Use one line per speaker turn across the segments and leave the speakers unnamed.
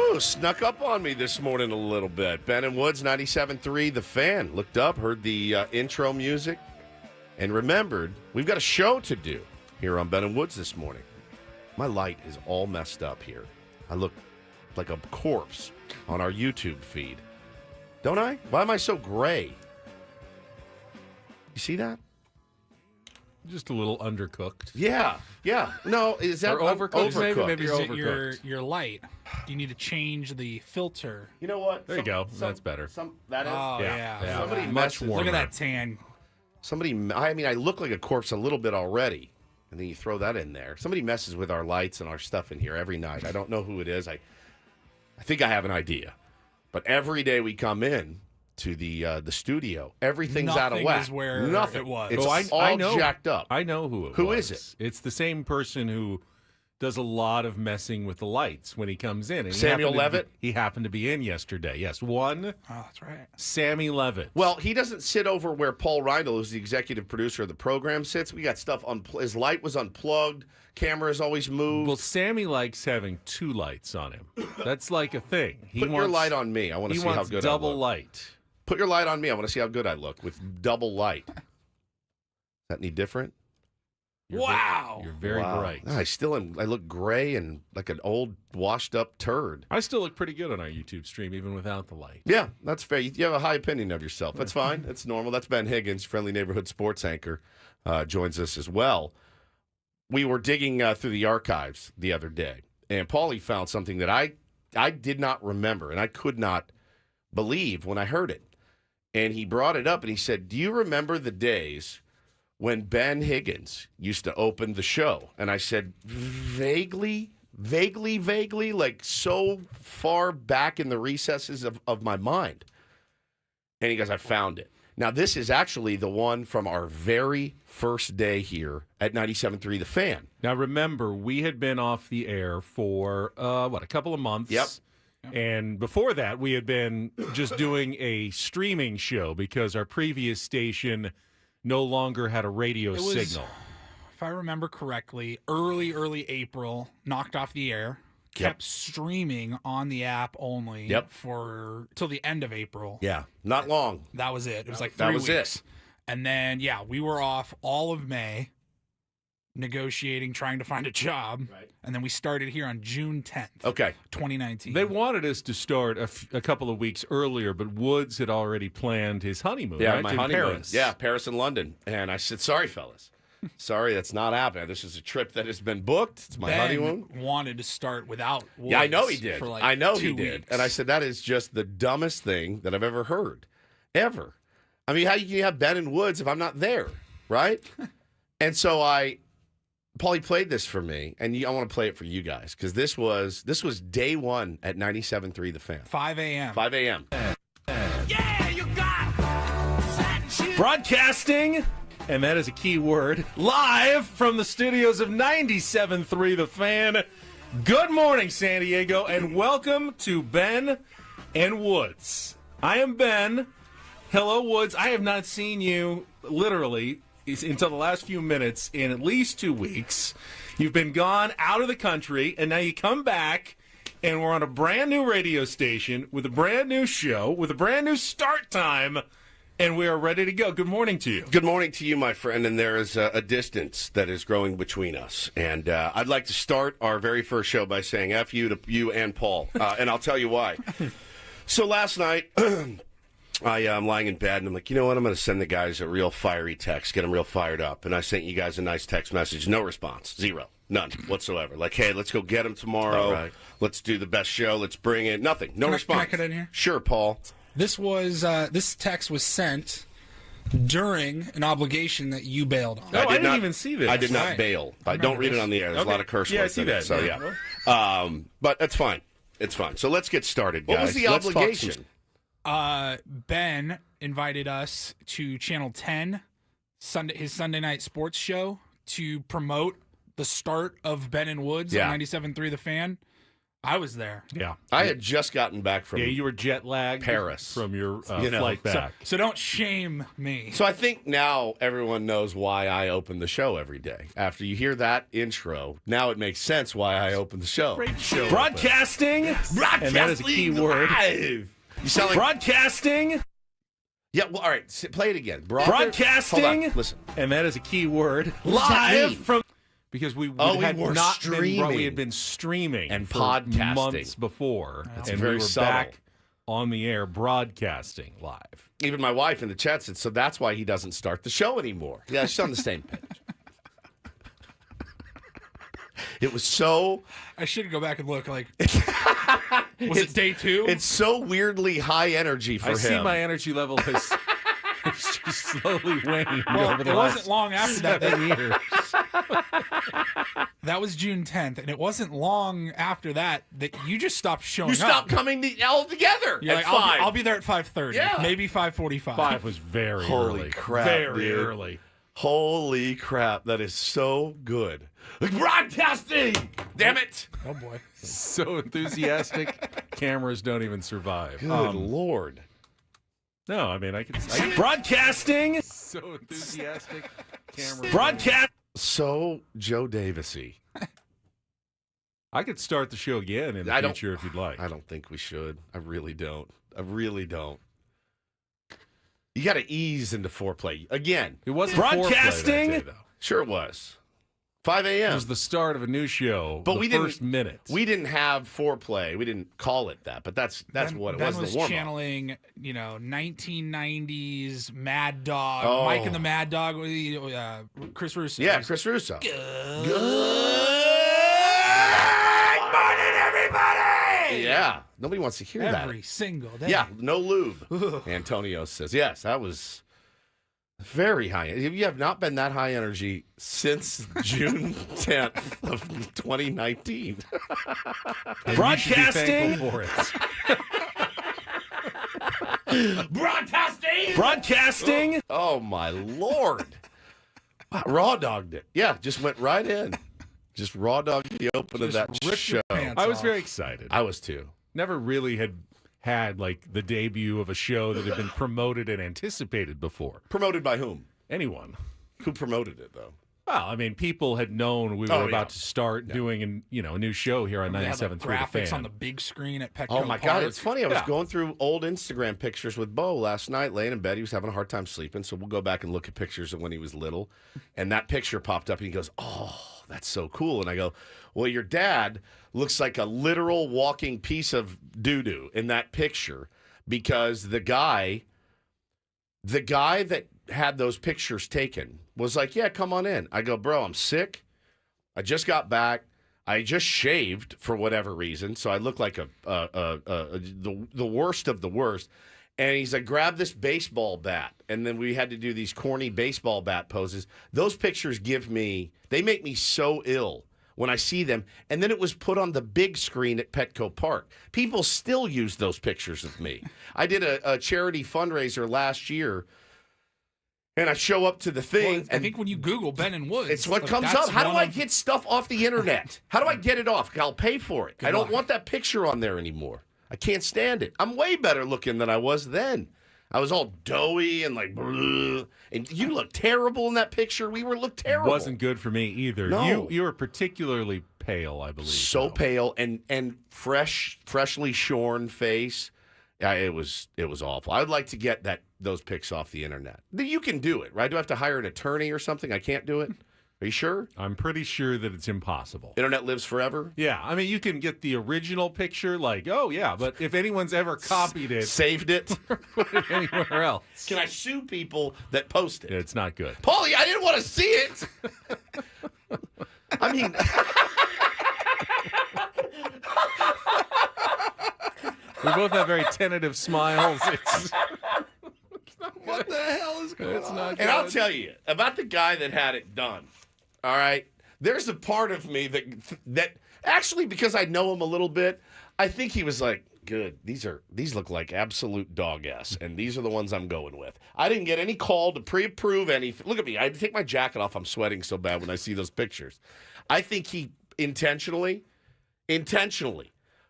Ooh, snuck up on me this morning a little bit. Ben and Woods, 97.3, The Fan. Looked up, heard the intro music, and remembered we've got a show to do here on Ben and Woods this morning. My light is all messed up here. I look like a corpse on our YouTube feed. Don't I? Why am I so gray? You see that?
Just a little undercooked.
Yeah. No, is that
or overcooked?
Overcooked.
Maybe
Is
you're
it
overcooked.
your light? Do you need to change the filter?
You know what?
There you go. That's better.
That is.
Oh,
Yeah.
Somebody
Much
messes.
warmer.
Look at that tan.
I look like a corpse a little bit already, and then you throw that in there. Somebody messes with our lights and our stuff in here every night. I don't know who it is. I think I have an idea, but every day we come in to the studio, everything's out of
Nothing
whack.
is where
Nothing.
it was.
It's
Oh,
all
I know.
jacked up.
I know who it was.
Who is it?
It's the same person who does a lot of messing with the lights when he comes in. And
Samuel Levitt?
He happened to be in yesterday. Yes, one.
Oh, that's right.
Sammy Levitt.
Well, he doesn't sit over where Paul Reindl, who's the executive producer of the program, sits. We got stuff his light was unplugged. Camera is always moved.
Well, Sammy likes having two lights on him. That's like a thing.
Put your light on me. I want to see how good I
double
look.
light.
Put your light on me. I want to see how good I look with double light. Is that any different?
Wow.
You're very bright.
No, I still am. I look gray and like an old, washed-up turd.
I still look pretty good on our YouTube stream, even without the light.
Yeah, that's fair. You have a high opinion of yourself. That's fine. That's normal. That's Ben Higgins, friendly neighborhood sports anchor, joins us as well. We were digging through the archives the other day, and Paulie found something that I did not remember, and I could not believe when I heard it. And he brought it up, and he said, do you remember the days when Ben Higgins used to open the show? And I said, vaguely, like so far back in the recesses of my mind. And he goes, I found it. Now, this is actually the one from our very first day here at 97.3 The Fan.
Now, remember, we had been off the air for, a couple of months?
Yep.
And before that, we had been just doing a streaming show because our previous station no longer had a radio signal.
If I remember correctly, early April, knocked off the air, kept streaming on the app only for till the end of April.
Yeah, not long.
That was it. It was like 3
That was
weeks.
it.
And then, we were off all of May, negotiating, trying to find a job. Right. And then we started here on June 10th, 2019.
They wanted us to start a couple of weeks earlier, but Woods had already planned his honeymoon,
Yeah,
right?
my
in
honeymoon.
Paris.
Yeah, Paris and London. And I said, sorry, fellas. Sorry, that's not happening. This is a trip that has been booked. It's my honeymoon.
Wanted to start without Woods.
Yeah, I know he did.
For like
I know
2
he did.
weeks.
And I said, that is just the dumbest thing that I've ever heard. Ever. I mean, how can you have Ben and Woods if I'm not there, right? And so Paulie played this for me, and I want to play it for you guys, because this was day one at 97.3 The Fan.
5 a.m.
5 a.m.
Yeah, you got satin shoes.
Broadcasting, and that is a key word, live from the studios of 97.3 The Fan. Good morning, San Diego, and welcome to Ben and Woods. I am Ben. Hello, Woods. I have not seen you, literally, until the last few minutes in at least 2 weeks. You've been gone out of the country, and now you come back, and we're on a brand new radio station with a brand new show, with a brand new start time, and we are ready to go. Good morning to you.
Good morning to you, my friend, and there is a distance that is growing between us. And I'd like to start our very first show by saying F you to you and Paul, and I'll tell you why. So last night, I'm lying in bed, and I'm like, you know what? I'm going to send the guys a real fiery text, get them real fired up. And I sent you guys a nice text message. No response. Zero. None whatsoever. Like, hey, let's go get them tomorrow.
All right.
Let's do the best show. Let's bring it. Nothing. No response.
Can I get in here?
Sure, Paul.
This text was sent during an obligation that you bailed on.
Oh, I didn't even see this.
I did not
Right.
bail. I don't read it on the air. There's a lot of curse
Yeah, I
words
see
in it,
that.
so yeah. But that's fine. It's fine. So let's get started, guys. What was the
Let's talk
obligation?
Ben invited us to Channel 10, his Sunday night sports show, to promote the start of Ben and Woods on 97.3 The Fan. I was there.
Yeah.
I had just gotten back from
you were jet lagged
Paris
from your flight back.
So don't shame me.
So I think now everyone knows why I open the show every day. After you hear that intro, now it makes sense why I open the show.
Great show. Broadcasting.
Broadcasting.
And that is a key word.
Live. You sound like
broadcasting.
Yeah, well, all right. Play it again.
Broadcasting.
Hold on. Listen.
And that is a key word.
Live
from. Because we had been streaming
and
for
podcasting
months before,
That's
and
very
we were
subtle.
back on the air broadcasting live.
Even my wife in the chat said, so that's why he doesn't start the show anymore. Yeah, she's on the same page. It was so...
I should go back and look. Was it day 2?
It's so weirdly high energy for him.
I see my energy level has it's just slowly waning over the
it
last
wasn't long after that.
7 years.
That was June 10th, and it wasn't long after that you just stopped showing up.
You stopped coming all together
You're
at
like,
5.
I'll be there at 5:30.
Yeah.
Maybe 5:45.
5 was very
Holy
early.
crap,
Very
dude.
early.
Holy crap, that is so good. Broadcasting! Damn it!
Oh, boy.
So enthusiastic, cameras don't even survive.
Good Lord.
No, I mean, I can broadcasting. So enthusiastic, cameras. Broadcast.
So Joe Davisy.
I could start the show again in the future if you'd like.
I don't think we should. I really don't. You got to ease into foreplay. Again.
It wasn't
broadcasting.
Foreplay that day, though.
Sure it was. 5 a.m.
It was the start of a new show.
But
the first minutes.
We didn't have foreplay. We didn't call it that. But that's what it was.
Ben was
the warm-up.
channeling, 1990s Mad Dog,
Oh.
Mike and the Mad Dog, Chris Russo.
Yeah, Chris Russo.
Good
morning, everybody. Yeah, nobody wants to hear that.
Every single day.
Yeah, no lube. Antonio says, yes, that was very high. You have not been that high energy since June 10th of 2019.
Broadcasting. For it.
Broadcasting. Oh, my Lord. Wow, raw dogged it. Yeah, just went right in. Just raw dogged the open of that show.
I was very excited.
I was too.
Never really had like the debut of a show that had been promoted and anticipated before.
Promoted by whom?
Anyone.
Who promoted it, though?
Well, I mean, people had known we were about to start doing a new show here on
They had
97.3 The
graphics
Fan.
on the big screen at Petco
Oh, my
Park.
God. It's funny. I was going through old Instagram pictures with Bo last night, laying in bed. He was having a hard time sleeping, so we'll go back and look at pictures of when he was little. And that picture popped up, and he goes, oh, that's so cool. And I go, well, your dad looks like a literal walking piece of doo-doo in that picture because the guy that had those pictures taken was like, yeah, come on in. I go, bro, I'm sick. I just got back. I just shaved for whatever reason, so I look like the worst of the worst. And he's like, grab this baseball bat. And then we had to do these corny baseball bat poses. Those pictures they make me so ill when I see them. And then it was put on the big screen at Petco Park. People still use those pictures of me. I did a charity fundraiser last year. And I show up to the thing.
Well, I think when you Google Ben and Woods,
it's what comes up. How do I get stuff off the internet? How do I get it off? I'll pay for it. I don't want that picture on there anymore. I can't stand it. I'm way better looking than I was then. I was all doughy and like, bleh. And you look terrible in that picture. We looked terrible.
Wasn't good for me either.
No.
You were particularly pale, I believe.
So pale and freshly shorn face. Yeah, it was awful. I'd like to get those pics off the internet. You can do it, right? Do I have to hire an attorney or something? I can't do it. Are you sure?
I'm pretty sure that it's impossible.
Internet lives forever?
Yeah. I mean, you can get the original picture, like, oh, yeah, but if anyone's ever copied it,
saved it,
put it anywhere else.
Can I sue people that post it?
It's not good.
Paulie, I didn't want to see it. I mean...
We both have very tentative smiles.
What the hell is going on?
Not
and
good.
I'll tell you about the guy that had it done. All right, there's a part of me that actually, because I know him a little bit, I think he was like, "Good, these look like absolute dog ass, and these are the ones I'm going with." I didn't get any call to pre-approve anything. Look at me, I had to take my jacket off. I'm sweating so bad when I see those pictures. I think he intentionally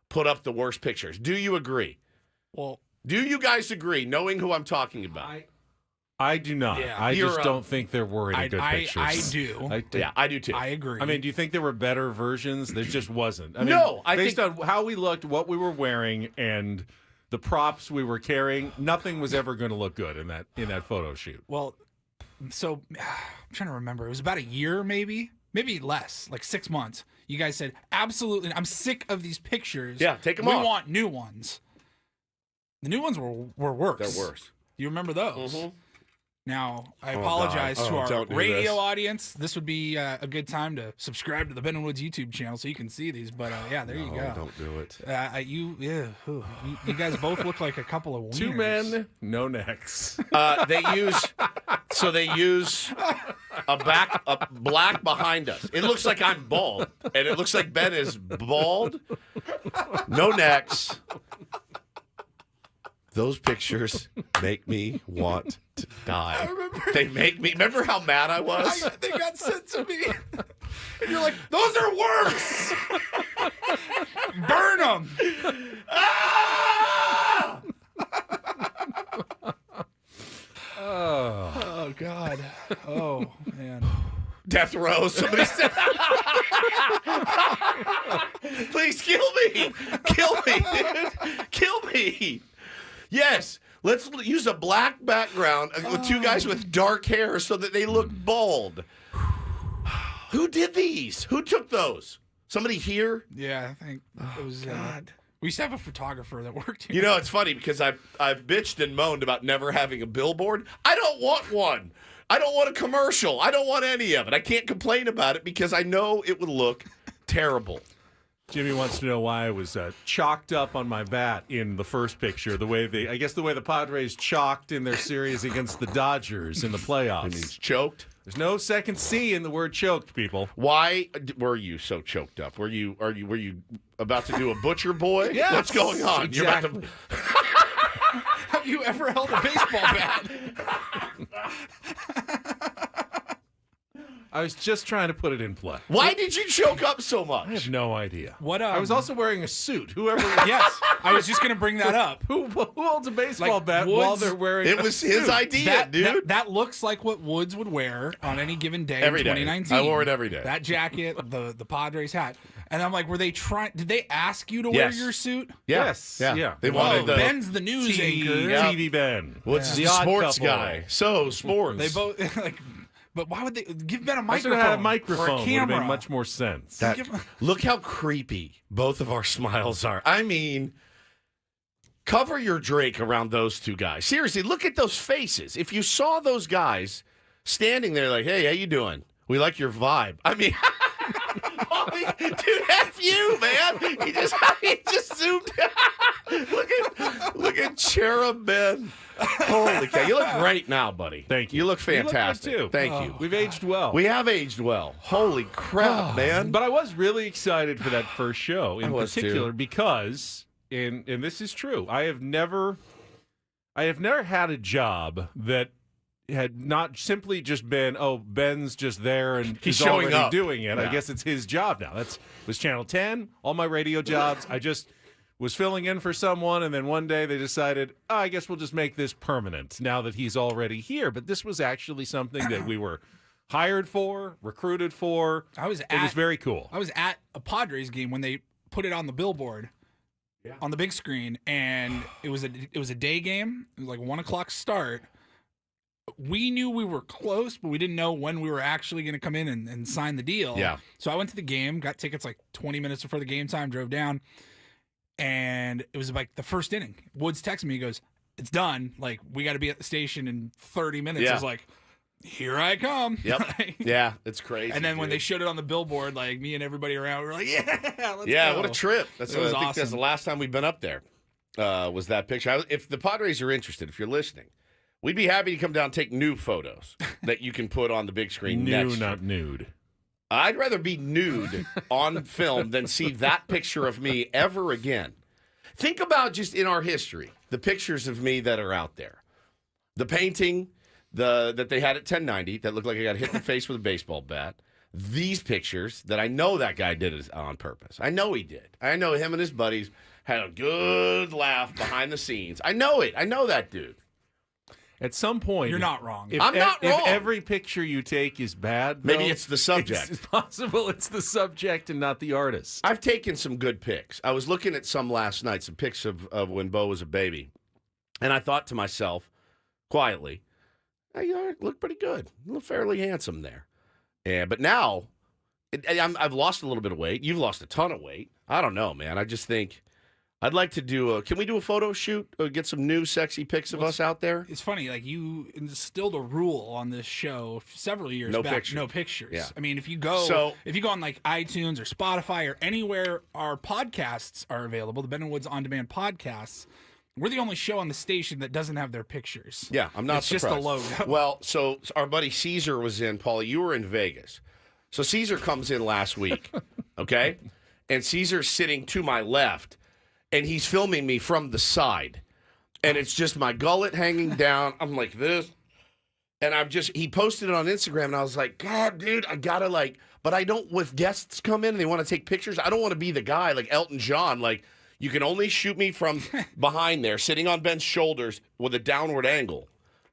put up the worst pictures. Do you agree?
Well,
do you guys agree, knowing who I'm talking about?
I do not.
Yeah.
I just don't think there were any good pictures.
I do.
Yeah, I do too.
I agree.
I mean, do you think there were better versions? There just wasn't. I mean,
No, I
based
think-
on how we looked, what we were wearing, and the props we were carrying, nothing was ever going to look good in that photo shoot.
Well, so I'm trying to remember. It was about a year, maybe less, like 6 months. You guys said, absolutely, I'm sick of these pictures.
Yeah, take them
we
off.
We want new ones. The new ones were worse.
They're worse.
Do you remember those?
Mm-hmm.
Now, I apologize
God.
to our
Don't do
radio
this.
audience. This would be a good time to subscribe to the Ben and Woods YouTube channel so you can see these. But yeah, there you go.
Don't do it.
You guys both look like a couple of wieners.
2 men, no necks.
They use a black behind us. It looks like I'm bald, and it looks like Ben is bald, no necks. Those pictures make me want to die. They make me. Remember how mad I was?
They got sent to me. And you're like, those are worse. Burn them.
Ah!
Oh, God. Oh, man.
Death row. Somebody said, "Please kill me, dude. Kill me." Yes, let's use a black background with 2 guys with dark hair so that they look bald. Who did these? Who took those? Somebody here?
Yeah, I think it was. God. We used to have a photographer that worked here.
You know, it's funny because I've bitched and moaned about never having a billboard. I don't want one. I don't want a commercial. I don't want any of it. I can't complain about it because I know it would look terrible.
Jimmy wants to know why I was chalked up on my bat in the first picture. The way the Padres chalked in their series against the Dodgers in the playoffs.
It means choked.
There's no second C in the word choked, people.
Why were you so choked up? Were you about to do a butcher boy?
Yes,
What's going on?
exactly.
You're about
Have you ever held a baseball bat?
I was just trying to put it in play.
Why did you choke up so
I have
much?
no idea.
What?
I was also wearing a suit. Whoever
Yes, I was just going to bring that up.
who holds a baseball
Like
bat
Woods-
while they're wearing
It
a
was his
suit?
idea, dude.
That looks like what Woods would wear on any given day
Every
in
day.
2019.
I wore it every day.
That jacket, the Padres hat. And I'm like, were they trying? Did they ask you to wear
Yes.
your suit?
Yes. Yeah.
They
Oh,
wanted the
Ben's the news anchor.
Yeah.
TV Ben.
what's
The
the
Odd
sports
Couple.
guy? So sports.
They both like, but why would they give Ben a
I should
microphone?
have had a
or
microphone.
a
Would have
camera?
made much more sense.
That- look how creepy both of our smiles are. I mean, cover your Drake around those 2 guys. Seriously, look at those faces. If you saw those guys standing there like, "Hey, how you doing? We like your vibe." I mean, dude, F you, man. He just zoomed out. Look at Cherub Ben. Holy cow. You look great now, buddy.
Thank you.
You look
You look good,
fantastic.
too.
Thank you.
We've aged well.
We have aged well. Holy crap, man.
But I was really excited for that first show in
was, too.
particular because, and this is true, I have never had a job that had not simply just been, oh, Ben's just there and
He's
is
showing
already
up.
doing it.
Yeah.
I guess it's his job now. Was Channel 10, all my radio jobs. I just was filling in for someone, and then one day they decided, I guess we'll just make this permanent now that he's already here. But this was actually something that we were hired for, recruited for. It was very cool.
I was at a Padres game when they put it on the billboard, on the big screen, and it was a day game. It was like 1:00 start. We knew we were close, but we didn't know when we were actually going to come in and sign the deal.
Yeah.
So I went to the game, got tickets like 20 minutes before the game time, drove down, and it was like the first inning. Woods texted me, he goes, "It's done. Like, we got to be at the station in 30 minutes."
Yeah.
I was like, "Here I come."
Yep. Yeah, it's crazy.
And then when
dude.
they showed it on the billboard, like me and everybody around, we were like, "Yeah, let's
Yeah,
go."
what a trip. I
was
think that's
awesome.
the last time we've been up there. Was that picture. If the Padres are interested, if you're listening, we'd be happy to come down and take new photos that you can put on the big screen next year.
Not nude.
I'd rather be nude on film than see that picture of me ever again. Think about just in our history, the pictures of me that are out there. The painting that they had at 1090 that looked like I got hit in the face with a baseball bat. these pictures that I know that guy did it on purpose. I know he did. I know him and his buddies had a good laugh behind the scenes. I know it. I know that dude.
At some point,
You're not wrong.
I'm not wrong.
If every picture you take is bad,
Maybe
though,
it's the subject.
It's possible it's the subject and not the artist.
I've taken some good pics. I was looking at some last night, some pics of when Bo was a baby. And I thought to myself, quietly, hey, you look pretty good. You look fairly handsome there. But now, I've lost a little bit of weight. You've lost a ton of weight. I don't know, man. I just think I'd like to do can we do a photo shoot or get some new sexy pics of us out there?
It's funny, like you instilled a rule on this show several years
No
back.
pictures.
No pictures.
Yeah.
I mean, if you go on like iTunes or Spotify or anywhere our podcasts are available, the Ben and Woods On Demand podcasts, we're the only show on the station that doesn't have their pictures.
Yeah, I'm not
It's
surprised.
just a logo.
Well, so our buddy Caesar was in. Paula, you were in Vegas. So Caesar comes in last week, okay? And Caesar's sitting to my left, and he's filming me from the side. And it's just my gullet hanging down. I'm like this. And he posted it on Instagram, and I was like, God, dude, I gotta but I don't, if guests come in and they want to take pictures, I don't want to be the guy like Elton John, you can only shoot me from behind there, sitting on Ben's shoulders with a downward angle.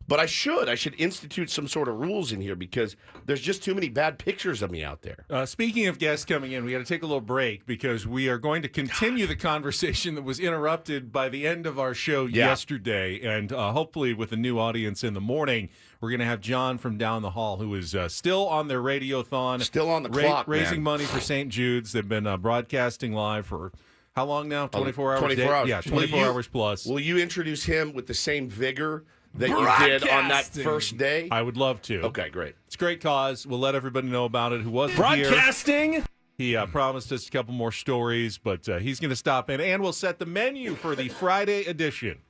But I should institute some sort of rules in here because there's just too many bad pictures of me out there.
Speaking of guests coming in, we got to take a little break because we are going to continue the conversation that was interrupted by the end of our show yesterday. And hopefully with a new audience in the morning, we're going to have John from down the hall, who is still on their radiothon.
Still on the clock,
raising
man.
money for St. Jude's. They've been broadcasting live for how long now? 24 hours?
24 hours.
Yeah, 24 hours plus.
Will you introduce him with the same vigor that you did on that first day?
I would love to.
Okay, great.
It's a great cause. We'll let everybody know about it who wasn't here.
Broadcasting.
He promised us a couple more stories, but he's going to stop in, and we'll set the menu for the Friday edition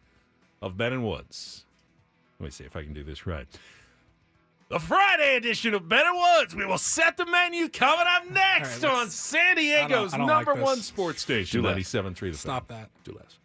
of Ben and Woods. Let me see if I can do this right. The Friday edition of Ben and Woods. We will set the menu coming up next on San Diego's
I don't
number
like this.
one sports station,
Do less.
97.3 The Fan.
Stop that.
Do less.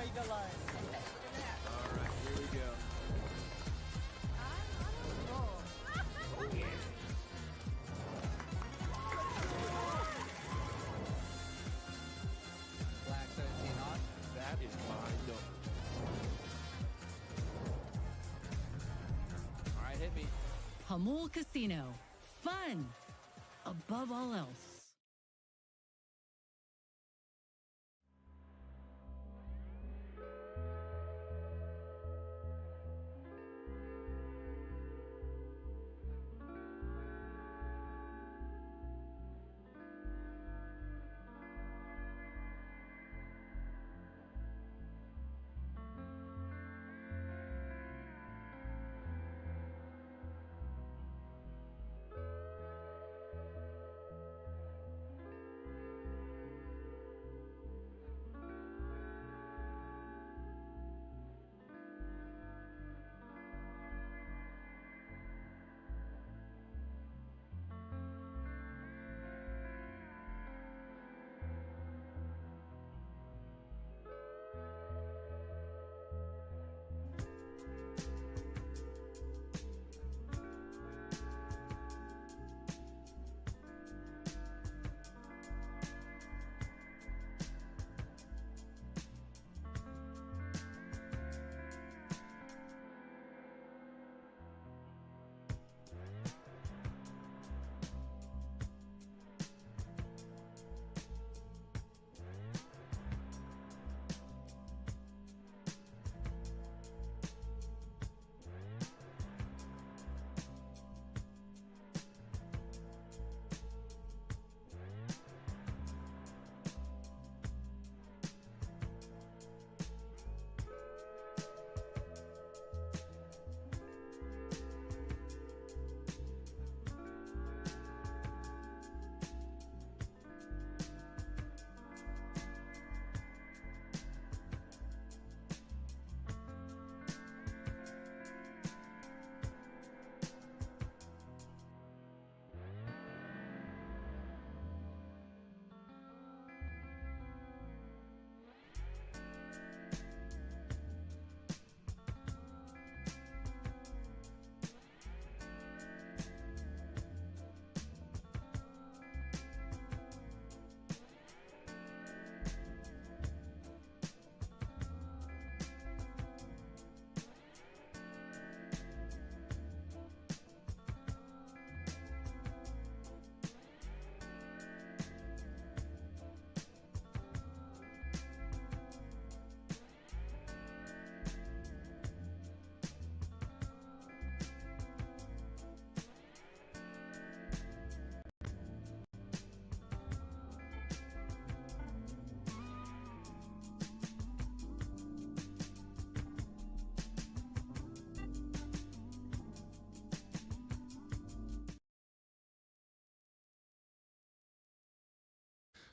right, here we go.
Black 17 on.
That is my number.
All right, hit me.
Hamul Casino. Fun above all else.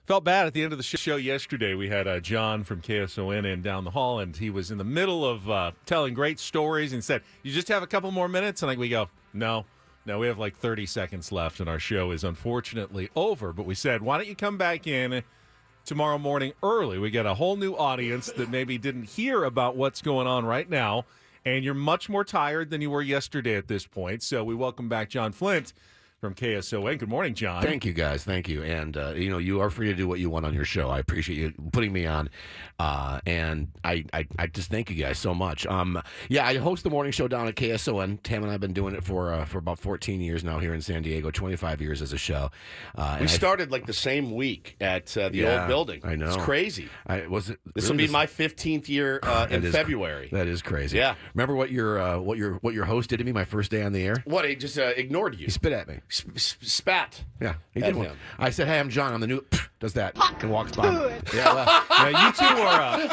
Felt bad at the end of the show yesterday. We had John from KSON in down the hall, and he was in the middle of telling great stories and said, "You just have a couple more minutes?" And we go, no, we have like 30 seconds left, and our show is unfortunately over. But we said, why don't you come back in tomorrow morning early? We got a whole new audience that maybe didn't hear about what's going on right now, and you're much more tired than you were yesterday at this point. So we welcome back John Flint from KSON. Good morning, John.
Thank you, guys. Thank you. And, you are free to do what you want on your show. I appreciate you putting me on. And I just thank you guys so much. I host the morning show down at KSON. Tam and I have been doing it for about 14 years now here in San Diego, 25 years as a show.
We started like the same week at the old building.
I know.
It's crazy. This will be my 15th year in February.
That is crazy.
Yeah.
Remember what your host did to me my first day on the air?
What? He just ignored you.
He spit at me.
Spat.
Yeah, he
at
did one.
him.
I said, "Hey, I'm John. I'm the new." Does that and walks by.
Yeah, well, yeah, you two are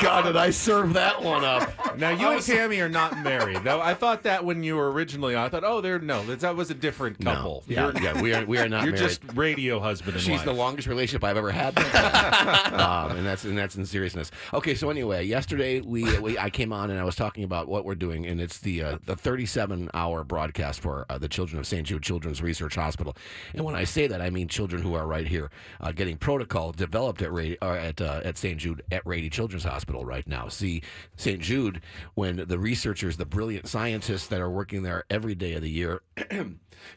God, did I serve that one up?
Now you and Tammy are not married, though. I thought that when you were originally on. I thought, that was a different couple.
No. Yeah, we are not.
You're
married.
just radio husband and
She's
wife.
the longest relationship I've ever had, and that's in seriousness. Okay, so anyway, yesterday I came on and I was talking about what we're doing, and it's the 37-hour broadcast for the children of St. Jude Children's Research Hospital. And when I say that, I mean children who are right here getting protocol developed at St. Jude at Rady Children's Hospital right now. See, St. Jude, when the researchers, the brilliant scientists that are working there every day of the year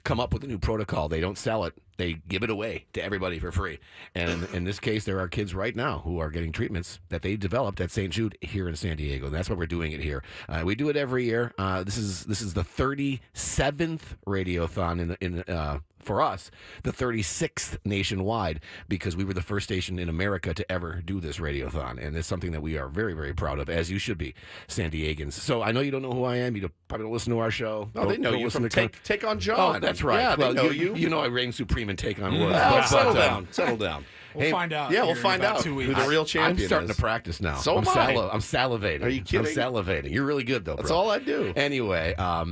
come up with a new protocol, they don't sell it. They give it away to everybody for free. And in this case, there are kids right now who are getting treatments that they developed at St. Jude here in San Diego. And that's why we're doing it here. We do it every year. This is the 37th Radiothon for us, the 36th nationwide, because we were the first station in America to ever do this Radiothon. And it's something that we are very, very proud of, as you should be, San Diegans. So I know you don't know who I am. You probably don't listen to our show.
Oh, they know you from Take on John.
Oh, that's right.
Yeah,
well,
they know
you. You know I reign supreme and take on words.
Settle down. Settle down.
We'll find out.
Yeah, we'll
here in
find
about
out
2
who
weeks.
the real champion
I'm starting
is.
to practice now.
So am I.
I'm salivating.
Are you kidding?
I'm salivating. You're really good, though, bro.
That's all I do.
Anyway, I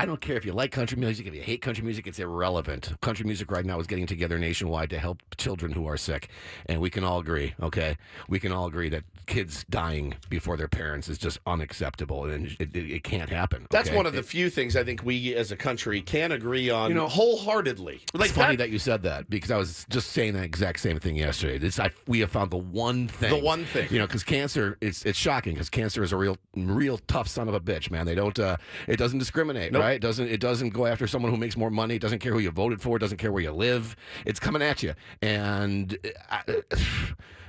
don't care if you like country music, if you hate country music, it's irrelevant. Country music right now is getting together nationwide to help children who are sick, and we can all agree, okay? We can all agree that kids dying before their parents is just unacceptable, and it can't happen.
That's
okay?
one of the few things I think we as a country can agree on wholeheartedly.
It's funny that you said that, because I was just saying that exact same thing yesterday. We have found the one thing.
The one thing.
Because cancer, it's shocking, because cancer is a real tough son of a bitch, man. They don't... it doesn't discriminate,
Nope.
right? It doesn't go after someone who makes more money. It doesn't care who you voted for. It doesn't care where you live. It's coming at you. And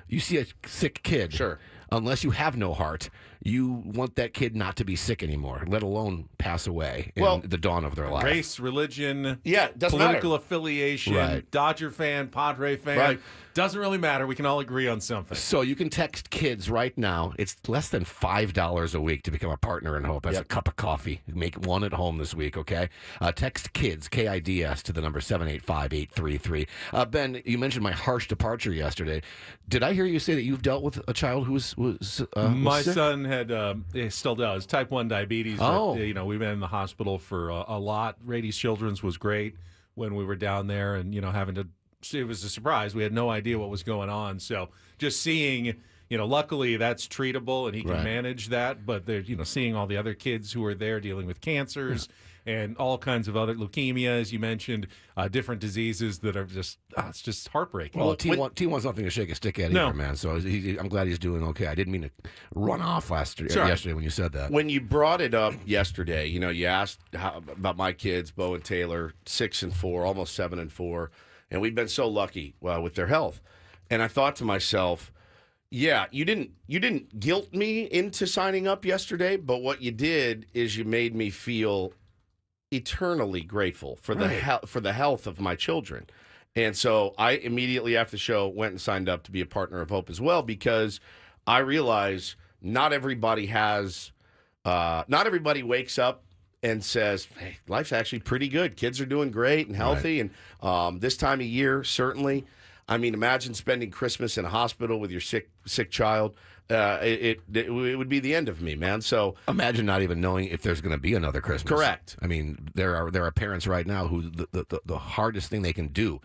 you see a sick kid.
Sure.
Unless you have no heart, you want that kid not to be sick anymore, let alone pass away in the dawn of their life.
Race, religion,
it doesn't
political
matter.
affiliation,
Right.
Dodger fan, Padre fan.
Right.
Doesn't really matter. We can all agree on something.
So you can text kids right now. It's less than $5 a week to become a partner in hope. That's a cup of coffee. Make one at home this week, okay? Text kids, KIDS, to the number 785-833. Ben, you mentioned my harsh departure yesterday. Did I hear you say that you've dealt with a child who was
My
sick?
son had, he still does, type 1 diabetes.
Oh.
But, we've been in the hospital for a lot. Rady's Children's was great when we were down there and, having to, it was a surprise. We had no idea what was going on. So just seeing, luckily that's treatable and he can
Right.
manage that. But they're, seeing all the other kids who are there dealing with cancers and all kinds of other leukemia, as you mentioned, different diseases that are just, it's just heartbreaking.
Well, T wants nothing to shake a stick at
No.
either, man. So I'm glad he's doing okay. I didn't mean to run off yesterday when you said that.
When you brought it up yesterday, you asked about my kids, Bo and Taylor, 6 and 4, almost 7 and 4, and we've been so lucky with their health. And I thought to myself, yeah, you didn't guilt me into signing up yesterday, but what you did is you made me feel eternally grateful for the health of my children. And so I immediately after the show went and signed up to be a partner of hope as well, because I realize not everybody wakes up and says, hey, life's actually pretty good. Kids are doing great and healthy.
Right.
And this time of year, certainly, I mean, imagine spending Christmas in a hospital with your sick child. It would be the end of me, man. So
imagine not even knowing if there's going to be another Christmas.
Correct.
I mean, there are parents right now who the hardest thing they can do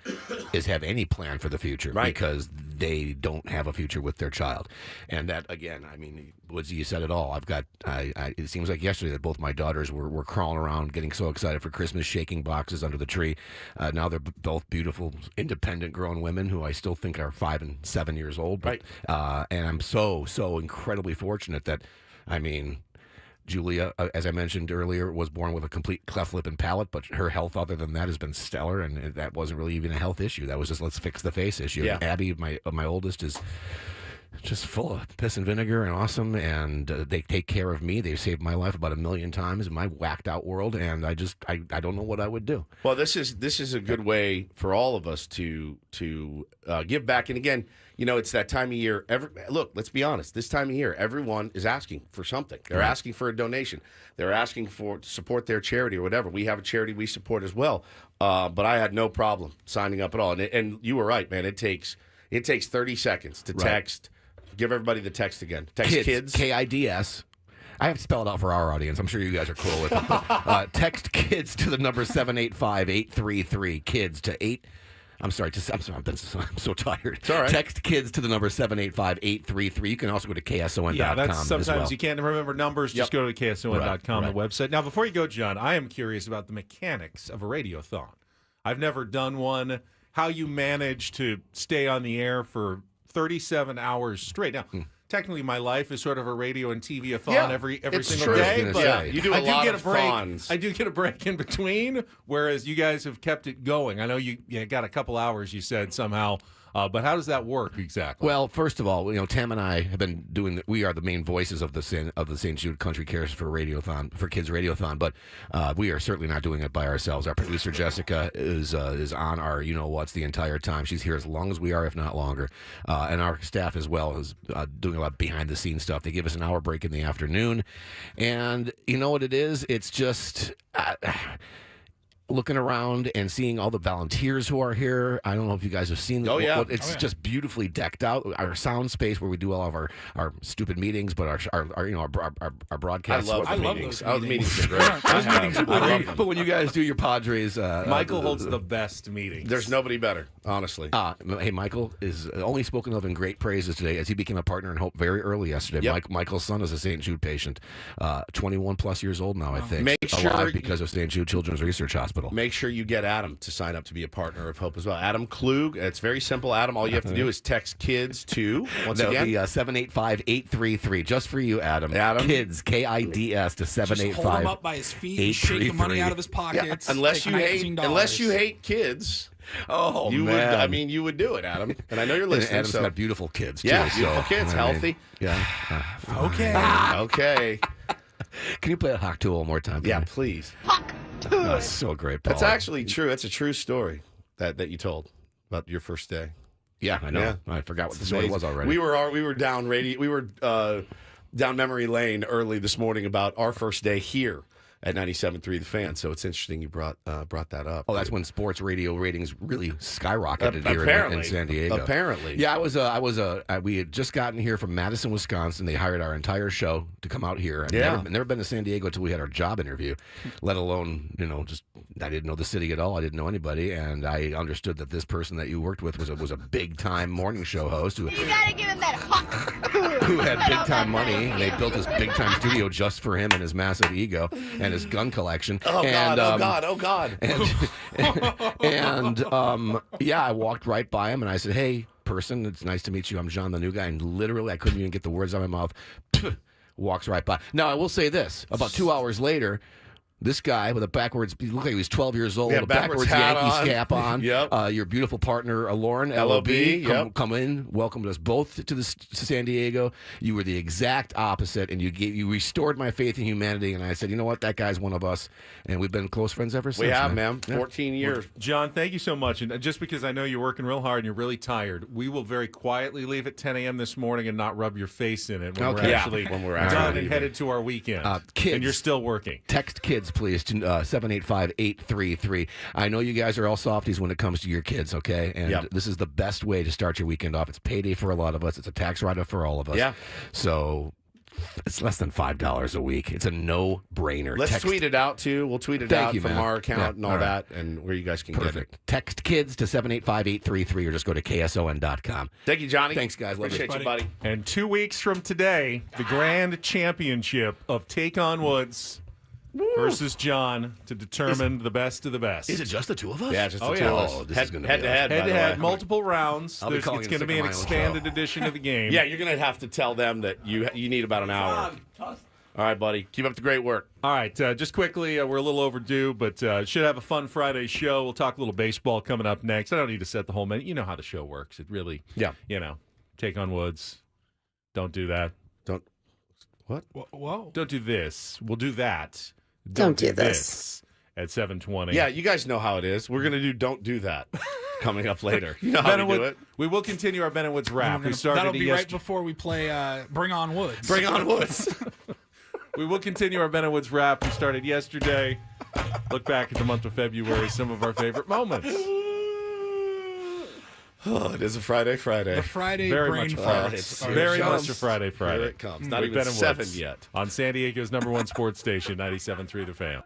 is have any plan for the future,
Right.
because they don't have a future with their child. And that, again, I mean, Woodsy, you said it all. It seems like yesterday that both my daughters were crawling around, getting so excited for Christmas, shaking boxes under the tree. Now they're both beautiful, independent, grown women who I still think are 5 and 7 years old. But,
Right.
And I'm so incredibly fortunate that, I mean, Julia, as I mentioned earlier, was born with a complete cleft lip and palate, but her health other than that has been stellar, and that wasn't really even a health issue. That was just let's fix the face issue.
Yeah.
Abby, my oldest, is just full of piss and vinegar and awesome, and they take care of me. They've saved my life about 1 million times in my whacked out world, and I don't know what I would do.
Well, this is a good way for all of us to give back. And again, it's that time of year. Look, let's be honest. This time of year, everyone is asking for something. They're
Right.
asking for a donation. They're asking to support their charity or whatever. We have a charity we support as well. But I had no problem signing up at all. And you were right, man. It takes 30 seconds to
Right.
text Give everybody the text again. Text kids.
KIDS. I have to spell it out for our audience. I'm sure you guys are cool with it. Text kids to the number 785-833. Kids to 8. I'm sorry. I'm so tired.
It's all right.
Text kids to the number 785-833. You can also go to KSON.com.
Yeah, that's sometimes
as well.
you can't remember numbers. Just go to KSON.com,
Right.
the website. Now, before you go, John, I am curious about the mechanics of a radiothon. I've never done one. How you manage to stay on the air for 37 hours straight. Now, technically, my life is sort of a radio and TV-a-thon every
it's
single
true.
day.
I was
But
gonna say.
You do a lot of
break.
thons.
I do get a break in between, whereas you guys have kept it going. I know you got a couple hours, you said, somehow. But how does that work exactly?
Well, first of all, Tam and I have been doing. We are the main voices of the St. Jude Country Cares for Kids Radiothon, but we are certainly not doing it by ourselves. Our producer Jessica is on our what's the entire time. She's here as long as we are, if not longer. And our staff as well is doing a lot of behind the scenes stuff. They give us an hour break in the afternoon, and you know what it is? It's just. Looking around and seeing all the volunteers who are here. I don't know if you guys have seen.
Oh, yeah.
It's just beautifully decked out. Our sound space where we do all of our stupid meetings, but our broadcasts.
I love
I love
meetings.
those
Oh, the meetings are great.
Those meetings are great.
But when you guys do your Padres,
Michael holds the best meetings.
There's nobody better, honestly.
Hey, Michael is only spoken of in great praises today as he became a partner in Hope very early yesterday.
Yep.
Michael's son is a St. Jude patient, 21 plus years old now, I think.
Make sure
alive because of St. Jude Children's Research Hospital.
Make sure you get Adam to sign up to be a partner of Hope as well. Adam Klug. It's very simple, Adam. All you have to do is text kids to, once
That
again.
would be 785-833. Just for you, Adam.
Adam.
Kids, KIDS to
Just hold
785.
him up by his feet, and shake the money out of his pockets.
Unless
take
you
$19.
hate kids,
Oh,
you
man.
would. I mean, you would do it, Adam. And I know you're listening.
Adam's
so
got beautiful kids, too.
yeah,
so,
beautiful kids,
I mean,
healthy.
Yeah.
Okay.
Okay.
Can you play a Hawk Tool one more time? for
Yeah,
me?
please.
That's so great, Paul.
That's actually true. That's a true story that you told about your first day.
Yeah, I know.
Yeah.
I forgot what
It's
the story
amazing.
was already.
We were down memory lane early this morning about our first day here at 97.3 The Fan. So it's interesting you brought that up.
Oh, that's when sports radio ratings really skyrocketed here
Apparently.
in San Diego.
Apparently.
Yeah, we had just gotten here from Madison, Wisconsin. They hired our entire show to come out here. I'd never been to San Diego until we had our job interview, let alone, just I didn't know the city at all. I didn't know anybody, and I understood that this person that you worked with was a big time morning show host who
You gotta give him that
who had big time money. And they built this big time studio just for him and his massive ego and his gun collection.
Oh,
and,
God. Oh, God.
Yeah, I walked right by him and I said, "Hey, person, it's nice to meet you. I'm John, the new guy." And literally, I couldn't even get the words out of my mouth. Walks right by. Now, I will say this: about 2 hours later, this guy with a backwards, he looked like he was 12 years old,
Yeah,
a backwards
hat
Yankees
on.
cap on.
Yep.
Your beautiful partner, Lauren,
LOB, yep.
come in, welcomed us both to San Diego. You were the exact opposite, and you restored my faith in humanity. And I said, you know what, that guy's one of us, and we've been close friends ever since.
We have,
man.
man. 14 years.
John, thank you so much. And just because I know you're working real hard and you're really tired, we will very quietly leave at 10 a.m. this morning and not rub your face in it when
Okay.
we're
Yeah,
actually
when we're
done
actually
and
leaving.
headed to our weekend.
Kids.
And you're still working.
Text kids, please, to 785-833. I know you guys are all softies when it comes to your kids, okay? And
Yep.
this is the best way to start your weekend off. It's payday for a lot of us. It's a tax write-off for all of us.
Yeah.
So it's less than $5 a week. It's a no-brainer.
Let's
Text-
tweet it out, too. We'll tweet it
Thank
out
you,
from
man.
our account
Yeah,
and all
all right.
that, and where you guys can get it.
Perfect. Text kids to 785-833 or just go to KSON.com.
Thank you, Johnny.
Thanks, guys. Love you.
Appreciate you, buddy.
And 2 weeks from today, the grand championship of Take on Woods versus John to determine the best of the best.
Is it just the two of us?
Yeah, just the
Oh,
two
yeah.
of us.
Oh, this
head,
is gonna
head
be
to
a-
head, by
Head to
the
head,
way.
multiple rounds.
I'll be
It's
calling
going to
in
be
sick
an
of my own
expanded
show.
edition of the game.
Yeah, you're going to have to tell them that you need about an hour. All right, buddy. Keep up the great work.
All right, just quickly, we're a little overdue, but should have a fun Friday show. We'll talk a little baseball coming up next. I don't need to set the whole minute. You know how the show works. It really, Take on Woods. Don't do that.
Whoa.
Don't do this. We'll do that.
Don't do this.
At 7:20.
Yeah, you guys know how it is. We're going to do Don't Do That coming up later. You know how we do it.
We will continue our Ben and Woods rap. We started
That'll
it
be right
yesterday.
before we play Bring On Woods.
Bring on Woods.
We will continue our Ben and Woods rap. We started yesterday. Look back at the month of February, some of our favorite moments.
Oh, it is a Friday.
The Friday
Very
brain
much a
farts.
it's
are
Very
Here it
much
comes.
a Friday.
Here it comes. Not
With
even
Ben and
7
Woods
yet.
on San Diego's #1 sports station, 97.3 The Fan.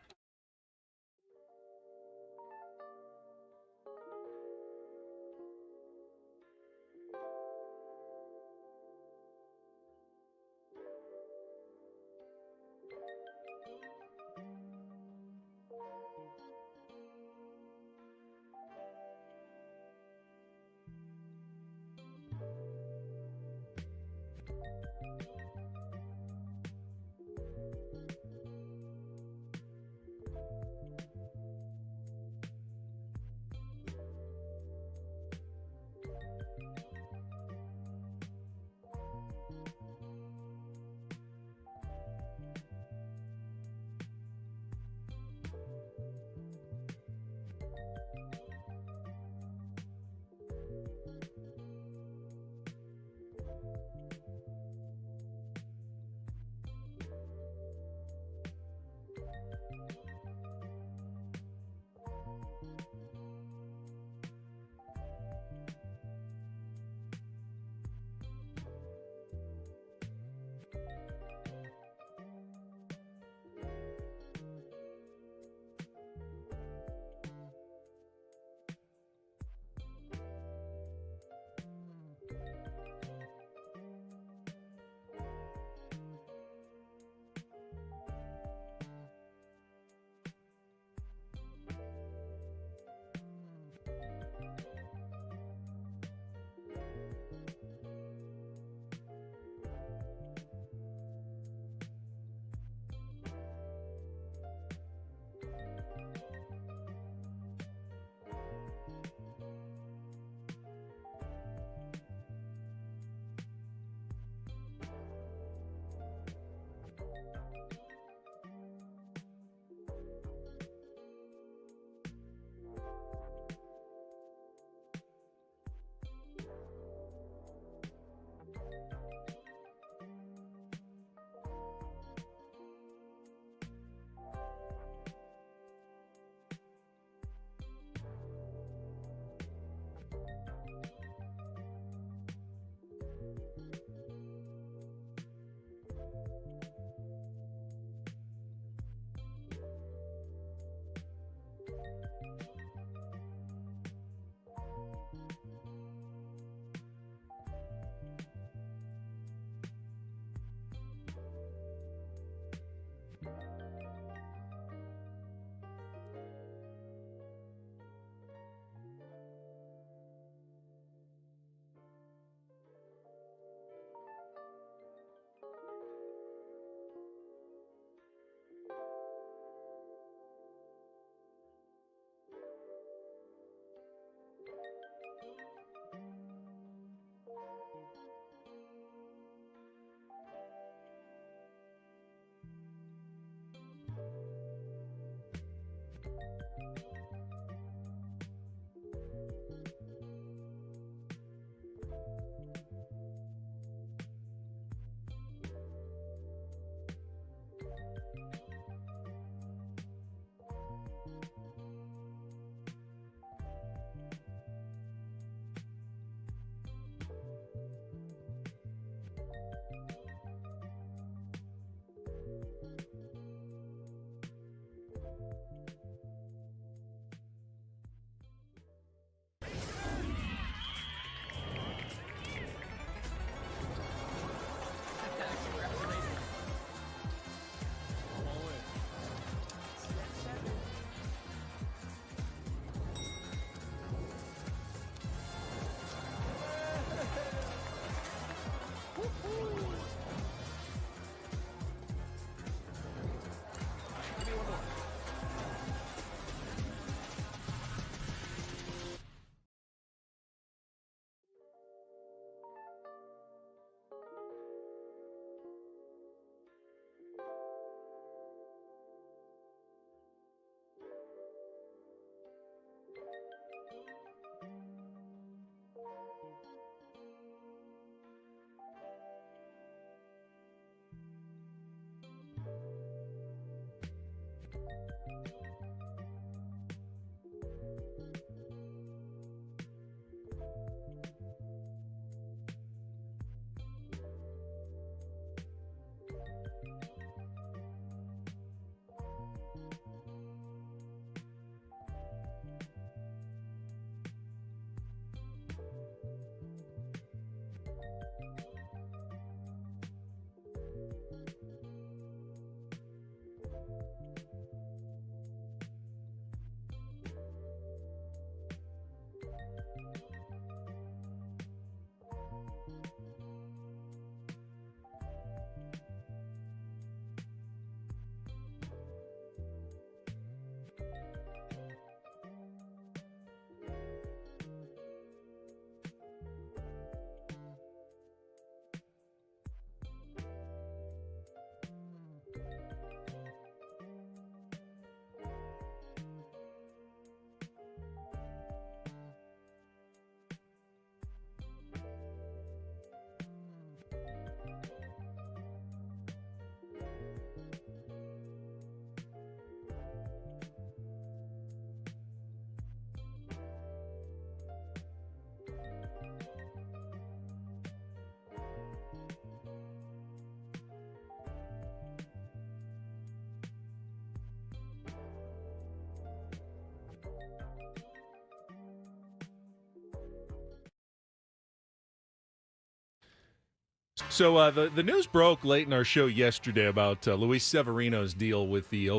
So the news broke late in our show yesterday about Luis Severino's deal with the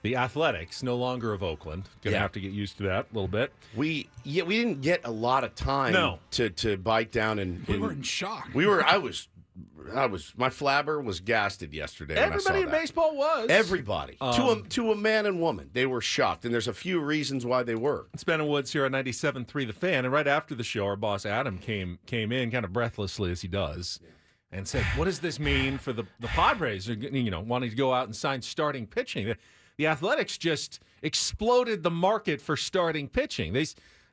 the Athletics, no longer of Oakland. Going to have to get used to that a little bit.
We didn't get a lot of time to bite down and
We were in shock.
My flabber was gasted yesterday.
Everybody
when I
in
saw that.
baseball was.
Everybody. To a man and woman. They were shocked, and there's a few reasons why they were.
It's Ben and Woods here on 97.3 The Fan, and right after the show, our boss Adam came in kind of breathlessly as he does, and said, "What does this mean for the Padres? Wanting to go out and sign starting pitching? The Athletics just exploded the market for starting pitching.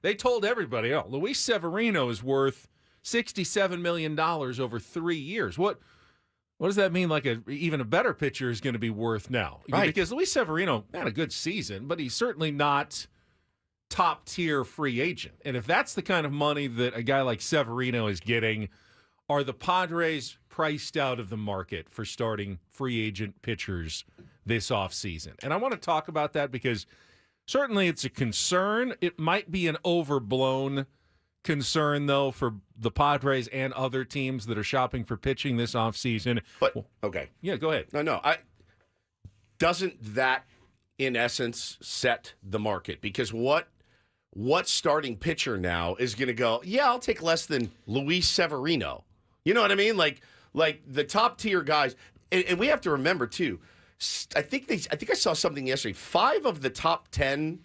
They told everybody, oh, Luis Severino is worth $67 million over 3 years. What does that mean? Like even a better pitcher is going to be worth now,
right?
Because Luis Severino had a good season, but he's certainly not top tier free agent. And if that's the kind of money that a guy like Severino is getting, are the Padres priced out of the market for starting free agent pitchers this offseason? And I want to talk about that because certainly it's a concern. It might be an overblown concern, though, for the Padres and other teams that are shopping for pitching this offseason.
But, okay.
Yeah, go ahead.
No. Doesn't that, in essence, set the market? Because what starting pitcher now is going to go, yeah, I'll take less than Luis Severino. You know what I mean? Like the top tier guys. And we have to remember, too, I think I saw something yesterday. 5 of the top 10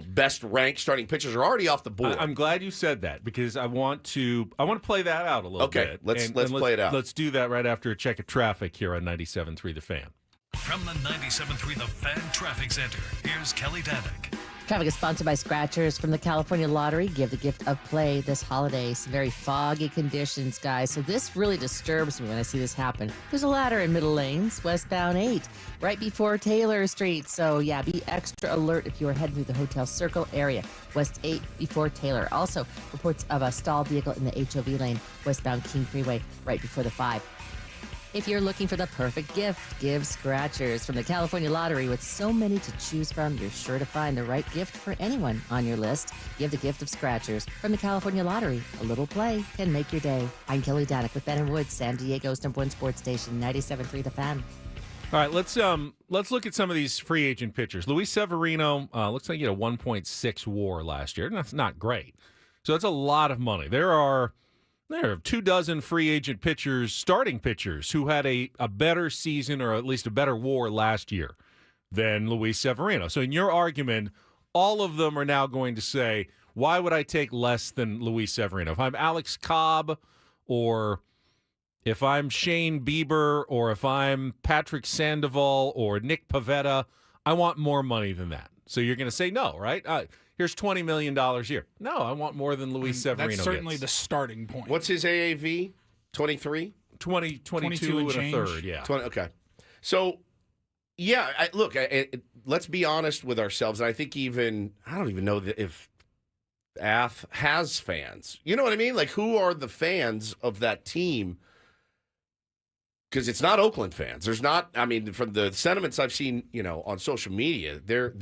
best ranked starting pitchers are already off the board.
I'm glad you said that because I want to play that out a little bit.
Okay, let's play it out.
Let's do that right after a check of traffic here on 97.3 The Fan.
From the 97.3 The Fan Traffic Center, here's Kelly Danick.
Traffic is sponsored by Scratchers from the California Lottery. Give the gift of play this holiday. Some very foggy conditions, guys. So this really disturbs me when I see this happen. There's a ladder in middle lanes, westbound 8, right before Taylor Street. So yeah, be extra alert if you are heading through the Hotel Circle area. West 8 before Taylor. Also, reports of a stalled vehicle in the HOV lane, westbound King Freeway, right before the 5. If you're looking for the perfect gift, give Scratchers from the California Lottery. With so many to choose from, you're sure to find the right gift for anyone on your list. Give the gift of Scratchers from the California Lottery. A little play can make your day. I'm Kelly Danick with Ben and Woods, San Diego's #1 sports station, 97.3 The Fan.
All right, let's look at some of these free agent pitchers. Luis Severino looks like he had a 1.6 WAR last year. That's not great. So that's a lot of money. There are 24 free agent pitchers, starting pitchers, who had a better season or at least a better WAR last year than Luis Severino. So in your argument, all of them are now going to say, why would I take less than Luis Severino? If I'm Alex Cobb, or if I'm Shane Bieber, or if I'm Patrick Sandoval or Nick Pivetta, I want more money than that. So you're going to say no, right? Here's $20 million a year. No, I want more than Luis Severino
That's certainly
gets.
the starting point.
What's his AAV? 23?
22 and a
change.
third, yeah.
20, okay. So, yeah, let's be honest with ourselves. I think I don't even know if Ath has fans. You know what I mean? Like, who are the fans of that team? Because it's not Oakland fans. There's not. I mean, from the sentiments I've seen, on social media, they're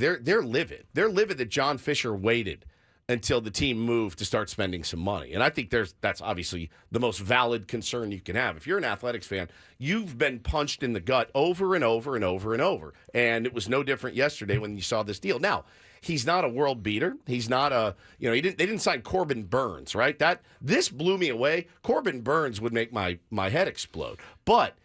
livid. They're livid that John Fisher waited until the team moved to start spending some money. And I think that's obviously the most valid concern you can have. If you're an Athletics fan, you've been punched in the gut over and over and over and over. And it was no different yesterday when you saw this deal. Now, he's not a world beater. He's not they didn't sign Corbin Burns, right? This blew me away. Corbin Burns would make my head explode. But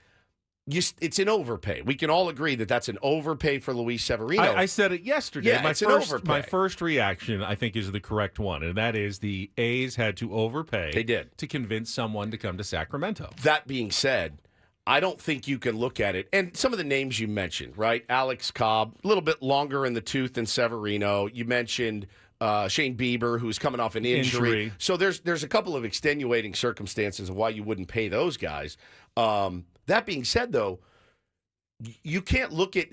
it's an overpay. We can all agree that that's an overpay for Luis Severino.
I said it yesterday.
Yeah, it's an overpay.
My first reaction, I think, is the correct one, and that is the A's had to overpay.
They did.
To convince someone to come to Sacramento.
That being said, I don't think you can look at it. And some of the names you mentioned, right? Alex Cobb, a little bit longer in the tooth than Severino. You mentioned Shane Bieber, who's coming off an injury. So there's a couple of extenuating circumstances of why you wouldn't pay those guys. That being said, though, you can't look at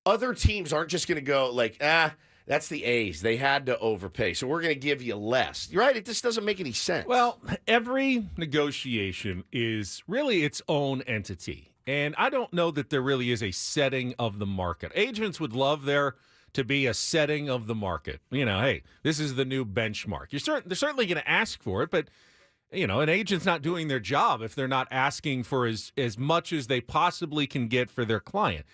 other teams aren't just going to go like, that's the A's. They had to overpay, so we're going to give you less. You're right. It just doesn't make any sense.
Well, every negotiation is really its own entity, and I don't know that there really is a setting of the market. Agents would love there to be a setting of the market. Hey, this is the new benchmark. They're certainly going to ask for it, but an agent's not doing their job if they're not asking for as much as they possibly can get for their client.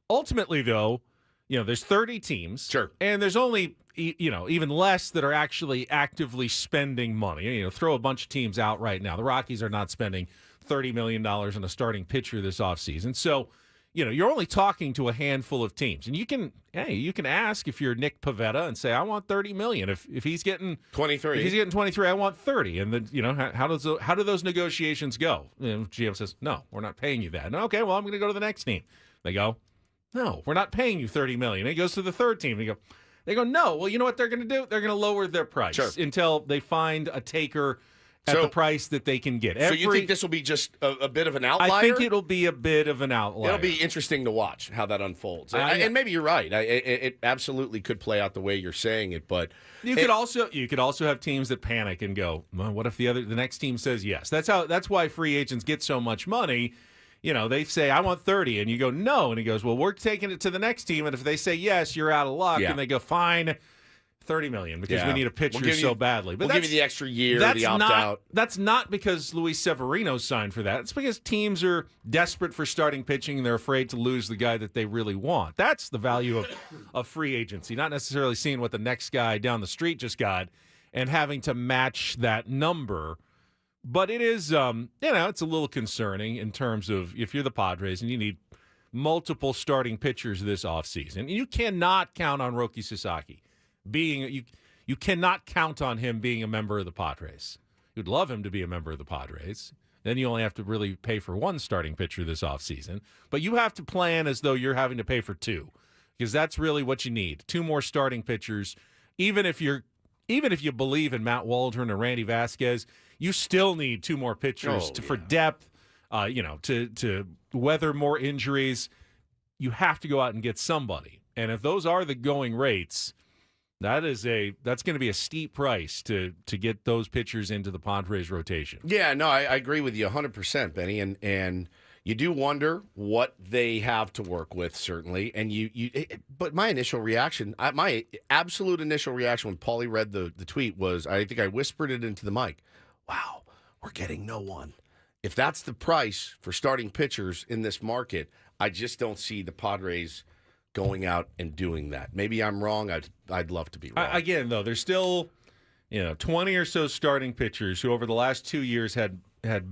Ultimately, though, there's 30 teams.
Sure.
And there's only, even less that are actually actively spending money. Throw a bunch of teams out right now. The Rockies are not spending $30 million on a starting pitcher this offseason. So, you're only talking to a handful of teams. And you can ask if you're Nick Pivetta and say, I want $30 million. If he's getting
23.
If he's getting 23, I want 30. And then, how do those negotiations go? GM says, no, we're not paying you that. And, okay, well, I'm going to go to the next team. They go, no, we're not paying you $30 million. He goes to the third team. They go, no. Well, you know what they're going to do? They're going to lower their price until they find a taker at the price that they can get.
So you think this will be just a bit of an outlier?
I think it'll be a bit of an outlier.
It'll be interesting to watch how that unfolds. And maybe you're right. It absolutely could play out the way you're saying it. But
you could also have teams that panic and go, well, what if the next team says yes? That's why free agents get so much money. They say, I want 30, and you go, no. And he goes, well, we're taking it to the next team, and if they say yes, you're out of luck. Yeah. And they go, fine, $30 million, because we need a pitcher so badly. But
we'll give you the extra year, the opt-out.
That's not because Luis Severino signed for that. It's because teams are desperate for starting pitching, and they're afraid to lose the guy that they really want. That's the value of free agency, not necessarily seeing what the next guy down the street just got and having to match that number. But it is, it's a little concerning in terms of if you're the Padres and you need multiple starting pitchers this offseason. You cannot count on Roki Sasaki you cannot count on him being a member of the Padres. You'd love him to be a member of the Padres. Then you only have to really pay for one starting pitcher this offseason. But you have to plan as though you're having to pay for two, because that's really what you need. Two more starting pitchers. Even if you believe in Matt Waldron and Randy Vasquez, you still need two more pitchers for depth, to weather more injuries. You have to go out and get somebody. And if those are the going rates, that's going to be a steep price to get those pitchers into the Padres rotation.
Yeah, no, I agree with you 100%, Benny. And you do wonder what they have to work with, certainly. And but my initial reaction, my absolute initial reaction when Paulie read the tweet was, I think I whispered it into the mic, wow, we're getting no one. If that's the price for starting pitchers in this market, I just don't see the Padres going out and doing that. Maybe I'm wrong. I'd love to be wrong.
Again, though, there's still 20 or so starting pitchers who over the last 2 years had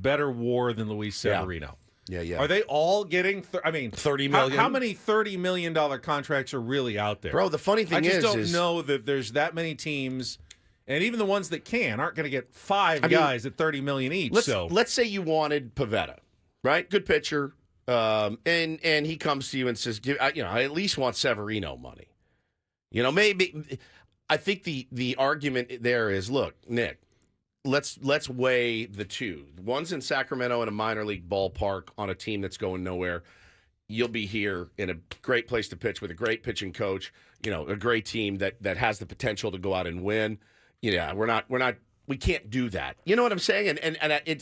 better WAR than Luis Severino.
Yeah.
Are they all getting?
$30 million.
How many $30 million contracts are really out there,
bro? The funny thing
is, I just don't know that there's that many teams, and even the ones that aren't going to get five guys at $30 million each.
Let's say you wanted Pivetta, right? Good pitcher. And he comes to you and says, I at least want Severino money. Maybe I think the argument there is, look, Nick, let's weigh the two. One's in Sacramento in a minor league ballpark on a team that's going nowhere. You'll be here in a great place to pitch with a great pitching coach, a great team that has the potential to go out and win. We can't do that. You know what I'm saying? And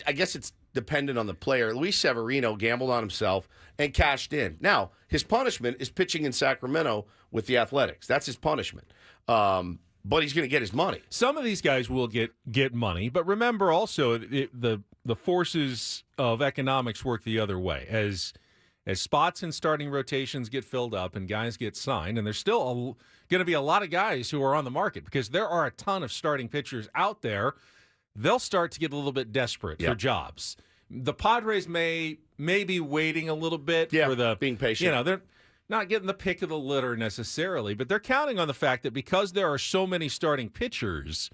I guess it's dependent on the player. Luis Severino gambled on himself and cashed in. Now, his punishment is pitching in Sacramento with the Athletics. That's his punishment. But he's going to get his money.
Some of these guys will get money, but remember also the forces of economics work the other way. As spots in starting rotations get filled up and guys get signed, and there's still going to be a lot of guys who are on the market because there are a ton of starting pitchers out there. They'll start to get a little bit desperate for jobs. The Padres may be waiting a little bit for
being patient.
They're not getting the pick of the litter necessarily, but they're counting on the fact that because there are so many starting pitchers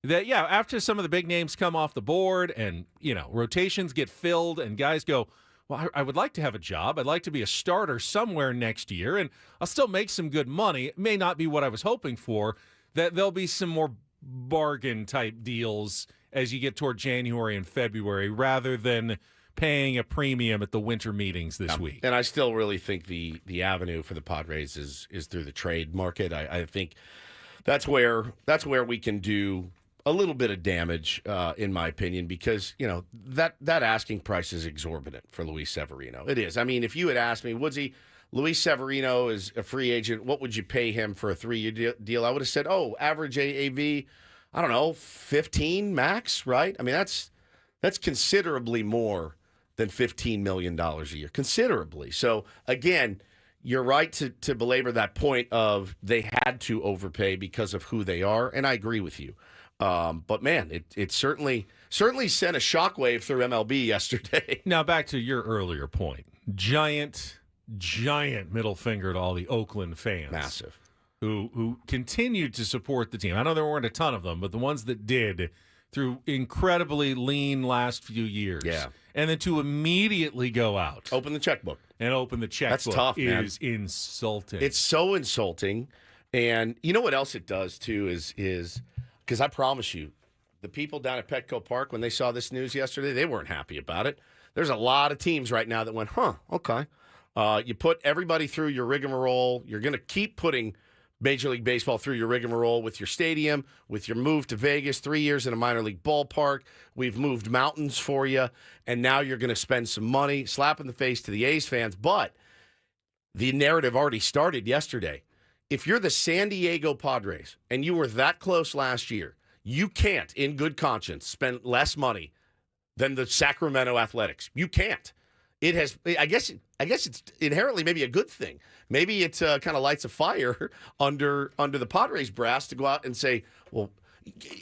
that, after some of the big names come off the board and, rotations get filled and guys go, well, I would like to have a job. I'd like to be a starter somewhere next year, and I'll still make some good money. It may not be what I was hoping for, that there'll be some more bargain-type deals as you get toward January and February rather than paying a premium at the winter meetings this week.
And I still really think the avenue for the Padres is through the trade market. I think that's where we can do a little bit of damage, in my opinion, because that asking price is exorbitant for Luis Severino. It is. I mean, if you had asked me, Woodsy, Luis Severino is a free agent, what would you pay him for a 3-year deal? I would have said, average AAV I don't know, 15 max, right? I mean, that's considerably more than $15 million a year. Considerably. So, again, you're right to belabor that point of they had to overpay because of who they are, and I agree with you. But, man, it certainly sent a shockwave through MLB yesterday.
Now, back to your earlier point. Giant middle finger to all the Oakland fans.
Massive.
Who continued to support the team. I know there weren't a ton of them, but the ones that did through incredibly lean last few years.
Yeah.
And then to immediately go out.
Open the checkbook.
And open the checkbook.
That's tough, man.
Is insulting.
It's so insulting. And you know what else it does, too, is because I promise you, the people down at Petco Park, when they saw this news yesterday, they weren't happy about it. There's a lot of teams right now that went, okay. You put everybody through your rigmarole. You're going to keep putting Major League Baseball through your rigmarole with your stadium, with your move to Vegas, 3 years in a minor league ballpark. We've moved mountains for you, and now you're going to spend some money, slap in the face to the A's fans. But the narrative already started yesterday. If you're the San Diego Padres and you were that close last year, you can't, in good conscience, spend less money than the Sacramento Athletics. You can't. It has. I guess it's inherently maybe a good thing. Maybe it kind of lights a fire under the Padres brass to go out and say, well,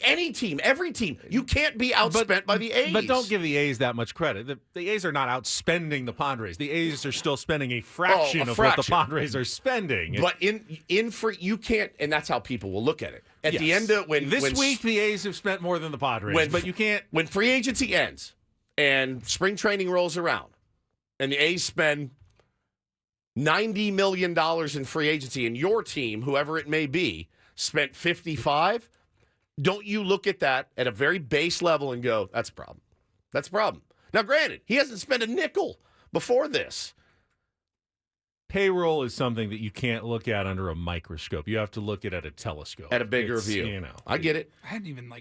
any team, every team, you can't be outspent by the A's.
But don't give the A's that much credit. The A's are not outspending the Padres. The A's are still spending a fraction of what the Padres are spending.
But in free, you can't, and that's how people will look at it. At the end of when
week, the A's have spent more than the Padres. But you can't.
When free agency ends and spring training rolls around, and the A's spend $90 million in free agency, and your team, whoever it may be, spent $55, don't you look at that at a very base level and go, that's a problem. That's a problem. Now, granted, he hasn't spent a nickel before this.
Payroll is something that you can't look at under a microscope. You have to look at it at a telescope.
At a bigger view. I get it.
I hadn't even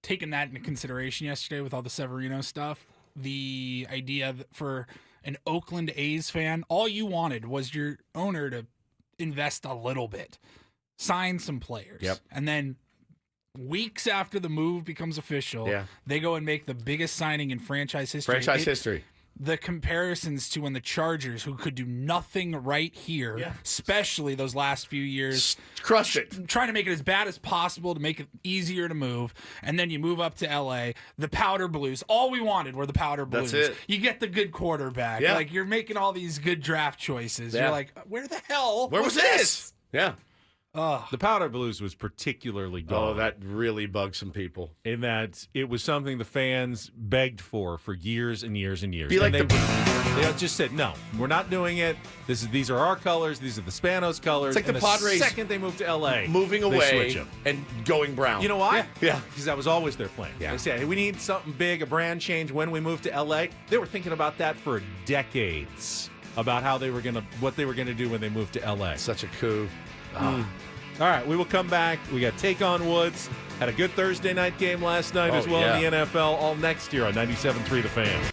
taken that into consideration yesterday with all the Severino stuff. The idea that for an Oakland A's fan, all you wanted was your owner to invest a little bit, sign some players.
Yep.
And then weeks after the move becomes official, they go and make the biggest signing in franchise history.
History.
The comparisons to when the Chargers, who could do nothing right here, especially those last few years,
crush it,
trying to make it as bad as possible to make it easier to move, and then you move up to LA, the Powder Blues. All we wanted were the Powder Blues.
That's it.
You get the good quarterback.
Yeah.
Like, you're making all these good draft choices.
Yeah.
You're like, where the hell
Where was this? Yeah.
The Powder Blues was particularly dull.
Oh, that really bugged some people.
In that it was something the fans begged for years and years and years.
Be like
and they just said, no, we're not doing it. These are our colors. These are the Spanos colors.
It's like
and
the Padres
second they moved to L.A.,
moving
they
away
switch them.
and going brown.
You know why?
Yeah.
Because that was always their plan.
Yeah.
They said, hey, we need something big, a brand change when we move to L.A. They were thinking about that for decades, about what they were gonna do when they moved to L.A.
Such a coup.
All right, we will come back. We got Take on Woods. Had a good Thursday night game last night as well in the NFL. All next year on 97.3 The Fan.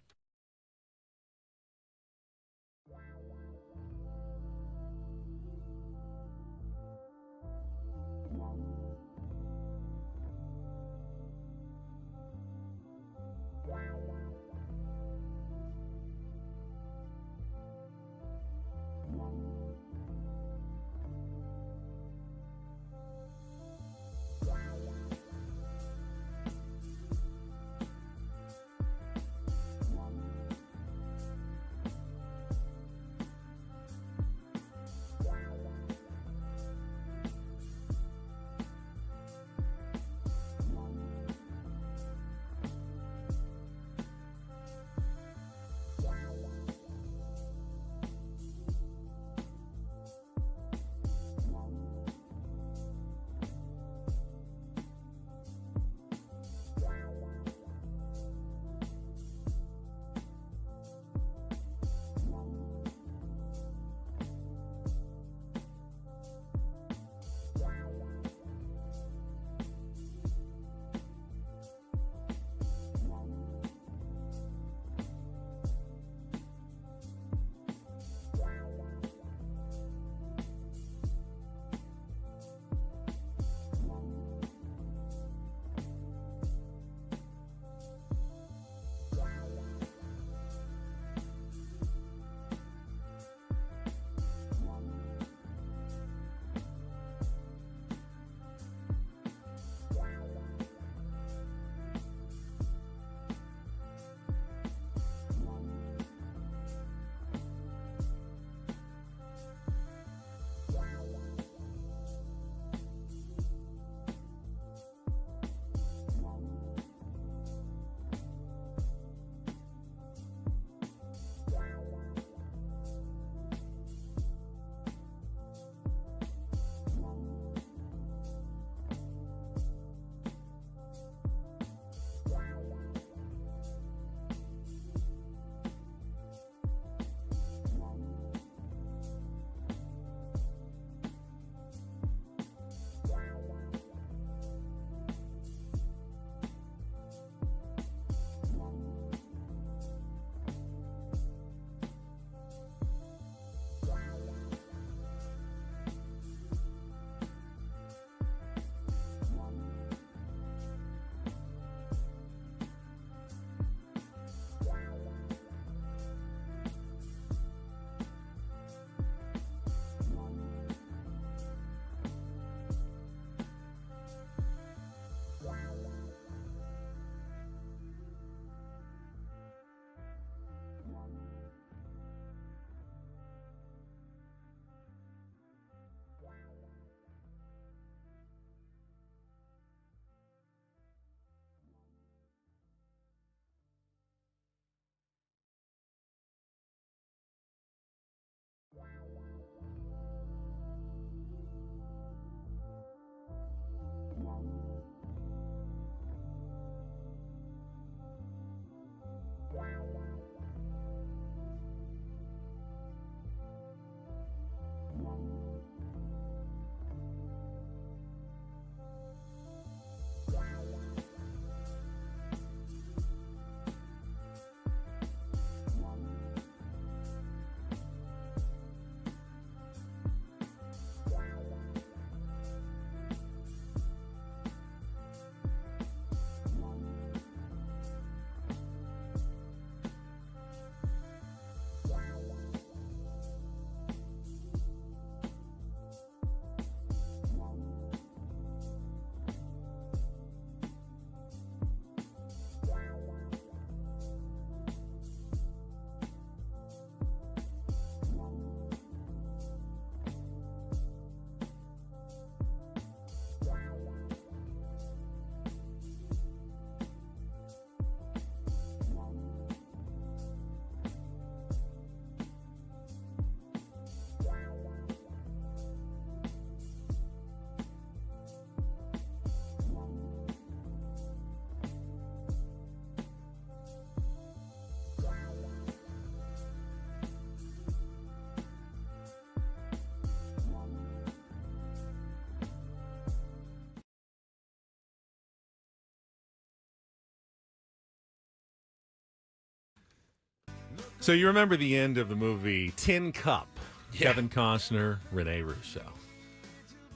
So you remember the end of the movie Tin Cup? Kevin Costner, Rene Russo.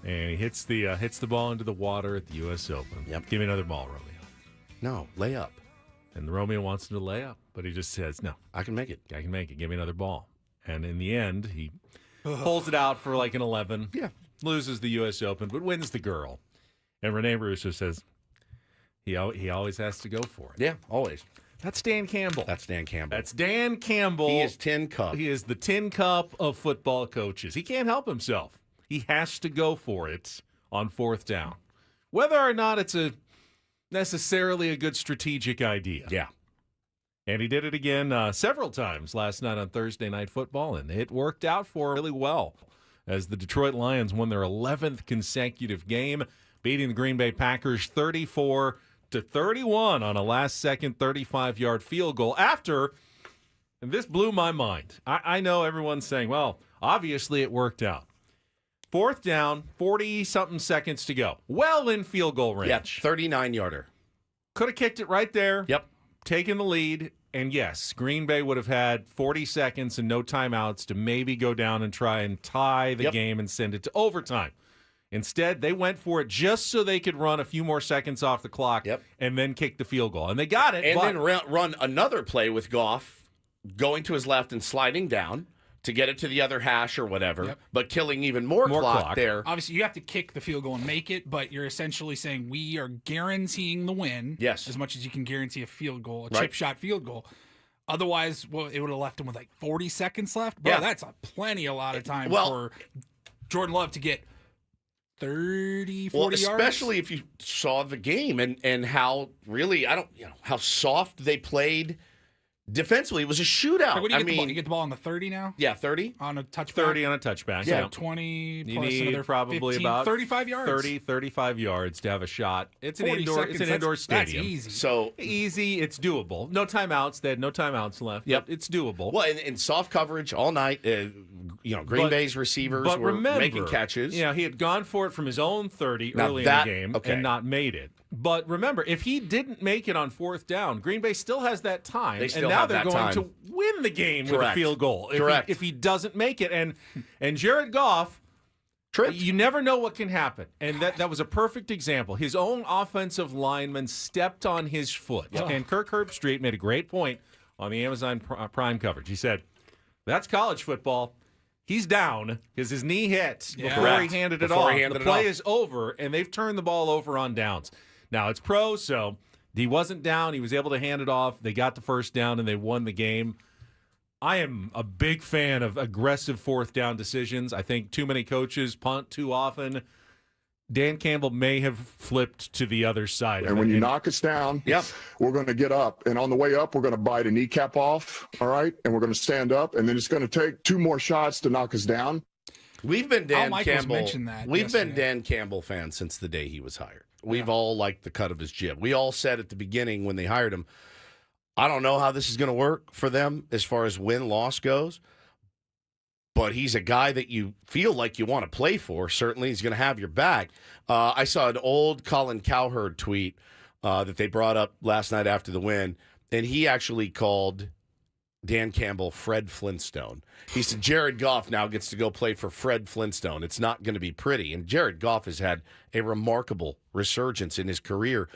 And he hits the ball into the water at the U.S. Open.
Yep.
Give me another ball, Romeo.
No, lay up.
And Romeo wants him to lay up, but he just says, no,
I can make it.
I can make it. Give me another ball. And in the end, he pulls it out for like an 11.
Yeah.
Loses the U.S. Open, but wins the girl. And Rene Russo says he always has to go for it.
Yeah, always.
That's Dan Campbell.
That's Dan Campbell.
That's Dan Campbell.
He is Tin Cup.
He is the Tin Cup of football coaches. He can't help himself. He has to go for it on fourth down, whether or not it's necessarily a good strategic idea.
Yeah.
And he did it again several times last night on Thursday Night Football, and it worked out for him really well as the Detroit Lions won their 11th consecutive game, beating the Green Bay Packers 34-31 on a last-second 35-yard field goal after, and this blew my mind. I know everyone's saying, well, obviously it worked out. Fourth down, 40-something seconds to go. Well in field goal range.
Yeah, 39-yarder.
Could have kicked it right there.
Yep.
Taken the lead. And yes, Green Bay would have had 40 seconds and no timeouts to maybe go down and try and tie the game and send it to overtime. Instead, they went for it just so they could run a few more seconds off the clock and then kick the field goal. And they got it.
And then run another play with Goff going to his left and sliding down to get it to the other hash or whatever, but killing even more clock there.
Obviously, you have to kick the field goal and make it, but you're essentially saying we are guaranteeing the win as much as you can guarantee a field goal, a chip shot field goal. Otherwise, well, it would have left him with like 40 seconds left. Bro, that's a lot of time for Jordan Love to get 30, 40 yards.
Especially if you saw the game and how really, how soft they played. Defensively, it was a shootout.
Like, what do you get the ball? You get the ball on the 30 now?
Yeah, 30.
On a touchback?
30 on a touchback.
So
Yeah.
20
You
plus
need
another
probably
15,
about
35 yards.
30, 35 yards to have a shot. It's an
40
indoor
seconds,
it's an indoor stadium.
That's easy.
So
easy, it's doable. No timeouts. They had no timeouts left.
Yep.
But it's doable.
Well, in soft coverage all night, Green Bay's receivers were making catches.
Yeah, he had gone for it from his own 30
Now
early in the game
okay.
and not made it. But remember, if he didn't make it on fourth down, Green Bay still has that time.
They still
and now
have
they're
that
going
time.
to win the game with a
Correct.
field goal.
Correct.
If he doesn't make it. And Jared Goff,
tripped.
You never know what can happen. And that was a perfect example. His own offensive lineman stepped on his foot. And Kirk Herbstreit made a great point on the Amazon Prime coverage. He said, that's college football. He's down because his knee hit before he handed it off. The play is over, and they've turned the ball over on downs. Now, it's pro, so he wasn't down. He was able to hand it off. They got the first down, and they won the game. I am a big fan of aggressive fourth down decisions. I think too many coaches punt too often. Dan Campbell may have flipped to the other side.
And when you knock us down, we're going to get up. And on the way up, we're going to bite a kneecap off, all right? And we're going to stand up. And then it's going to take 2 more shots to knock us down.
We've been Dan Campbell.
Mentioned that
We've
yesterday.
been Dan Campbell fans since the day he was hired. We've all liked the cut of his jib. We all said at the beginning when they hired him, I don't know how this is going to work for them as far as win-loss goes, but he's a guy that you feel like you want to play for. Certainly, he's going to have your back. I saw an old Colin Cowherd tweet that they brought up last night after the win, and he actually called Dan Campbell Fred Flintstone. He said Jared Goff now gets to go play for Fred Flintstone. It's not going to be pretty. And Jared Goff has had a remarkable resurgence in his career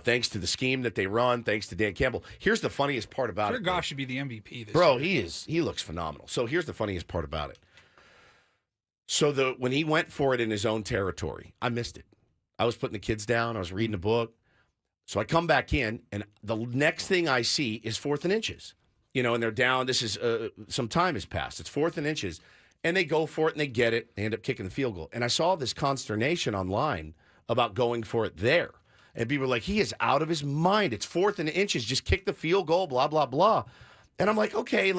thanks to the scheme that they run, thanks to Dan Campbell. Here's the funniest part about
Jared
it.
Goff should be the MVP this
Bro,
year.
he looks phenomenal. So here's the funniest part about it. So when he went for it in his own territory, I missed it. I was putting the kids down. I was reading a book. So I come back in, and the next thing I see is 4th and inches. And they're down. This is some time has passed. It's 4th and inches. And they go for it, and they get it. They end up kicking the field goal. And I saw this consternation online about going for it there. And people were like, he is out of his mind. It's 4th and inches. Just kick the field goal, blah, blah, blah. And I'm like, okay,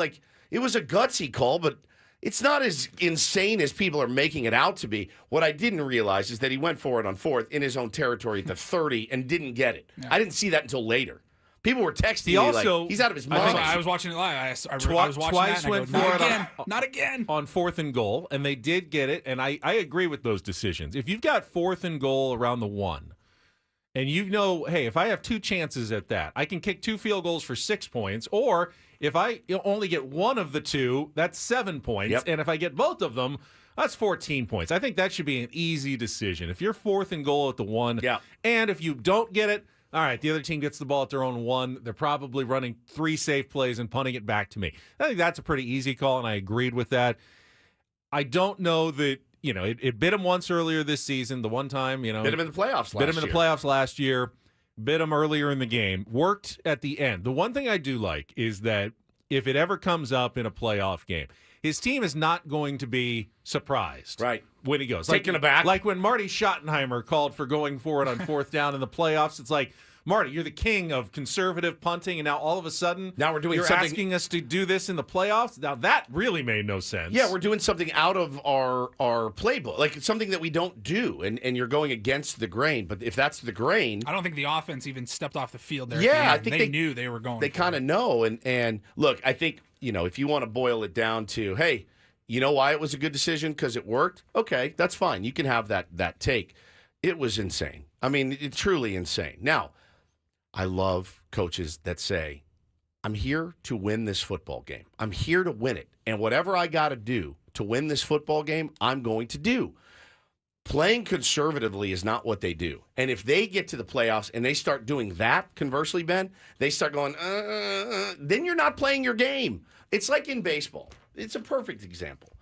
it was a gutsy call, but it's not as insane as people are making it out to be. What I didn't realize is that he went for it on 4th in his own territory at the 30 and didn't get it. Yeah. I didn't see that until later. People were texting me like, he's out of his mind.
I was watching it live. I was watching
twice
that
went
and I go,
for
not
it
again, not again.
On 4th and goal, and they did get it, and I agree with those decisions. If you've got 4th and goal around the 1, and you know, hey, if I have 2 chances at that, I can kick 2 field goals for 6 points, or if I only get one of the 2, that's 7 points,
Yep.
and if I get both of them, that's 14 points. I think that should be an easy decision. If you're 4th and goal at the 1, and if you don't get it, all right, the other team gets the ball at their own 1. They're probably running 3 safe plays and punting it back to me. I think that's a pretty easy call, and I agreed with that. I don't know that, it bit him once earlier this season, the one time,
Bit him in the playoffs last year.
Bit him in the playoffs last year. Bit him earlier in the game. Worked at the end. The one thing I do like is that if it ever comes up in a playoff game, his team is not going to be surprised when he goes.
Taken aback.
Like when Marty Schottenheimer called for going for it on 4th down in the playoffs. It's like, Marty, you're the king of conservative punting, and now all of a sudden you're asking us to do this in the playoffs? Now that really made no sense.
Yeah, we're doing something out of our playbook, like something that we don't do, and you're going against the grain. But if that's the grain...
I don't think the offense even stepped off the field there.
Yeah,
I think they knew they were going.
They kind of know. And look, I think, if you want to boil it down to, hey, you know why it was a good decision? Because it worked? Okay, that's fine. You can have that take. It was insane. I mean, it's truly insane. Now, I love coaches that say, I'm here to win this football game. I'm here to win it. And whatever I got to do to win this football game, I'm going to do. Playing conservatively is not what they do. And if they get to the playoffs and they start doing that, conversely, Ben, they start going, then you're not playing your game. It's like in baseball. It's a perfect example.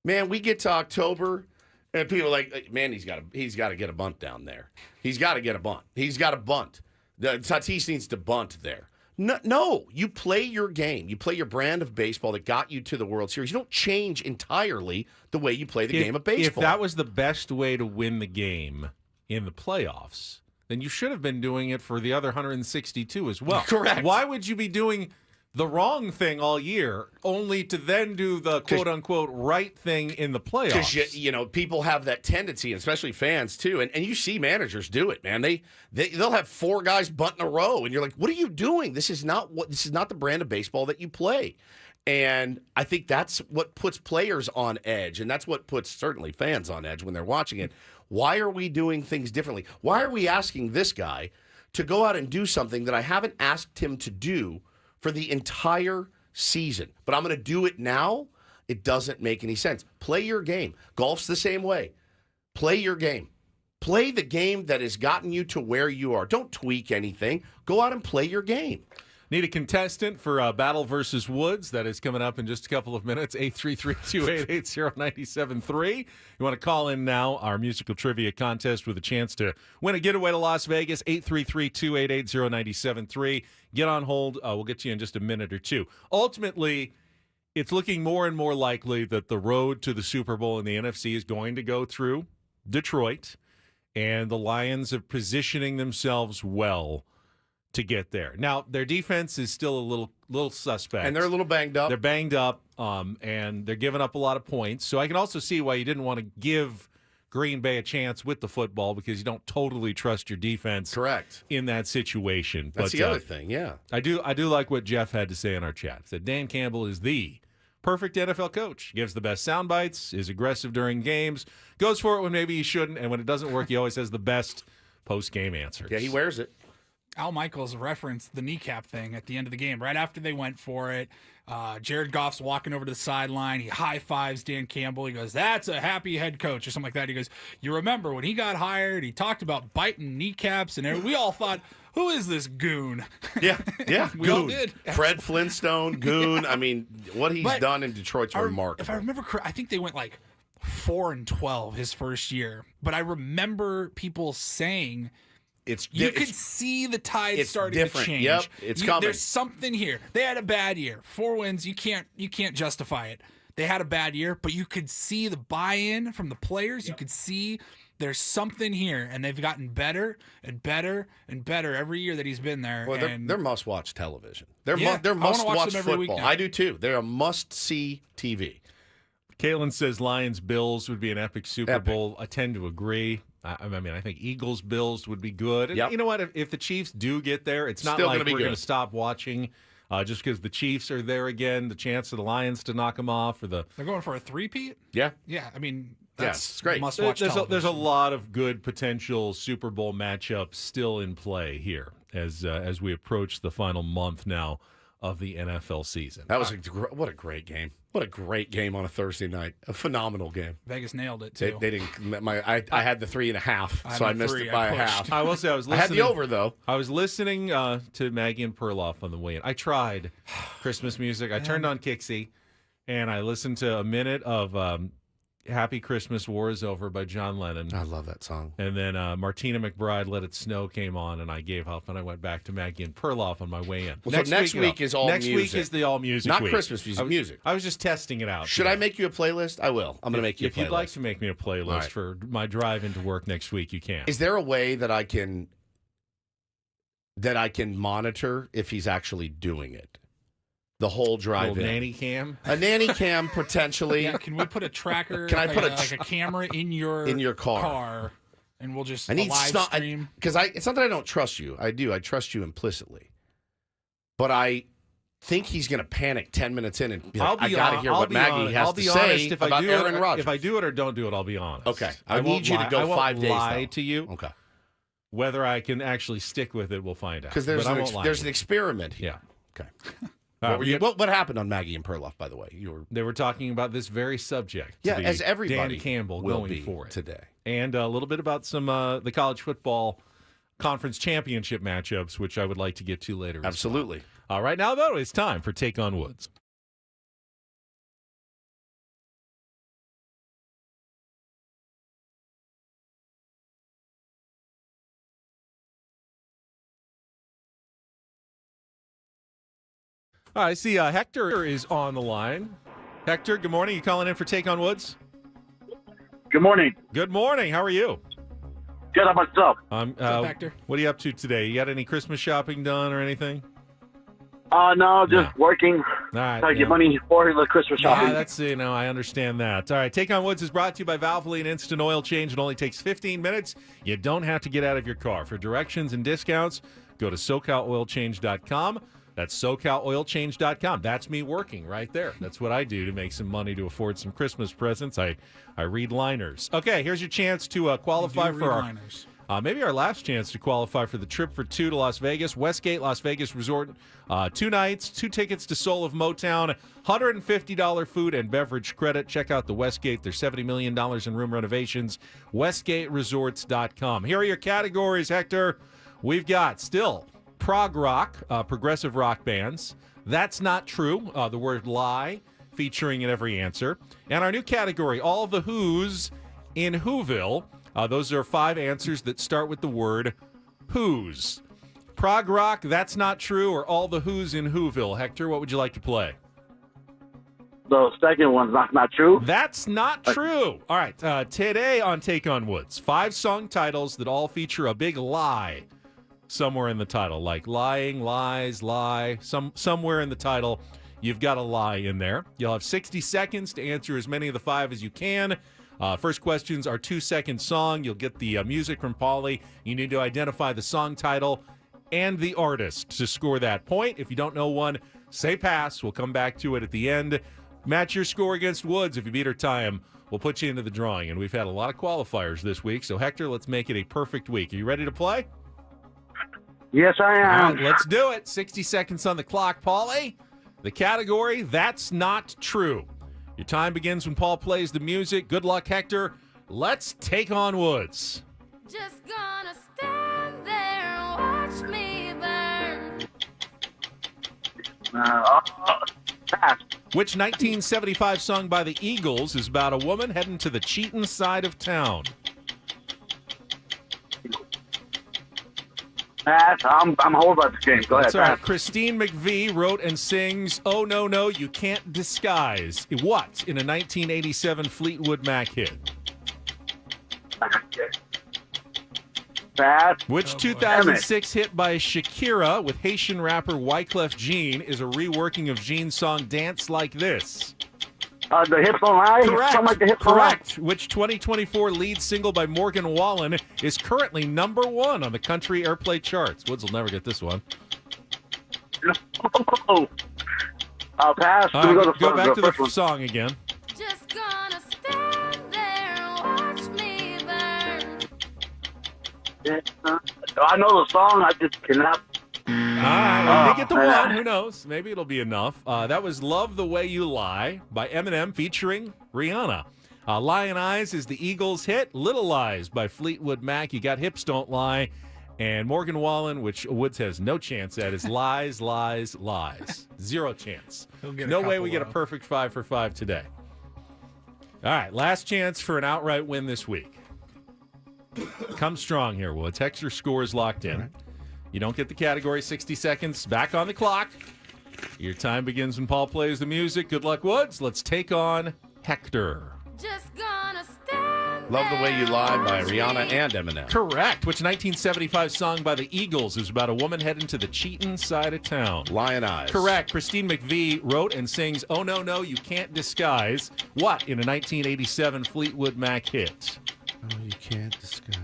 Man, we get to October, and people are like, man, he's got to get a bunt down there. He's got to get a bunt. He's got to bunt. Tatis needs to bunt there. No, you play your game. You play your brand of baseball that got you to the World Series. You don't change entirely the way you play the game of baseball.
If that was the best way to win the game in the playoffs, then you should have been doing it for the other 162 as well.
Correct.
Why would you be doing the wrong thing all year, only to then do the quote-unquote right thing in the playoffs?
Because, people have that tendency, especially fans, too. And you see managers do it, man. They'll have 4 guys bunt in a row, and you're like, what are you doing? This is not the brand of baseball that you play. And I think that's what puts players on edge, and that's what puts, certainly, fans on edge when they're watching it. Why are we doing things differently? Why are we asking this guy to go out and do something that I haven't asked him to do for the entire season, but I'm going to do it now? It doesn't make any sense. Play your game. Golf's the same way. Play your game. Play the game that has gotten you to where you are. Don't tweak anything. Go out and play your game.
Need a contestant for Battle versus Woods. That is coming up in just a couple of minutes. 833-288-0973. You want to call in now, our musical trivia contest with a chance to win a getaway to Las Vegas. 833-288-0973. Get on hold. We'll get to you in just a minute or two. Ultimately, it's looking more and more likely that the road to the Super Bowl in the NFC is going to go through Detroit, and the Lions are positioning themselves well to get there. Now, their defense is still a little suspect.
And they're a little banged up.
They're banged up, and they're giving up a lot of points. So I can also see why you didn't want to give Green Bay a chance with the football, because you don't totally trust your defense.
Correct.
In that situation.
That's the other thing, yeah.
I do like what Jeff had to say in our chat. He said Dan Campbell is the perfect NFL coach. Gives the best sound bites, is aggressive during games, goes for it when maybe he shouldn't, and when it doesn't work, he always has the best post-game answers.
Yeah, he wears it.
Al Michaels referenced the kneecap thing at the end of the game. Right after they went for it, Jared Goff's walking over to the sideline. He high-fives Dan Campbell. He goes, that's a happy head coach, or something like that. He goes, you remember when he got hired, he talked about biting kneecaps, and we all thought, who is this goon?
Yeah,
we
goon.
all did.
Fred Flintstone, goon. I mean, what he's done in Detroit's remarkable.
If I remember correctly, I think they went like 4-12 his first year. But I remember people saying you could see the tide starting to change.
Yep, it's coming.
There's something here. They had a bad year. 4 wins, you can't justify it. They had a bad year, but you could see the buy-in from the players. Yep. You could see there's something here, and they've gotten better and better and better every year that he's been there.
Well, they're must-watch television. They're
I
must-watch
them every week
football.
now.
I do too. They're a must-see TV.
Caitlin says Lions-Bills would be an epic Super Bowl. I tend to agree. I mean, I think Eagles-Bills would be good. And you know what? If the Chiefs do get there, it's not like we're going to stop watching just because the Chiefs are there again. The chance of the Lions to knock them off, they're
going for a three-peat.
Yeah.
I mean,
it's great.
Must-watch
There's a
television.
lot of good potential Super Bowl matchups still in play here as we approach the final month now of the NFL season.
That was what a great game. What a great game on a Thursday night. A phenomenal game.
Vegas nailed it too.
They didn't. I had the 3.5, so I missed it by a half.
I will say I was listening.
I had the over though.
I was listening to Maggie and Perloff on the way in. I tried Christmas music. I turned on Kixie, and I listened to a minute of Happy Christmas, War is Over by John Lennon.
I love that song.
And then Martina McBride, Let It Snow came on, and I gave up, and I went back to Maggie and Perloff on my way in.
Well, next week is all
next
music.
Week is the all music
Not
week.
Christmas music, music.
I was just testing it out.
Should I make you a playlist? I will. I'm going to make you a playlist.
If you'd like to make me a playlist for my drive into work next week, you can.
Is there a way that I can monitor if he's actually doing it? The whole drive in.
Nanny cam?
A nanny cam, potentially.
Yeah, can we put a tracker,
Can I put
like a camera in your
car,
and we'll just
I need
live stream?
Because it's not that I don't trust you. I do. I trust you implicitly. But I think he's going to panic 10 minutes in and be like, I got to hear what Maggie has to say about Aaron Rodgers.
If I do it or don't do it, I'll be honest.
Okay. I need you to go 5 days,
lie to you.
Okay.
Whether I can actually stick with it, we'll find out.
Because there's an experiment here.
Yeah.
Okay. What happened on Maggie and Perloff, by the way?
They were talking about this very subject.
Yeah, as everybody
Dan Campbell
will
going
be
for it
today.
And a little bit about some the college football conference championship matchups, which I would like to get to later.
Absolutely.
Right now, though, it's time for Take on Woods. I see Hector is on the line. Hector, good morning. You calling in for Take on Woods?
Good morning.
Good morning. How are you?
Good. How about yourself?
What's up, Hector?
What are you up to today? You got any Christmas shopping done or anything?
No, just working.
All right,
trying to get money for the Christmas shopping.
Yeah, that's, I understand that. All right, Take on Woods is brought to you by Valvoline Instant Oil Change. It only takes 15 minutes. You don't have to get out of your car. For directions and discounts, go to SoCalOilChange.com. That's SoCalOilChange.com. That's me working right there. That's what I do to make some money to afford some Christmas presents. I read liners. Okay, here's your chance to qualify for our maybe our last chance to qualify for the trip for two to Las Vegas. Westgate Las Vegas Resort, 2 nights, 2 tickets to Soul of Motown, $150 food and beverage credit. Check out the Westgate. There's $70 million in room renovations. WestgateResorts.com. Here are your categories, Hector. We've got still prog rock, progressive rock bands. That's not true. The word lie featuring in every answer. And our new category, all the Who's in Whoville. Those are 5 answers that start with the word Who's. Prog rock, that's not true, or all the Who's in Whoville. Hector, what would you like to play?
The second one's not true.
That's not true. All right, today on Take on Woods, 5 song titles that all feature a big lie somewhere in the title, like lying, lies, lie. Somewhere in the title, you've got a lie in there. You'll have 60 seconds to answer as many of the 5 as you can. First questions are 2-second song. You'll get the music from Pauly. You need to identify the song title and the artist to score that point. If you don't know one, say pass. We'll come back to it at the end. Match your score against Woods. If you beat our time, we'll put you into the drawing. And we've had a lot of qualifiers this week. So, Hector, let's make it a perfect week. Are you ready to play?
Yes, I am.
All right, let's do it. 60 seconds on the clock, Pauly. The category, that's not true. Your time begins when Paul plays the music. Good luck, Hector. Let's take on Woods.
Just gonna stand there and watch me burn.
Pass.
Which 1975 song by the Eagles is about a woman heading to the cheating side of town?
Pass. I'm whole about this game. Go
That's
ahead.
all right. Christine McVie wrote and sings "Oh No No You Can't Disguise." What in a 1987 Fleetwood Mac hit?
Pass.
Which 2006 hit by Shakira with Haitian rapper Wyclef Jean is a reworking of Jean's song "Dance Like This"?
The Hips Don't Lie.
Correct.
Something like the Hips Don't Lie.
Correct. Which 2024 lead single by Morgan Wallen is currently number 1 on the country airplay charts? Woods will never get this one.
Pass.
All right, go back to the
first one.
song again.
Just gonna stand there and
I know the song. I just cannot.
All right, well, you get the
man.
one. Who knows? Maybe it'll be enough. That was Love the Way You Lie by Eminem featuring Rihanna. Lion Eyes is the Eagles' hit. Little Lies by Fleetwood Mac. You got Hips Don't Lie. And Morgan Wallen, which Woods has no chance at, is Lies, Lies, Lies. Zero chance. No way we get a perfect 5 for 5 today. All right, last chance for an outright win this week. Come strong here, Woods. Texter score is locked in. Right. You don't get the category. 60 seconds back on the clock. Your time begins when Paul plays the music. Good luck, Woods. Let's take on Hector.
Just gonna stand
Love the Way You Lie by
there.
Rihanna and Eminem.
Correct. Which 1975 song by the Eagles is about a woman heading to the cheating side of town?
Lion Eyes.
Correct. Christine McVie wrote and sings Oh No No You Can't Disguise what in a 1987 Fleetwood Mac hit?
Oh, you can't disguise.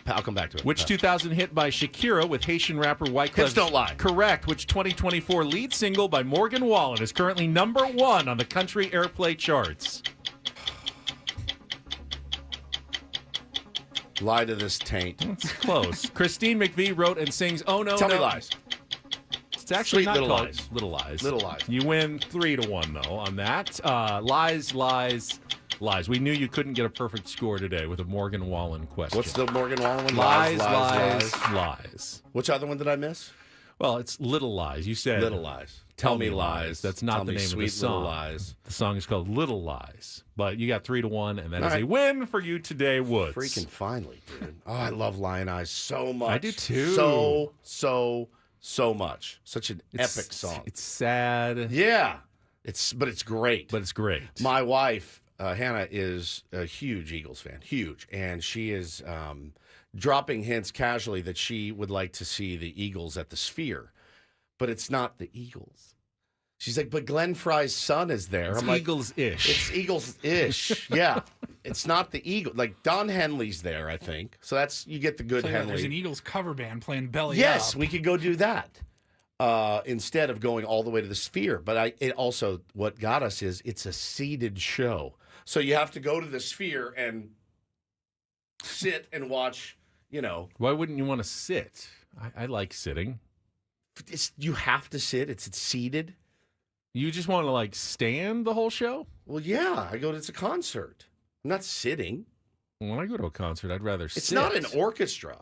I'll come back to it.
Which 2000 hit by Shakira with Haitian rapper Wyclef?
Hips Don't Lie.
Correct. Which 2024 lead single by Morgan Wallen is currently number 1 on the country airplay charts?
Lie to this taint.
It's close. Christine McVie wrote and sings Oh No
Tell
No.
Me Lies.
It's actually
Sweet
not
Little
called
Lies.
Little Lies.
Little Lies.
You win 3-1 though on that. Lies, lies, lies. We knew you couldn't get a perfect score today with a Morgan Wallen question.
What's the Morgan Wallen one?
Lies, lies, lies.
Which other one did I miss?
Well, it's Little Lies. You said
Little Lies. Tell Me Lies.
That's not
Tell
the
me
name of the
Sweet Little
song.
Lies.
The song is called Little Lies. But you got 3-1, and that
All
is a
right.
win for you today, Woods.
Freaking finally, dude. Oh, I love Lion Eyes so much.
I do too.
So much. Such an
It's-
epic song.
It's sad.
Yeah. But it's great.
But it's great.
My wife, Hannah, is a huge Eagles fan. Huge. And she is dropping hints casually that she would like to see the Eagles at the Sphere. But it's not the Eagles. She's like, but Glenn Fry's son is there.
It's
I'm like,
Eagles-ish.
It's Eagles-ish. Yeah. It's not the Eagle. Like, Don Henley's there, I think. So that's, you get the good
So, yeah, there's an
Henley.
Eagles cover band playing Belly
Yes,
Up.
we could go do that instead of going all the way to the Sphere. But it also, what got us is it's a seated show. So you have to go to the Sphere and sit and watch,
Why wouldn't you want to sit? I like sitting.
you have to sit. It's seated.
You just want to stand the whole show?
Well, yeah. It's a concert. I'm not sitting.
When I go to a concert, I'd rather sit.
It's not an orchestra.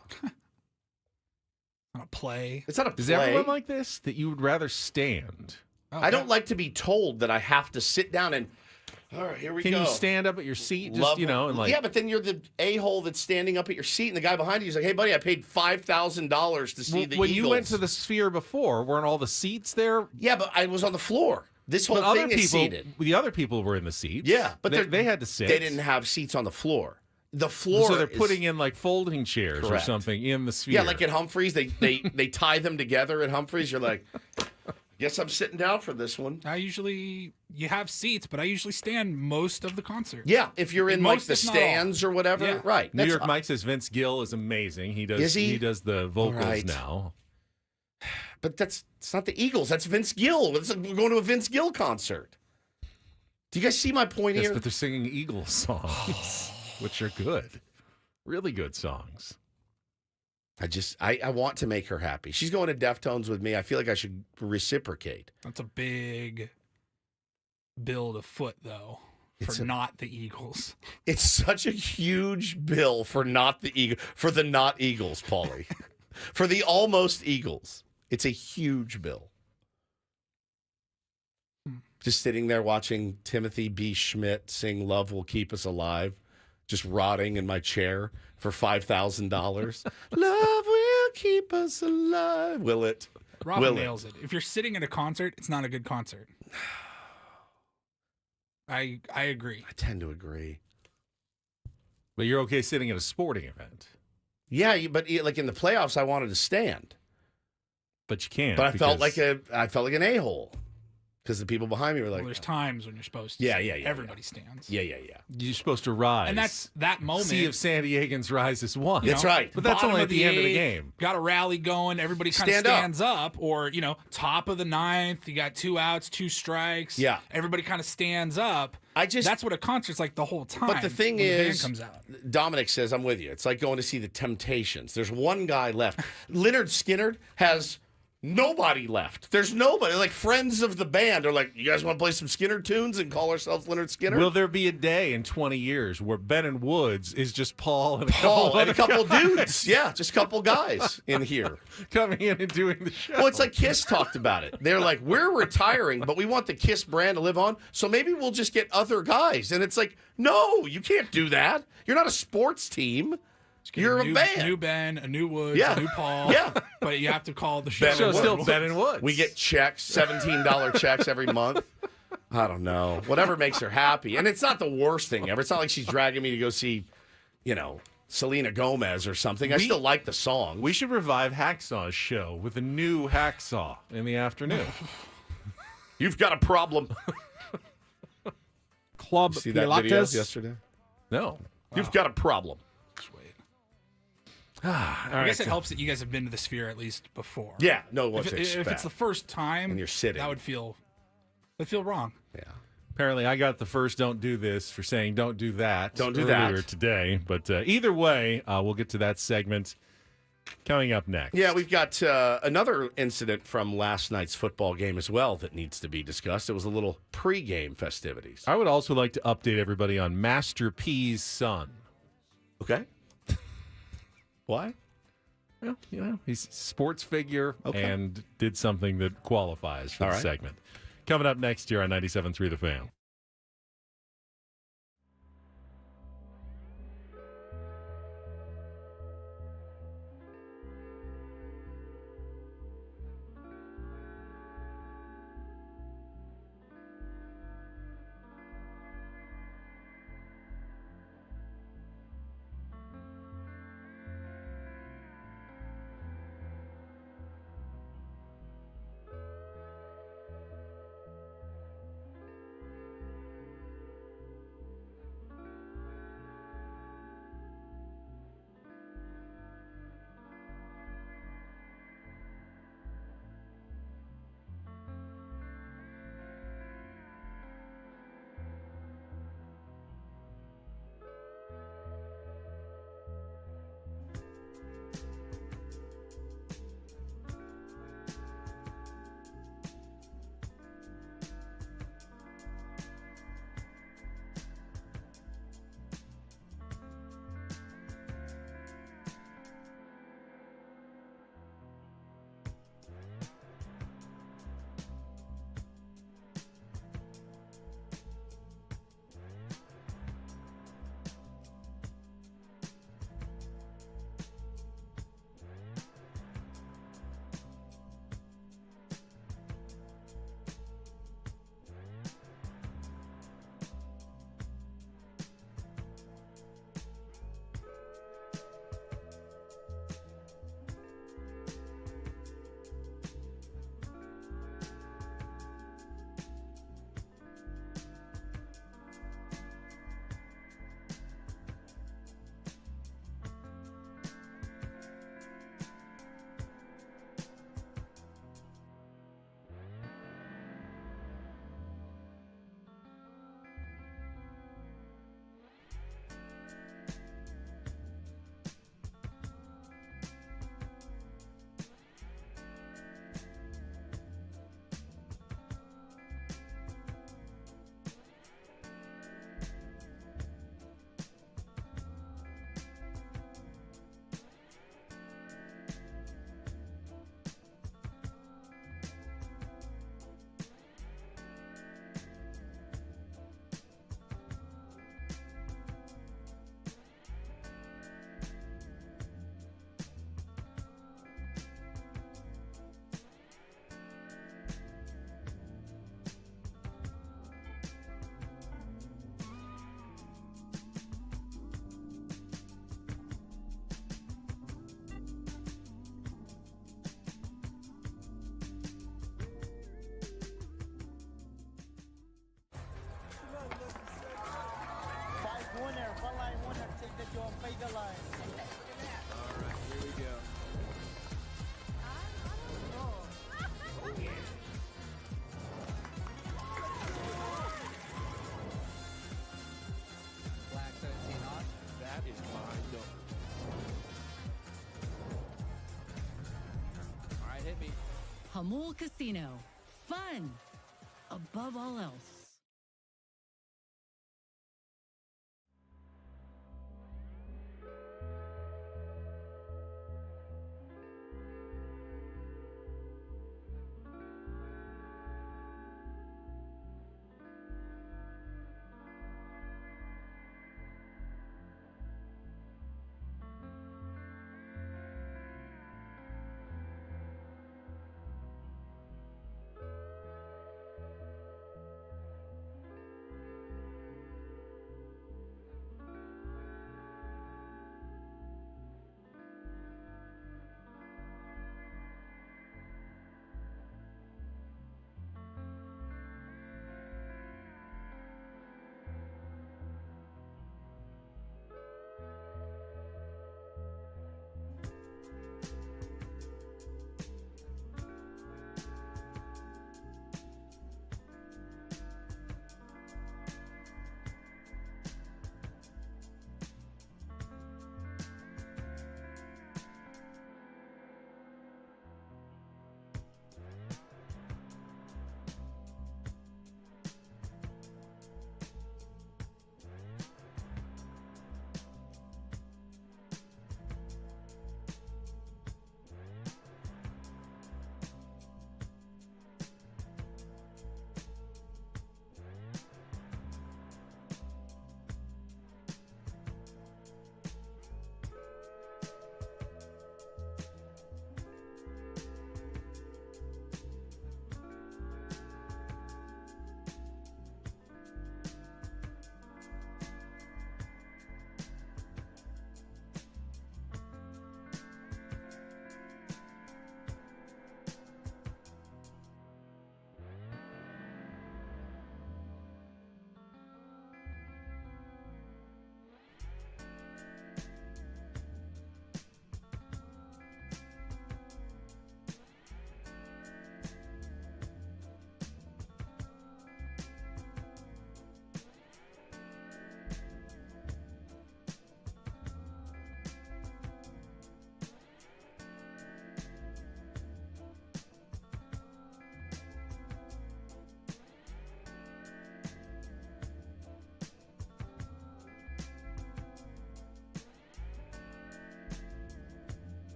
Not a play.
It's not a play.
Is everyone like this? That you would rather stand?
I don't like to be told that I have to sit down and, all right, here we
Can
go.
you stand up at your seat?
Love-
And
yeah, but then you're the a-hole that's standing up at your seat, and the guy behind you is like, hey, buddy, I paid $5,000 to see the
when
Eagles.
you went to the Sphere before, weren't all the seats there?
Yeah, but I was on the floor. This whole
But other
thing is
people,
seated.
the other people were in the seats.
Yeah, but
they had to sit.
They didn't have seats on the floor. The floor
So they're
is-
putting in folding chairs or
Correct.
something in the Sphere.
Yeah, like at Humphreys, they tie them together at Humphreys. You're like, guess I'm sitting down for this one.
You have seats, but I usually stand most of the concert.
Yeah, if you're in
Most,
the
if not all.
stands or whatever.
Yeah.
Right.
New
That's-
York Mike says Vince Gill is amazing. He does.
Is he?
He does the vocals
right.
now.
But it's not the Eagles. That's Vince Gill. We're going to a Vince Gill concert. Do you guys see my point
Yes,
here?
but they're singing Eagles songs, which are good, really good songs.
I want to make her happy. She's going to Deftones with me. I feel like I should reciprocate.
That's a big bill to foot, though, for not the Eagles.
It's such a huge bill for the not Eagles, Paulie. For the almost Eagles. It's a huge bill. Just sitting there watching Timothy B. Schmidt sing Love Will Keep Us Alive, just rotting in my chair for $5,000. Love will keep us alive. Will it?
Robin nails it. If you're sitting at a concert, it's not a good concert. I agree.
I tend to agree.
But you're okay sitting at a sporting event.
Yeah, but like in the playoffs, I wanted to stand.
But you can't.
But I felt like an a-hole. because the people behind me were like,
Well, there's times when you're supposed to.
Yeah,
say
yeah, yeah,
Everybody stands.
yeah.
You're supposed to rise.
And that's that moment.
Sea of San Diegans rises one.
That's right.
But that's
Bottom
only
of
at the end of the
eighth,
game.
Got a rally going. Everybody kind of
Stand up.
stands up. Or, top of the ninth. You got 2 outs, 2 strikes.
Yeah.
Everybody kind of stands up. That's what a concert's like the whole time.
But the thing
when the band
is,
comes out.
Dominic says, I'm with you. It's like going to see the Temptations. There's one guy left. Leonard Skinner has nobody left. There's nobody. Like, friends of the band are like, you guys want to play some Skinner tunes and call ourselves Leonard Skinner?
Will there be a day in 20 years where Ben and Woods is just Paul and
a couple dudes. Yeah, just a couple guys in here.
coming in and doing the show?
Well, it's like Kiss talked about it. They're like, we're retiring, but we want the Kiss brand to live on, so maybe we'll just get other guys. And it's like, no, you can't do that. You're not a sports team. You're a band.
New Ben, a new Woods,
Yeah.
a new Paul.
Yeah.
But you have to call the show.
Ben and
still
Woods.
Ben and Woods.
We get checks, $17 checks every month. I don't know. Whatever makes her happy. And it's not the worst thing ever. It's not like she's dragging me to go see, Selena Gomez or something. I still like the song.
We should revive Hacksaw's show with a new Hacksaw in the afternoon.
You've got a problem.
Club
See that video
Pilates.
yesterday?
No.
You've got a problem.
I guess it helps that you guys have been to the Sphere at least before.
Yeah, know what
if,
to
if it's
expect.
the first time,
And you're sitting.
that would feel wrong.
Yeah.
Apparently, I got the first "Don't do this" for saying "Don't do that."
Don't do
earlier
that.
today. But either way, we'll get to that segment coming up next.
Yeah, we've got another incident from last night's football game as well that needs to be discussed. It was a little pregame festivities.
I would also like to update everybody on Master P's son.
Okay. Why?
Well, he's a sports figure and did something that qualifies for
All
the
right.
segment. Coming up next year on 97.3 The Fan.
Hamul Casino. Fun above all else.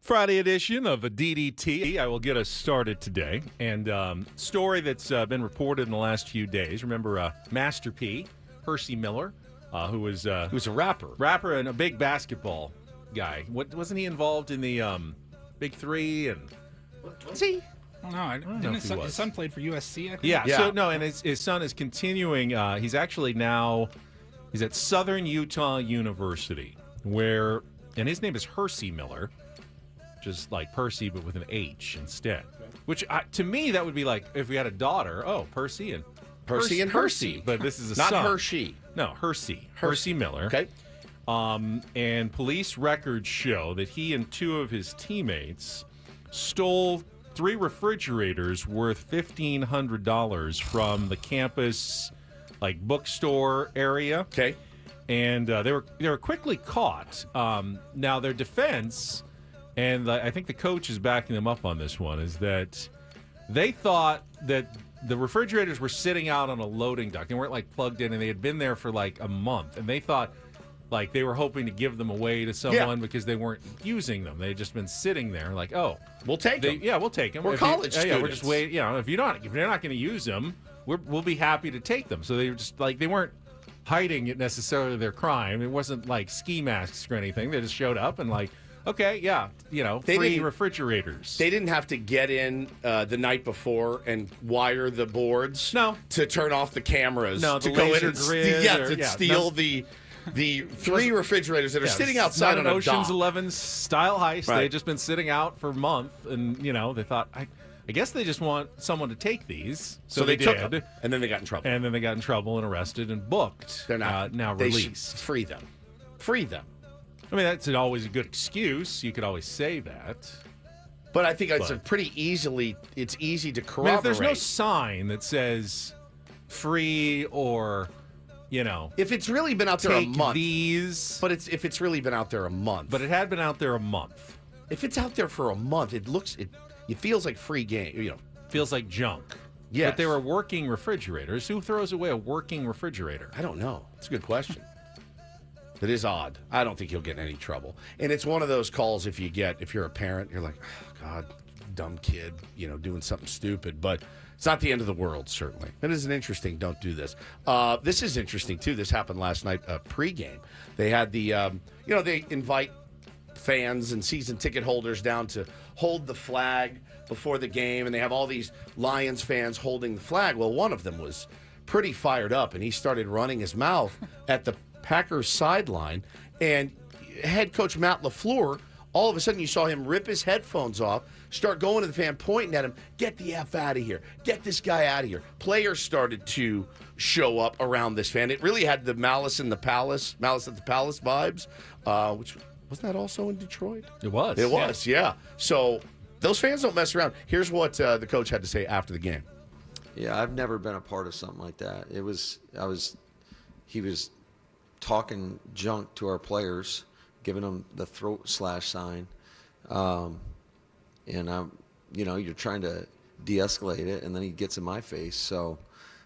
Friday edition of a DDT. I will get us started today. And story that's been reported in the last few days. Remember Master P, Percy Miller, who was a rapper and a big basketball guy. Wasn't he involved in the Big Three? And was he?
I don't know. His son played for USC, I think.
Yeah. So no, and his son is continuing. He's actually now he's at Southern Utah University, and his name is Percy Miller. Just like Percy, but with an H instead. Which, to me, that would be like if we had a daughter. Oh, Percy and Hershey. But this is a
not
son.
Hershey.
No, Hershey Miller.
Okay.
And police records show that he and two of his teammates stole 3 refrigerators worth $1,500 from the campus, like bookstore area.
Okay.
And they were quickly caught. Now their defense. And I think the coach is backing them up on this one, is that they thought that the refrigerators were sitting out on a loading dock. They weren't, like, plugged in, and they had been there for, like, a month. And they thought, like, they were hoping to give them away to someone because they weren't using them. They had just been sitting there, like, oh.
We'll take them.
Yeah, we'll take them.
We're college students.
Yeah, we're just waiting. You know, if they're not going to use them, we'll be happy to take them. So they were just, like, they weren't hiding it necessarily their crime. It wasn't, like, ski masks or anything. They just showed up and, like, okay, yeah, free refrigerators.
They didn't have to get in the night before and wire the boards. To turn off the cameras.
No,
to
the
go in
laser
and
grid
steal the 3 refrigerators that are sitting outside
not
on
an
a
Ocean's
dock.
11 style heist.
Right.
They had just been sitting out for a month, and they thought, I guess they just want someone to take these. So they
took
did,
them, and then they got in trouble.
And then they got in trouble and arrested and booked.
They're not
now
they
released.
Should free them. Free them.
I mean, that's always a good excuse. You could always say that.
But I think it's
But-
it's easy to
I
corroborate.
mean, if there's no sign that says free or,
if it's really been out there a
take
month,
these.
but if it's really been out there a month,
But it had been out there a month.
if it's out there for a month, it feels like free game.
Feels like junk.
Yes.
But they were working refrigerators. Who throws away a working refrigerator?
I don't know. It's a good question. It is odd. I don't think you'll get in any trouble. And it's one of those calls if you're a parent, you're like, oh, God, dumb kid, doing something stupid. But it's not the end of the world, certainly. It is an interesting, don't do this. This is interesting, too. This happened last night, pregame. They had they invite fans and season ticket holders down to hold the flag before the game, and they have all these Lions fans holding the flag. Well, one of them was pretty fired up, and he started running his mouth at the Packers sideline, and head coach Matt LaFleur, all of a sudden you saw him rip his headphones off, start going to the fan, pointing at him, get the F out of here, get this guy out of here. Players started to show up around this fan. It really had the Malice at the Palace vibes, which wasn't that also in Detroit?
It was.
It was, yeah. So those fans don't mess around. Here's what the coach had to say after the game.
Yeah, I've never been a part of something like that. He was talking junk to our players, giving them the throat slash sign, and you're trying to de-escalate it, and then he gets in my face. So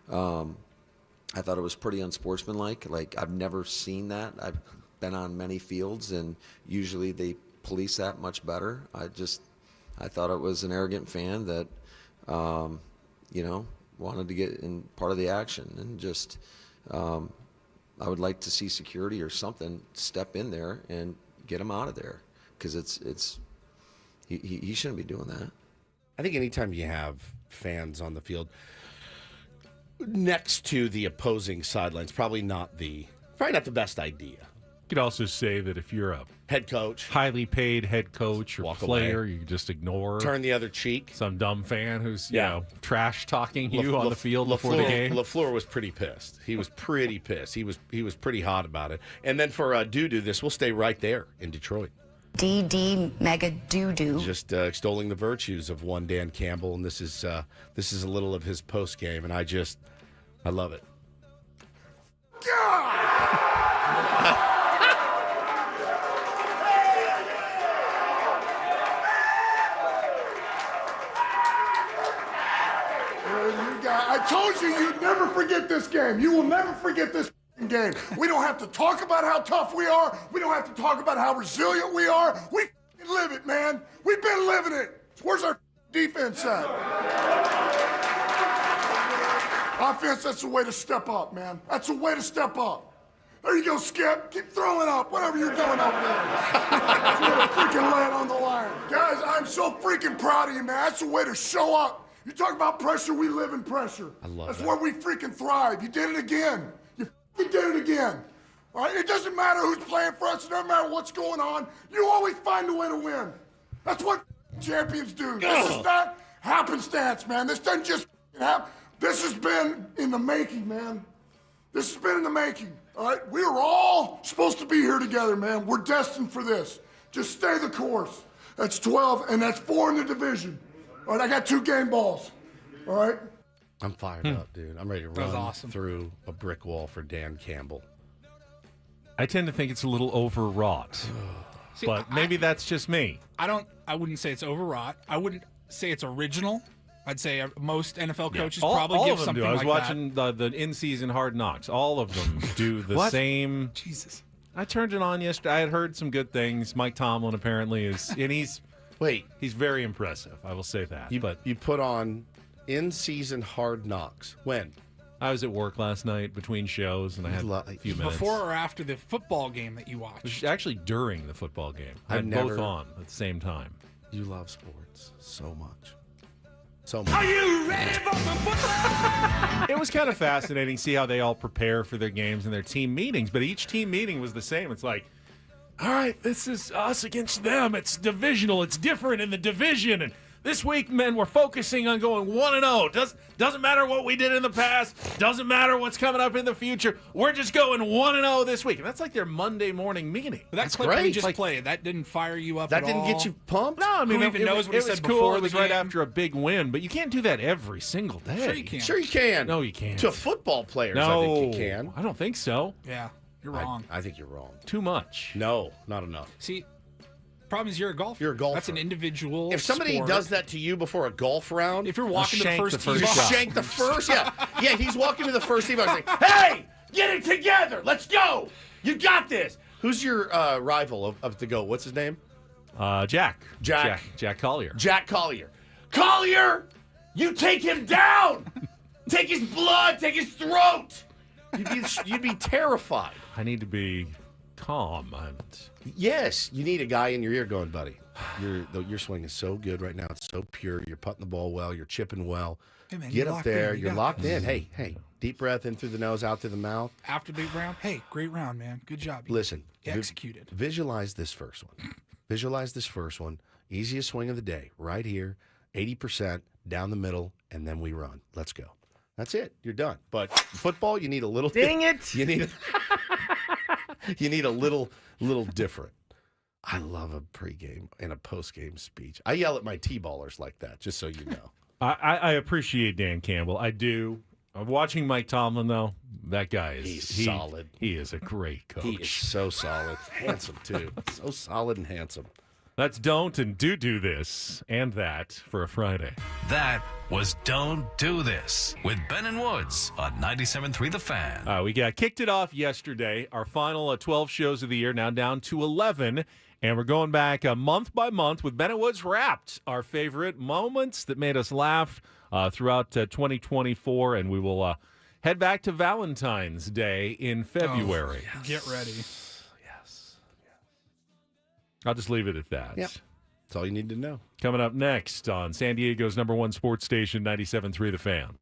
I thought it was pretty unsportsmanlike. Like, I've never seen that. I've been on many fields, and usually they police that much better. I thought it was an arrogant fan that wanted to get in part of the action, and just I would like to see security or something step in there and get him out of there, because he shouldn't be doing that.
I think anytime you have fans on the field next to the opposing sidelines, probably not the best idea.
You could also say that if you're a
head coach,
highly paid head coach or
Walk
player,
away.
you just ignore.
Turn the other cheek.
Some dumb fan who's trash talking you on the field before
LaFleur,
the game.
LaFleur was pretty pissed. He was pretty pissed. He was pretty hot about it. And then for Doo-Doo, this will stay right there in Detroit.
DD Mega Doo-Doo.
Just extolling the virtues of one Dan Campbell, and this is a little of his post game, and I love it.
I told you you'd never forget this game. You will never forget this game. We don't have to talk about how tough we are. We don't have to talk about how resilient we are. We live it, man. We've been living it. Where's our defense at? Offense, that's the way to step up, man. That's the way to step up. There you go, Skip. Keep throwing up, whatever you're doing up there. Freaking lay it on the line. Guys, I'm so freaking proud of you, man. That's the way to show up. You talk about pressure, we live in pressure.
I love
That's
that.
where we freaking thrive. You did it again. You did it again. All right? It doesn't matter who's playing for us. It doesn't matter what's going on. You always find a way to win. That's what champions do. This is not happenstance, man. This doesn't just happen. This has been in the making, man. This has been in the making. All right? We are all supposed to be here together, man. We're destined for this. Just stay the course. That's 12, and that's 4 in the division. All right, I got 2 game balls. All right?
I'm fired up, dude. I'm ready to
That was
run
awesome.
through a brick wall for Dan Campbell.
I tend to think it's a little overwrought, but maybe that's just me.
I wouldn't say it's overwrought. I wouldn't say it's original. I'd say most NFL coaches
all
probably give
of them
something
do. I was
like
watching the in-season Hard Knocks. All of them do the same.
Jesus.
I turned it on yesterday. I had heard some good things. Mike Tomlin apparently is, and he's very impressive. I will say that.
But you put on in-season Hard Knocks. When?
I was at work last night between shows, and I had a few minutes.
Before or after the football game that you
It
watched?
was actually during the football game. I
I've
had both
never-
on at the same time.
You love sports so much. So much.
Are you ready for some football? It was kind of fascinating to see how they all prepare for their games and their team meetings, but each team meeting was the same. It's like, all right, this is us against them. It's divisional. It's different in the division. And This week, men, we're focusing on going 1-0. Doesn't matter what we did in the past. Doesn't matter what's coming up in the future. We're just going 1-0 this week. And that's like their Monday morning meeting.
But that clip we just played, that didn't fire you up
That
at
didn't
all?
get you pumped?
No, I mean,
Who even knows what he
it was
said
cool.
before
It was
the
right
game?
after a big win, but you can't do that every single day.
Sure you can.
Sure you can.
No, you can't.
To football players,
No,
I think you can.
I don't think so.
Yeah, you're wrong.
I think you're wrong.
Too much.
No, not enough.
See, problem is you're a golfer.
You're a golfer.
That's an individual
If somebody
sport.
does that to you before a golf round,
If you're walking to the
shank
first
the first
tee
shot.
box,
shank the first, yeah, he's walking to the first tee box like, hey, get it together, let's go, you got this. Who's your rival of the GOAT? What's his name?
Jack Collier.
Jack Collier. Collier, you take him down. Take his blood, take his throat. You'd be terrified.
I need to be calm.
Yes, you need a guy in your ear going, buddy. Your swing is so good right now. It's so pure. You're putting the ball well. You're chipping well.
Hey, man,
Get
you're
up
locked
there.
in. You
You're
got
locked
this.
in. Hey, deep breath in through the nose, out through the mouth.
after big round, hey, great round, man. Good job.
Listen,
You executed.
Visualize this first one. Visualize this first one. Easiest swing of the day, right here, 80% down the middle, and then we run. Let's go. That's it. You're done. But football, you need a little.
Dang it!
You need. You need a little different. I love a pregame and a postgame speech. I yell at my T-ballers like that, just so you know.
I appreciate Dan Campbell. I do. I'm watching Mike Tomlin, though. That guy is
He's solid.
He is a great coach.
He is so solid. Handsome, too. So solid and handsome.
Let's don't and do this and that for a Friday.
That was Don't Do This with Ben and Woods on 97.3 The Fan.
We kicked it off yesterday. Our final 12 shows of the year, now down to 11. And we're going back month by month with Ben and Woods Wrapped, our favorite moments that made us laugh throughout 2024. And we will head back to Valentine's Day in February.
Oh, get ready.
I'll just leave it at that.
Yep. That's all you need to know.
Coming up next on San Diego's #1 sports station, 97.3 The Fan.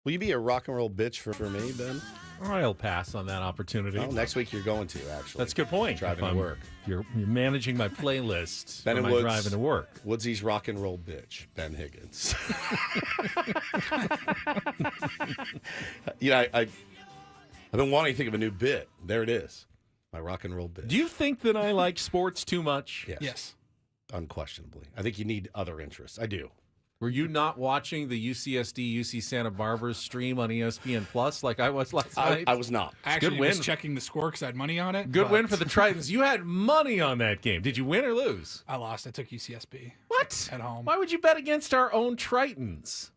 Will you be a rock and roll bitch for me, Ben?
I'll pass on that opportunity.
Well, next week you're going to, actually.
That's a good point.
Driving to work.
You're managing my playlist
Ben
for
and
my
Woods,
driving to work.
Woodsy's rock and roll bitch, Ben Higgins. I've been wanting to think of a new bit. There it is. My rock and roll bit.
Do you think that I like sports too much?
Yes.
Unquestionably. I think you need other interests. I do.
Were you not watching the UCSD UC Santa Barbara stream on ESPN Plus like I was last night?
I was not.
I actually
Good win.
was checking the score because I had money on it.
Good win for the Tritons. You had money on that game. Did you win or lose?
I lost. I took UCSB.
What?
At home.
Why would you bet against our own Tritons?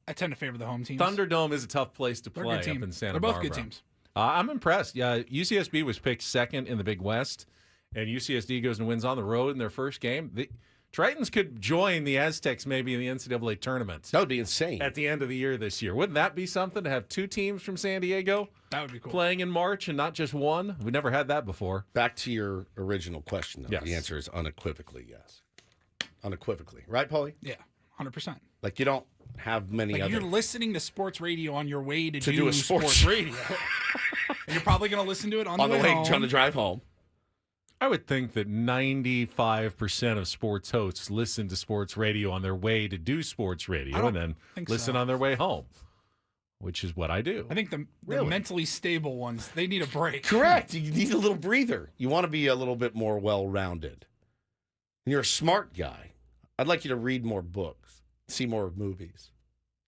I tend to favor the home teams.
Thunderdome is a tough place to
They're a
play
good team.
up in Santa
They're both
Barbara.
good teams.
I'm impressed. Yeah, UCSB was picked second in the Big West, and UCSD goes and wins on the road in their first game. The Tritons could join the Aztecs maybe in the NCAA tournament.
That would be insane.
At the end of the year this year. Wouldn't that be something to have two teams from San Diego?
That would be cool.
Playing in March and not just one? We've never had that before.
Back to your original question, though.
Yes.
The answer is unequivocally yes. Unequivocally. Right, Paulie?
Yeah, 100%.
Like, you don't have many
Like
other...
you're listening to sports radio on your way to
do a sports
radio. And you're probably going to listen to it on the way home.
trying to drive home.
I would think that 95% of sports hosts listen to sports radio on their way to do sports radio and then listen on their way home, which is what I do.
I think the mentally stable ones, they need a break.
Correct. You need a little breather. You want to be a little bit more well-rounded. And you're a smart guy. I'd like you to read more books, see more movies,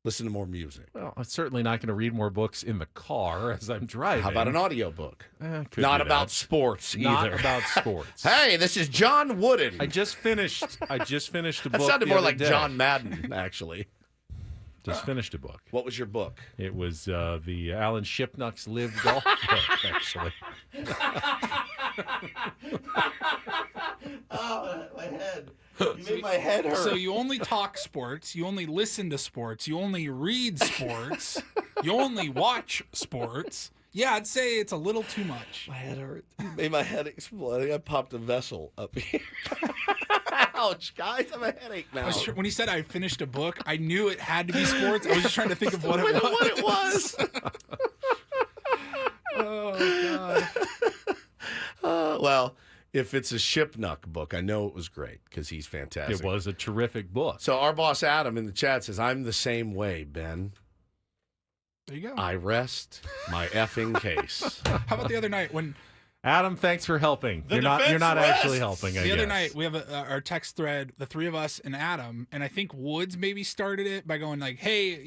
listen to more music.
Well, I'm certainly not going to read more books in the car as I'm driving.
How about an audiobook?
Could
Not
do
about
that.
sports either.
Not about sports.
Hey, this is John Wooden.
I just finished a
That
book.
sounded
the
more
other
like
day.
John Madden, actually.
Just finished a book.
What was your book?
It was the Alan Shipnuck's Live Golf book, actually.
Oh, my head. You made my head hurt.
So you only talk sports, you only listen to sports, you only read sports, you only watch sports. Yeah, I'd say it's a little too much.
My head hurt. You made my head explode. I think I popped a vessel up here. Ouch, guys. I have a headache now.
When he said I finished a book, I knew it had to be sports. I was just trying to think of what it was.
Oh, God. Well, if it's a Shipnuck book, I know it was great because he's fantastic.
It was a terrific book.
So our boss Adam in the chat says, I'm the same way, Ben.
There you go.
I rest my effing case.
How about the other night when
Adam, thanks for helping. You're not actually helping, I
the other
guess.
night we have our text thread, the three of us and Adam, and I think Woods maybe started it by going like, hey,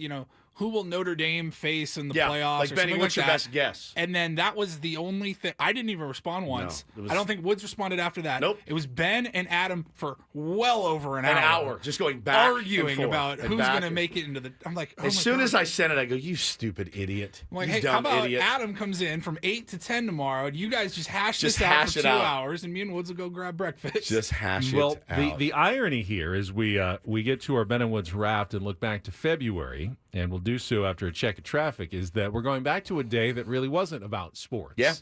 who will Notre Dame face in the playoffs?
Like
or
Benny,
something
what's
like
your
that.
best guess?
And then that was the only thing. I didn't even respond once.
No,
I don't think Woods responded after that.
Nope.
It was Ben and Adam for well over an
An
hour.
hour, just going back and
arguing
forth
about
and
who's
back
going to
and
make it into the. I'm like, oh
As
my
soon
God.
as I sent it, I go, you stupid idiot.
I'm like,
you
hey,
dumb
how about
idiot.
Adam comes in from 8 to 10 tomorrow, and you guys just hash
Just
this
hash
out for
it
2
out.
hours, and me and Woods will go grab breakfast.
Just hash
Well,
it out.
the irony here is we get to our Ben and Woods raft and look back to February, and we'll do so after a check of traffic, is that we're going back to a day that really wasn't about sports.
Yeah.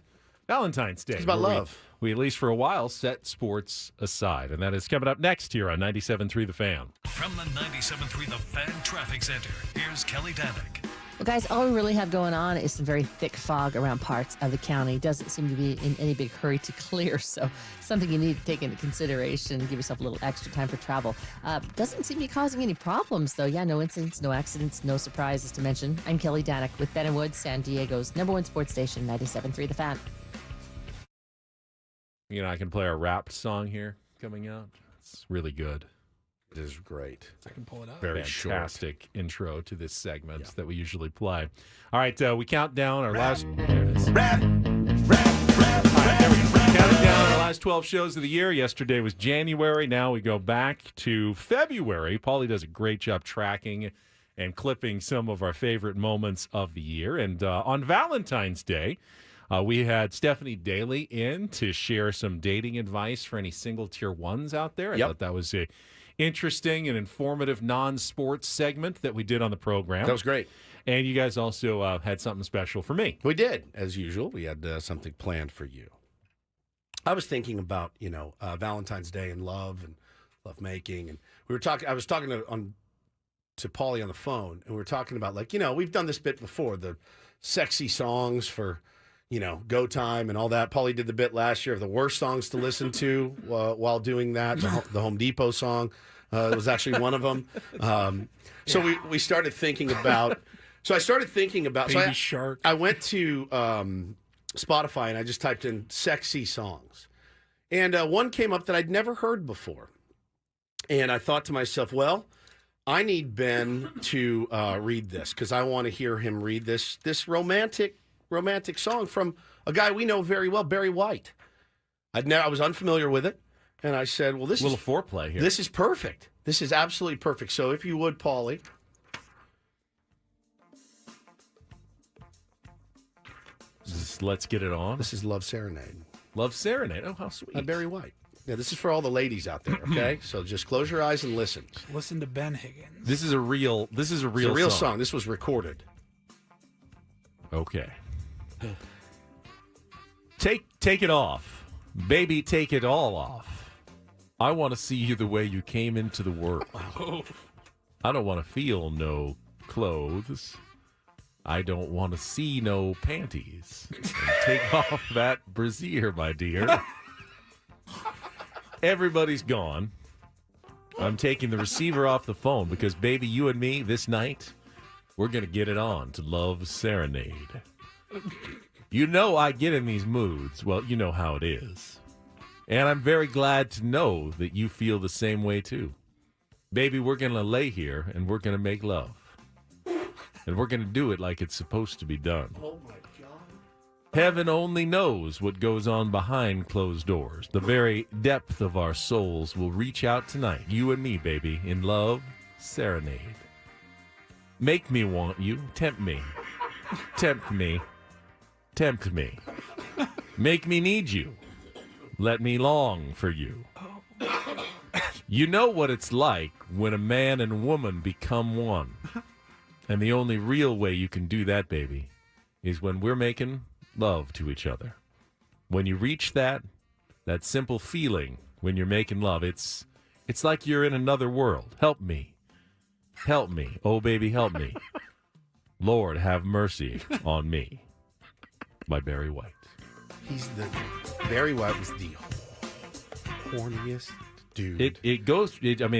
Valentine's Day.
It's about
where
love.
We, at least for a while, set sports aside. And that is coming up next here on 97.3 The Fan.
From the 97.3 The Fan Traffic Center, here's Kelly Danick.
Well, guys, all we really have going on is some very thick fog around parts of the county. Doesn't seem to be in any big hurry to clear, so something you need to take into consideration. Give yourself a little extra time for travel. Doesn't seem to be causing any problems, though. Yeah, no incidents, no accidents, no surprises to mention. I'm Kelly Danick with Ben and Woods, San Diego's #1 sports station, 97.3 The Fan.
You know, I can play a rap song here coming out. It's really good.
It is great.
I can pull it up.
Very fantastic intro to this segment that we usually play. All right, we count down our last. There it is. Counting down our last 12 shows of the year. Yesterday was January. Now we go back to February. Paulie does a great job tracking and clipping some of our favorite moments of the year. And on Valentine's Day, we had Stephanie Daly in to share some dating advice for any single tier ones out there. I thought that was a interesting and informative non-sports segment that we did on the program.
That was great.
And you guys also had something special for me.
We did, as usual. We had something planned for you. I was thinking about, Valentine's Day and love making, and we were talking. I was talking to Paulie on the phone, and we were talking about we've done this bit before, the sexy songs for go time and all that. Paulie did the bit last year of the worst songs to listen to while doing that. The Home Depot song was actually one of them. So we started thinking about. So I started thinking about
Baby Shark.
I went to Spotify and I just typed in sexy songs, and one came up that I'd never heard before. And I thought to myself, well, I need Ben to read this because I want to hear him read this romantic song from a guy we know very well, Barry White. I was unfamiliar with it, and I said, well, this
is a little foreplay here.
This is perfect. This is absolutely perfect. So if you would, Paulie.
Let's Get It On.
This is Love Serenade.
Love Serenade. Oh, how sweet.
Barry White. Yeah, this is for all the ladies out there, okay? So just close your eyes and listen.
Listen to Ben Higgins.
This is a real
song. This was recorded.
Okay. Take it off. Baby, take it all off. I want to see you the way you came into the world. I don't want to feel no clothes. I don't want to see no panties. And take off that brassiere, my dear. Everybody's gone. I'm taking the receiver off the phone because, baby, you and me, this night, we're going to get it on to Love Serenade. You know I get in these moods. Well, you know how it is. And I'm very glad to know that you feel the same way, too. Baby, we're going to lay here, and we're going to make love. And we're going to do it like it's supposed to be done.
Oh, my God.
Heaven only knows what goes on behind closed doors. The very depth of our souls will reach out tonight, you and me, baby, in Love Serenade. Make me want you. Tempt me. Tempt me. Tempt me. Make me need you. Let me long for you. You know what it's like when a man and woman become one. And the only real way you can do that, baby, is when we're making love to each other. When you reach that simple feeling when you're making love, it's like you're in another world. Help me. Help me. Oh, baby, help me. Lord, have mercy on me. By Barry White.
Barry White was the horniest dude.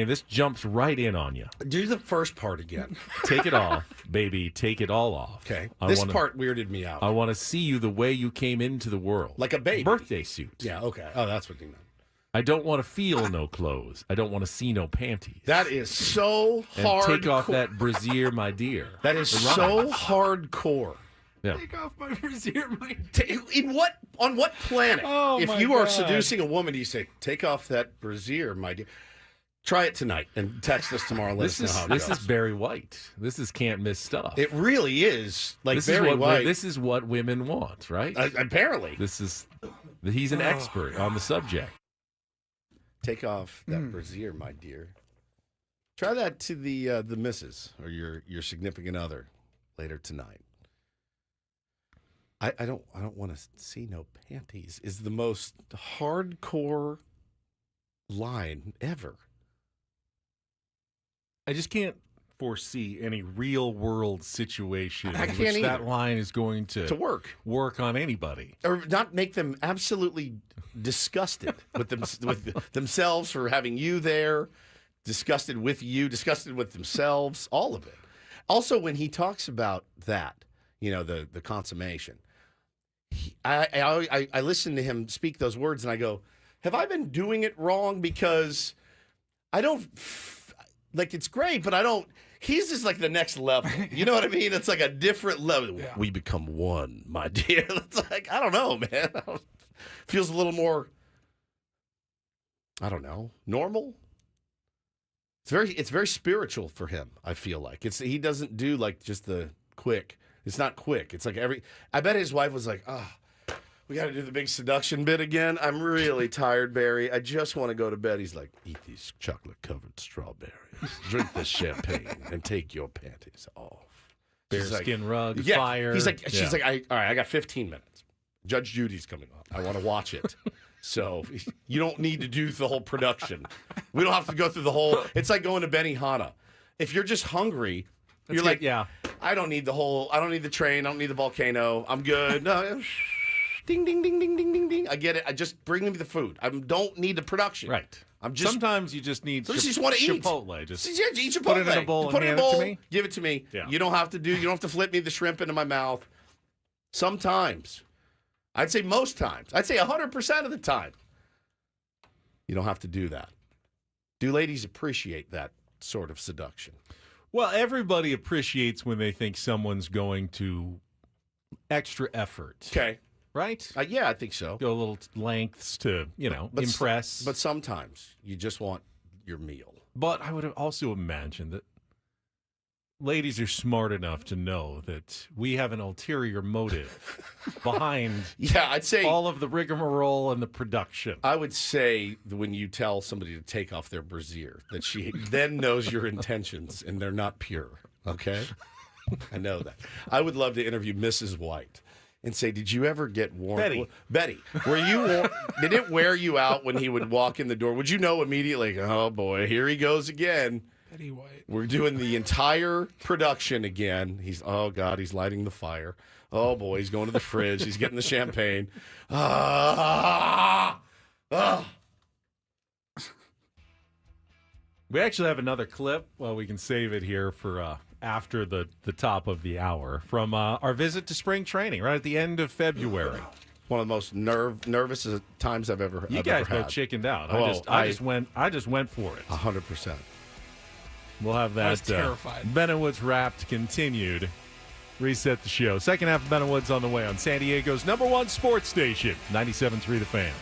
This jumps right in on you.
Do the first part again.
Take it off, baby. Take it all off.
Okay. This part weirded me out.
I want to see you the way you came into the world.
Like a baby.
Birthday suit.
Yeah, okay. Oh, that's what you meant.
I don't want to feel no clothes. I don't want to see no panties.
That is so hard.
And take off that brassiere, my dear.
That is so hardcore.
Yeah.
Take off my brassiere, my
On what planet?
Oh,
if
my
you are
God.
seducing a woman, you say, take off that brassiere, my dear. Try it tonight and text us tomorrow and let us know how it goes.
This is Barry White. This is can't miss stuff.
It really is. Like
this
Barry White.
This is what women want, right?
Apparently.
He's an expert on the subject.
Take off that brassiere, my dear. Try that to the missus or your significant other later tonight. I don't want to see no panties is the most hardcore line ever.
I just can't foresee any real world situation
I
in
can't
which
either.
that line is going to
work
on anybody.
Or not make them absolutely disgusted with themselves for having you there, disgusted with you, disgusted with themselves, all of it. Also, when he talks about that, the consummation, I listen to him speak those words and I go, have I been doing it wrong? Because I don't, it's great, but I don't, he's just like the next level. You know what I mean? It's like a different level. Yeah. We become one, my dear. It's like, I don't know, man. Feels a little more, I don't know, normal. It's very spiritual for him, I feel like. He doesn't do like just the quick. It's not quick. It's like I bet his wife was like, we got to do the big seduction bit again. I'm really tired, Barry. I just want to go to bed. He's like, eat these chocolate-covered strawberries, drink this champagne, and take your panties off.
Bearskin rug,
yeah.
fire.
She's like, all right, I got 15 minutes. Judge Judy's coming on. I want to watch it. So you don't need to do the whole production. We don't have to go through the whole. It's like going to Benihana. If you're just hungry, you're like,
yeah.
I don't need the train. I don't need the volcano. I'm good. No, ding, ding, ding, ding, ding, ding, ding. I get it. I just bring me the food. I don't need the production.
Right.
Sometimes
you just need.
Just want to eat
Chipotle. Just
eat Chipotle.
Put it in a bowl and hand it to me.
Give it to me.
Yeah.
You don't have to flip me the shrimp into my mouth. Sometimes. I'd say most times. I'd say 100% of the time. You don't have to do that. Do ladies appreciate that sort of seduction?
Well, everybody appreciates when they think someone's going to extra effort.
Okay.
Right?
Yeah, I think so.
Go a little lengths to, impress.
But sometimes you just want your meal.
But I would also imagine that ladies are smart enough to know that we have an ulterior motive behind
I'd say
all of the rigmarole and the production.
I would say that when you tell somebody to take off their brassiere, that she then knows your intentions and they're not pure. Okay? I know that. I would love to interview Mrs. White and say, did you ever get warm? Betty, were you warm? Did it wear you out when he would walk in the door? Would you know immediately, oh boy, here he goes again?
Betty White.
We're doing the entire production again. Oh God, he's lighting the fire. Oh boy, he's going to the fridge. He's getting the champagne.
We actually have another clip. Well, we can save it here for after the top of the hour from our visit to spring training right at the end of February.
One of the most nervous times I've ever had.
You guys both chickened out. I just went for it.
100%.
We'll have that.
I was terrified.
Ben and Woods Wrapped continued. Reset the show. Second half of Ben and Woods on the way on San Diego's #1 sports station, 97.3 The Fan.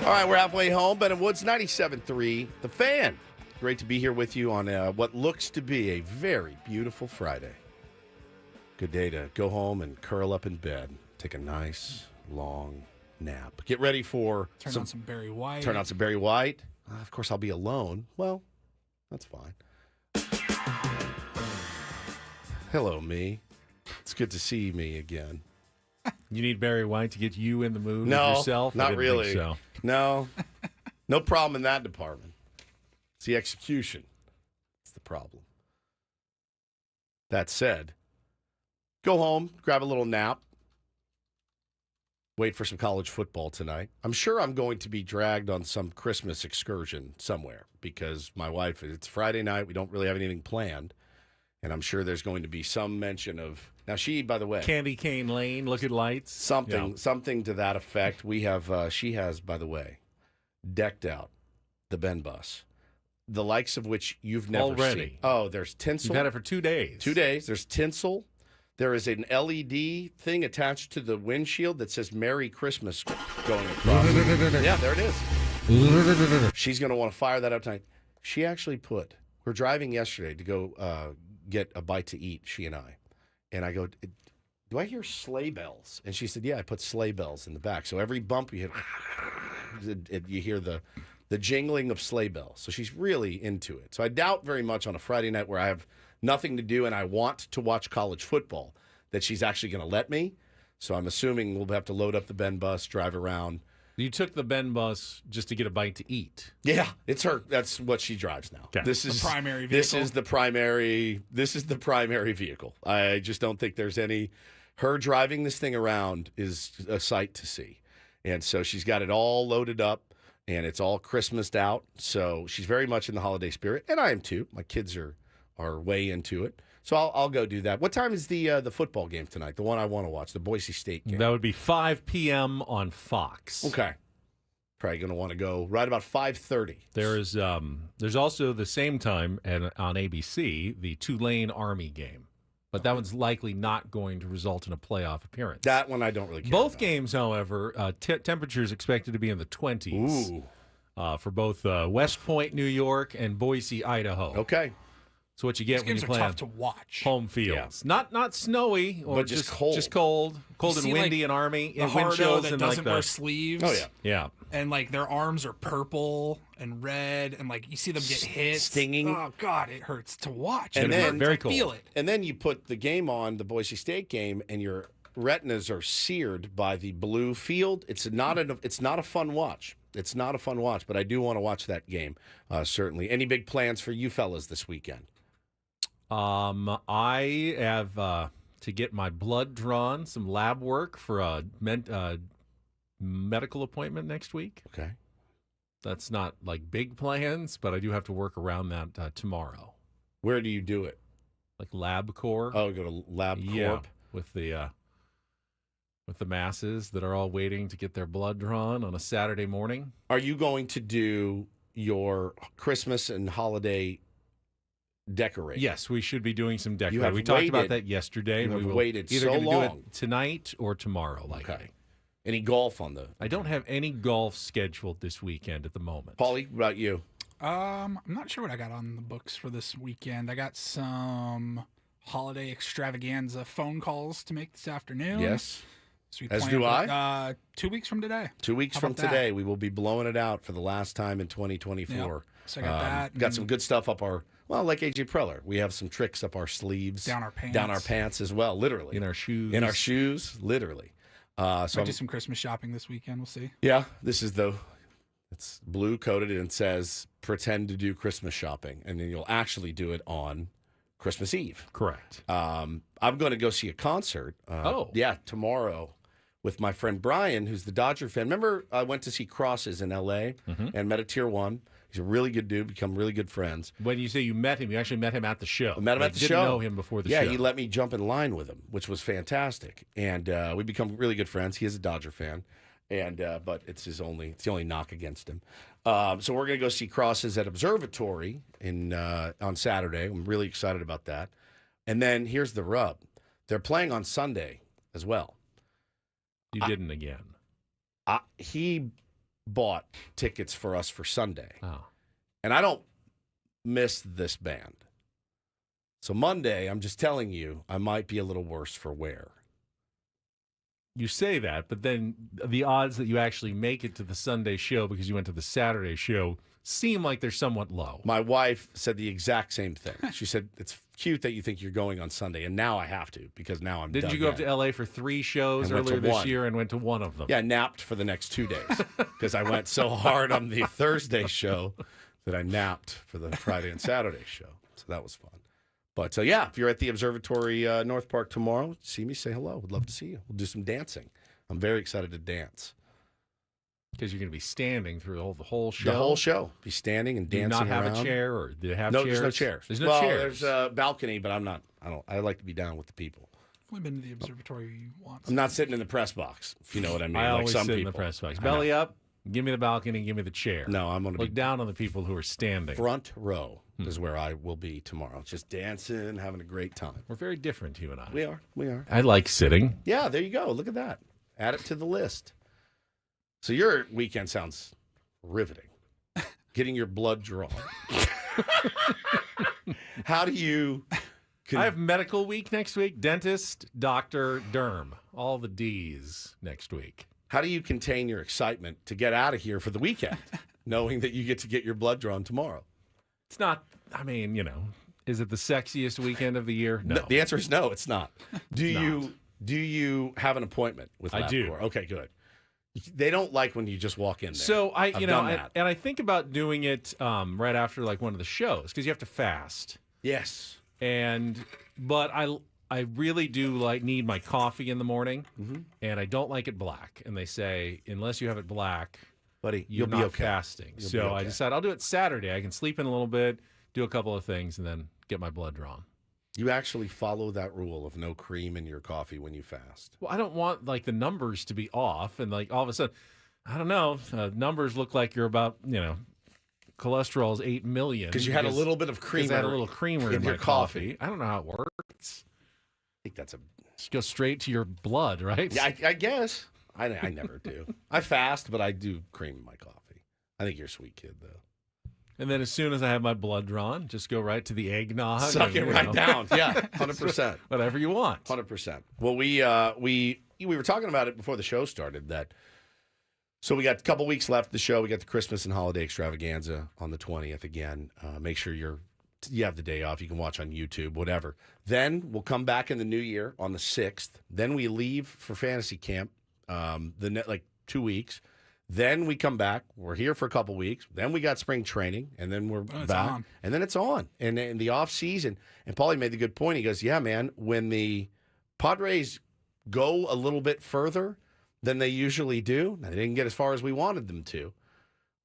All right, we're halfway home. Ben and Woods, 97.3, The Fan. Great to be here with you on what looks to be a very beautiful Friday. Good day to go home and curl up in bed. Take a nice, long nap. Get ready for...
Turn on some Barry White.
Turn on some Barry White. Of course, I'll be alone. Well, that's fine. Hello, me. It's good to see me again.
You need Barry White to get you in the mood
No,
with yourself? I
not
didn't
really.
think so.
No. No problem in that department. It's the execution. It's the problem. That said, go home, grab a little nap, wait for some college football tonight. I'm sure I'm going to be dragged on some Christmas excursion somewhere because my wife, it's Friday night. We don't really have anything planned. And I'm sure there's going to be some mention of... Now, she, by the way...
Candy Cane Lane, look at lights.
Something to that effect. We have... she has, by the way, decked out the Ben bus. The likes of which you've never
Already.
seen. Oh, there's tinsel.
You've had it for 2 days.
2 days. There's tinsel. There is an LED thing attached to the windshield that says Merry Christmas going across. Yeah, there it is. She's going to want to fire that up tonight. She actually put... We're driving yesterday to go get a bite to eat, she and I. And I go, do I hear sleigh bells? And she said, yeah, I put sleigh bells in the back. So every bump you hit, you hear the jingling of sleigh bells. So she's really into it. So I doubt very much on a Friday night where I have nothing to do and I want to watch college football that she's actually going to let me. So I'm assuming we'll have to load up the Ben bus, drive around.
You took the Ben bus just to get a bite to eat.
Yeah, it's her. That's what she drives now.
Okay.
This is
the primary vehicle.
This is the primary. This is the primary vehicle. I just don't think there's any. Her driving this thing around is a sight to see, and so she's got it all loaded up, and it's all Christmased out. So she's very much in the holiday spirit, and I am too. My kids are way into it. So I'll go do that. What time is the football game tonight? The one I want to watch, the Boise State game.
That would be 5 p.m. on Fox.
Okay. Probably going to want to go right about 5:30.
There's also the same time on ABC, the Tulane Army game. But that one's likely not going to result in a playoff appearance.
That one I don't really care
Both
about.
games, however, temperatures expected to be in the 20s.
Ooh.
For both West Point, New York, and Boise, Idaho.
Okay.
So what you get
These
when you
games
play
are
on
tough to watch.
home fields. Not snowy, or
But just cold.
Just cold
You
and
see,
windy
like,
and army.
The
And wind
hardo
chills
that
and
doesn't
like
wear
the,
sleeves.
Oh, yeah.
Yeah.
And like their arms are purple and red, and like you see them get hit,
Stinging.
Oh God, it hurts to watch.
And
it
then-
hurts.
Very
I
cold.
feel it.
And then you put the game on, the Boise State game, and your retinas are seared by the blue field. It's not a fun watch. It's not a fun watch, but I do want to watch that game, certainly. Any big plans for you fellas this weekend?
I have to get my blood drawn, some lab work for a medical appointment next week.
Okay.
That's not like big plans, but I do have to work around that tomorrow.
Where do you do it?
Like LabCorp.
Oh, go to LabCorp.
Yeah, with the masses that are all waiting to get their blood drawn on a Saturday morning.
Are you going to do your Christmas and holiday decorate?
Yes, we should be doing some decorating.
have
We talked about
waited-
that yesterday.
you
We
have
will
waited
either
so
gonna do
long.
it tonight or tomorrow. Likely.
Okay. Any golf on the?
I don't have any golf scheduled this weekend at the moment.
Paulie, what about you?
I'm not sure what I got on the books for this weekend. I got some holiday extravaganza phone calls to make this afternoon.
Yes.
So we
As
plan
do
for,
I.
2 weeks from today.
2 weeks
How
from
about that?
today, we will be blowing it out for the last time in 2024.
Yep. So I got that.
Got some good stuff up our, well, like AJ Preller. We have some tricks up our sleeves.
Down our pants.
Down our pants as well, literally.
In our shoes.
In our shoes, literally. So
Might
I'm-
do some Christmas shopping this weekend. We'll see.
yeah, this is it's blue coated and says pretend to do Christmas shopping. And then you'll actually do it on Christmas Eve.
Correct.
I'm going to go see a concert.
Oh.
Yeah, tomorrow with my friend Brian, who's the Dodger fan. Remember, I went to see Crosses in L.A. and met a Tier 1. He's a really good dude, become really good friends.
When you say you met him, you actually met him at the show.
I met him
Like,
at the
didn't
show.
know him before the
yeah,
show.
he let me jump in line with him, which was fantastic. And we become really good friends. He is a Dodger fan. And but it's the only knock against him. So we're going to go see Crosses at Observatory on Saturday. I'm really excited about that. And then here's the rub. They're playing on Sunday as well.
You didn't again.
He bought tickets for us for Sunday.
Oh.
And I don't miss this band. So Monday, I'm just telling you, I might be a little worse for wear.
You say that, but then the odds that you actually make it to the Sunday show because you went to the Saturday show seem like they're somewhat low.
My wife said the exact same thing. She said, it's cute that you think you're going on Sunday, and now I have to because now I'm
Didn't you go up to L.A. for 3 shows
And went to
earlier this
one.
year and went to one of them?
Yeah, I napped for the next 2 days because I went so hard on the Thursday show that I napped for the Friday and Saturday show. So that was fun. But yeah, if you're at the Observatory North Park tomorrow, see me, say hello. Would love to see you. We'll do some dancing. I'm very excited to dance.
Because you're going to be standing through the whole show?
The whole show. Be standing and
Do you
dancing
not have
around.
a chair, or do you have
No,
chairs?
there's no chairs.
There's no chairs.
There's a balcony, but I like to be down with the people.
I've only been to the observatory once.
I'm not sitting in the press box, if you know what I mean.
I
like
always
some
sit
people.
in the press box.
I know.
Belly up, give me the balcony, give me the chair.
No, I'm going to
Look
be
down on the people who are standing.
front row is where I will be tomorrow. Just dancing, having a great time.
We're very different, you and I.
We are. We are.
I like sitting.
Yeah, there you go. Look at that. Add it to the list. So your weekend sounds riveting. Getting your blood drawn. How do you...
I have medical week next week. Dentist, doctor, derm. All the D's next week.
How do you contain your excitement to get out of here for the weekend, knowing that you get to get your blood drawn tomorrow?
It's not, I mean, is it the sexiest weekend of the year? No.
The answer is no, it's not. Do
It's
you have an appointment with
I do.
LabCorp? Okay, good. They don't like when you just walk in there.
So
I've done that.
and I think about doing it right after like one of the shows because you have to fast.
Yes.
But I really do need my coffee in the morning, and I don't like it black. And they say unless you have it black,
buddy,
you're
you'll be
not
okay.
fasting.
You'll
So
be okay.
I decided I'll do it Saturday. I can sleep in a little bit, do a couple of things, and then get my blood drawn.
You actually follow that rule of no cream in your coffee when you fast.
Well, I don't want the numbers to be off, and all of a sudden, I don't know, numbers look like you're about cholesterol is 8 million
Because you had a little bit of creamer.
I had a little creamer in
your
my coffee. I don't know how it works.
I think that's
just go straight to your blood, right?
Yeah, I guess. I never do. I fast, but I do cream in my coffee. I think you're a sweet kid, though.
And then as soon as I have my blood drawn, just go right to the eggnog.
Suck it right down. Yeah, 100%.
Whatever you want.
100%. Well, we were talking about it before the show started. So we got a couple weeks left of the show. We got the Christmas and holiday extravaganza on the 20th again. Make sure you have the day off. You can watch on YouTube, whatever. Then we'll come back in the new year on the 6th. Then we leave for fantasy camp 2 weeks. Then we come back. We're here for a couple weeks. Then we got spring training, and then we're back.
On.
And then it's on. And in the off season, and Paulie made the good point. He goes, "Yeah, man. When the Padres go a little bit further than they usually do, now, they didn't get as far as we wanted them to,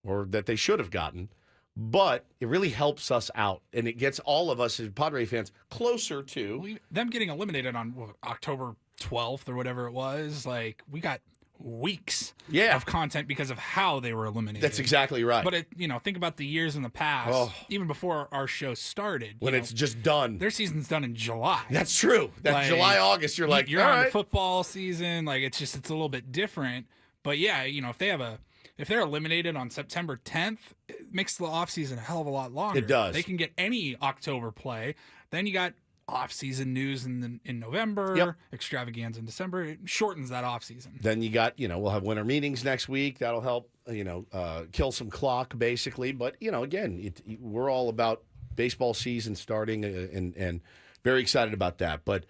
or that they should have gotten, but it really helps us out, and it gets all of us as Padre fans closer to
them getting eliminated on October 12th or whatever it was. We got weeks of content because of how they were eliminated.
That's exactly right.
But think about the years in the past, even before our show started,
when it's just done.
Their season's done in July.
That's true. That's July, August. You're
you're
all
on
right.
the football season. It's a little bit different. But yeah, if they're eliminated on September 10th, it makes the offseason a hell of a lot longer.
It does.
They can get any October play. Then you got off-season news in November, extravaganza in December. It shortens that off-season.
Then you got, we'll have winter meetings next week. That'll help, kill some clock, basically. But, again, we're all about baseball season starting and very excited about that. But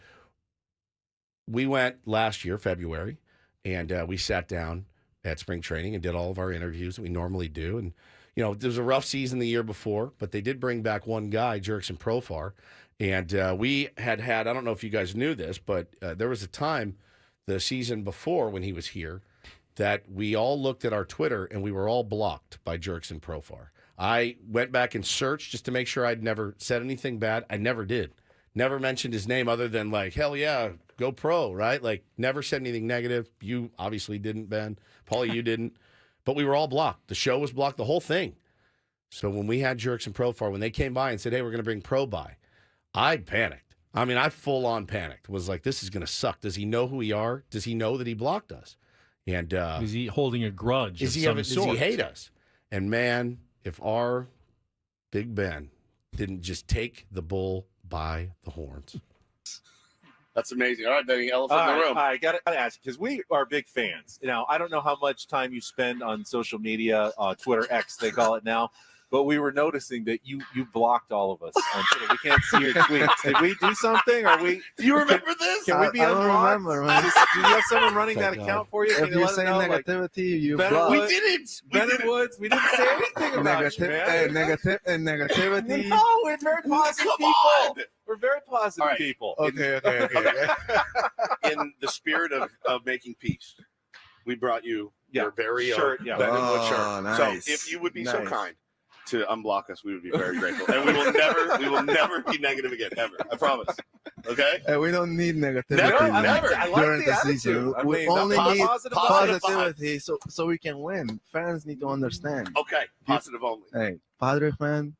we went last year, February, and we sat down at spring training and did all of our interviews that we normally do. And, there was a rough season the year before, but they did bring back one guy, Jerks and Profar. And we had, I don't know if you guys knew this, but there was a time the season before when he was here that we all looked at our Twitter and we were all blocked by Jerks and Profar. I went back and searched just to make sure I'd never said anything bad. I never did. Never mentioned his name other than hell yeah, go pro, right? Never said anything negative. You obviously didn't, Ben. Paulie, you didn't. But we were all blocked. The show was blocked, the whole thing. So when we had Jerks and Profar, when they came by and said, hey, we're going to bring Pro by, I panicked. I mean, I full on panicked. Was like, this is going to suck. Does he know who we are? Does he know that he blocked us? And
is he holding a grudge?
does he hate us? And man, if our Big Ben didn't just take the bull by the horns. That's amazing. All right, Benny, elephant in the room.
I got to ask, because we are big fans. Now, I don't know how much time you spend on social media, Twitter, X, they call it now, but we were noticing that you blocked all of us on Twitter. We can't see your tweets. Did we do something? Do
you remember this?
Can we be
I don't
unblocked?
remember, man.
Do you have someone running that account for you? Can
If
you
you
let
say
us know?
negativity, you
Ben
block.
and
We
Woods-
didn't.
Ben and Woods, we didn't say anything about you, man.
Negativity.
No, we're very positive
Come on.
people. We're very positive
All right.
people.
Okay.
In the spirit of making peace, we brought you your very
shirt,
own
yeah.
Ben and Wood
Oh,
shirt.
nice.
So if you would be so
Nice.
kind to unblock us, we would be very grateful. And we will never be negative again, ever. I promise. Okay?
We don't need negativity
Never,
man,
never.
I like
during
the
the
attitude.
season.
I
We
mean,
only need
positive
positivity so we can win. Fans need to understand.
Okay. Positive only.
Hey, Padre fan,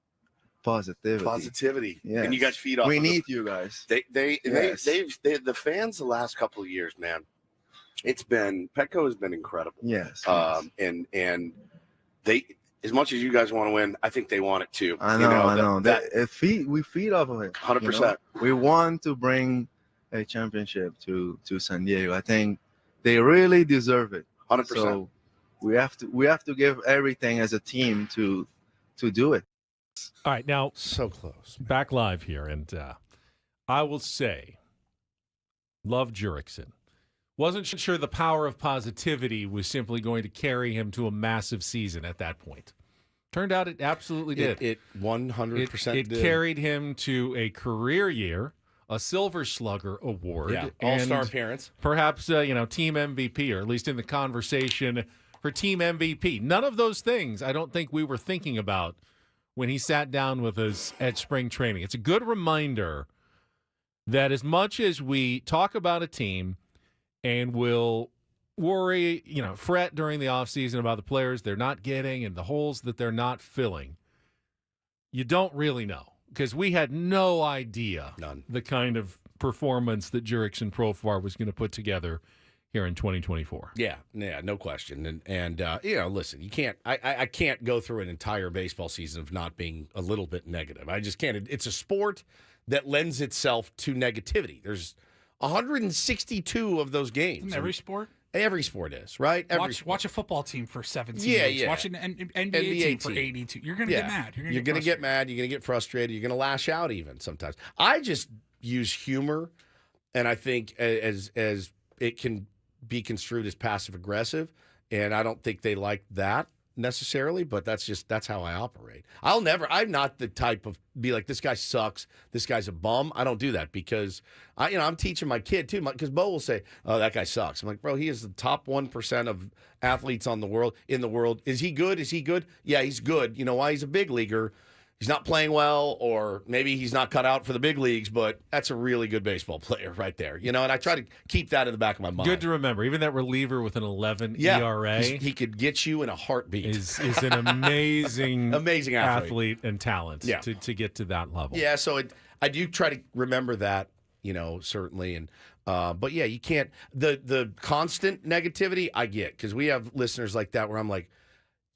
positivity.
Positivity.
Yes.
And you guys feed off
We
of it.
need you guys.
They've
Yes.
the fans the last couple of years, man. It's been Petco has been incredible.
Yes.
And they, as much as you guys want to win, I think they want it too.
I know.
That
We feed off of it.
100%.
We want to bring a championship to San Diego. I think they really deserve it.
100%.
So we have to give everything as a team to do it.
All right, now
so close.
Back live here, and I will say, love Jurickson. Wasn't sure the power of positivity was simply going to carry him to a massive season at that point. Turned out it absolutely did.
It 100%
It
did.
carried him to a career year, a Silver Slugger award,
Yeah, all-star
and
appearance.
perhaps team MVP, or at least in the conversation for team MVP. None of those things I don't think we were thinking about when he sat down with us at spring training. It's a good reminder that as much as we talk about a team and will worry, fret during the offseason about the players they're not getting and the holes that they're not filling, you don't really know, because we had no idea the kind of performance that Jurickson Profar was going to put together here in 2024.
Yeah, no question. And listen, you can't. I can't go through an entire baseball season of not being a little bit negative. I just can't. It's a sport that lends itself to negativity. There's 162 of those games.
Isn't every sport?
Every sport is, right?
Watch a football team for 17
Yeah,
weeks.
yeah.
Watch an NBA team for 82. You're going to get mad. You're
going to get mad. You're going to get frustrated. You're going to lash out even sometimes. I just use humor, and I think as it can be construed as passive aggressive, and I don't think they like that necessarily, but that's how I operate. I'm not the type of be like, this guy sucks, this guy's a bum. I don't do that, because I'm teaching my kid too, because Bo will say, oh, that guy sucks. I'm like, bro, he is the top 1% of athletes in the world. Is he good? Yeah, he's good. You know why? He's a big leaguer. He's not playing well, or maybe he's not cut out for the big leagues, but that's a really good baseball player right there. And I try to keep that in the back of my mind.
Good to remember. Even that reliever with an 11 ERA.
He could get you in a heartbeat.
Is an amazing
amazing
athlete and talent
Yeah.
to get to that level.
Yeah, so I do try to remember that, certainly. And but yeah, you can't the constant negativity I get, because we have listeners like that where I'm like,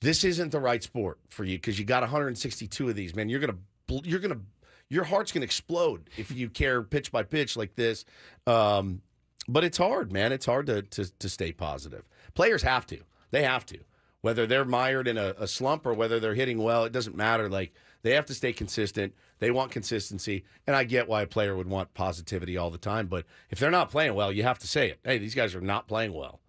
this isn't the right sport for you, because you got 162 of these, man. Your heart's gonna explode if you care pitch by pitch like this. But it's hard, man. It's hard to stay positive. Players have to. They have to. Whether they're mired in a slump or whether they're hitting well, it doesn't matter. Like, they have to stay consistent. They want consistency. And I get why a player would want positivity all the time. But if they're not playing well, you have to say it. Hey, these guys are not playing well.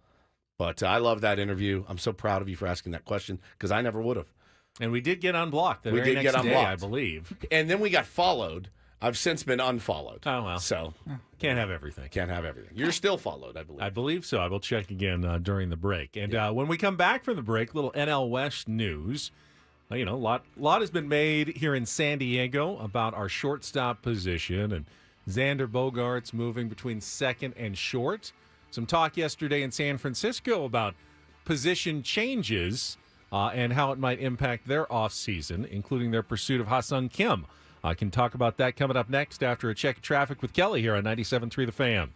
But I love that interview. I'm so proud of you for asking that question, because I never would have.
And we did get unblocked the very next day, I believe.
And then we got followed. I've since been unfollowed.
Oh, well.
So
can't have everything.
Can't have everything. You're still followed, I believe.
I believe so. I will check again during the break. And when we come back from the break, little NL West news. A lot has been made here in San Diego about our shortstop position, and Xander Bogaerts moving between second and short. Some talk yesterday in San Francisco about position changes and how it might impact their offseason, including their pursuit of Ha-Seong Kim. I can talk about that coming up next after a check of traffic with Kelly here on 97.3 The Fan.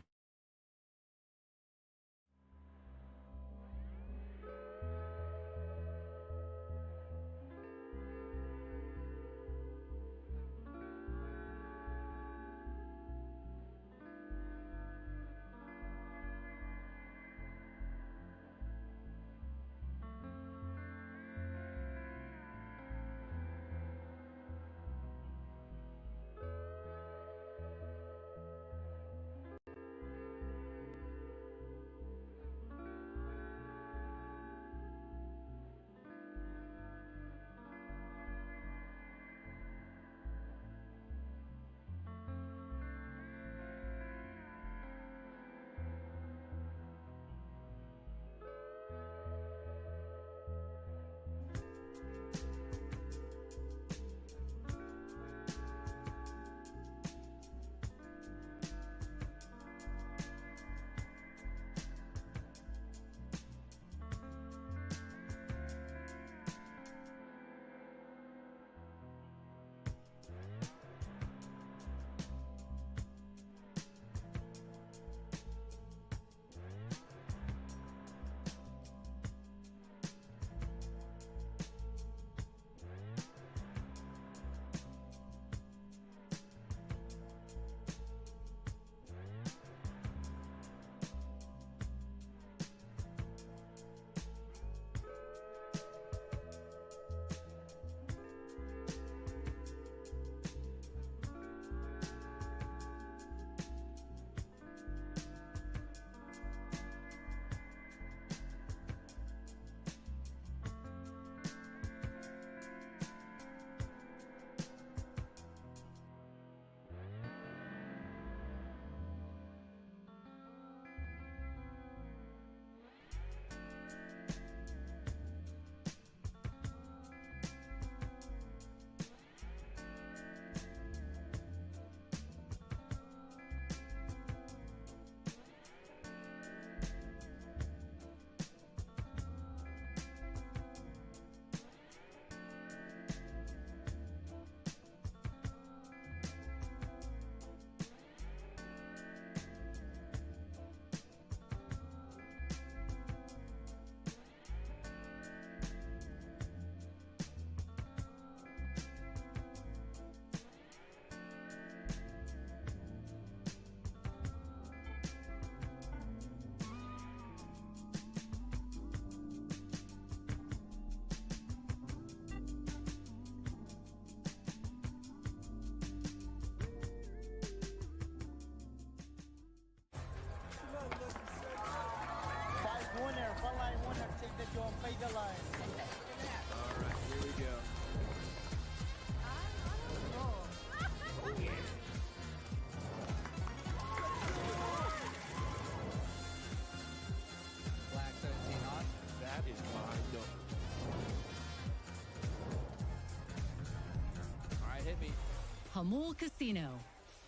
Hamul Casino.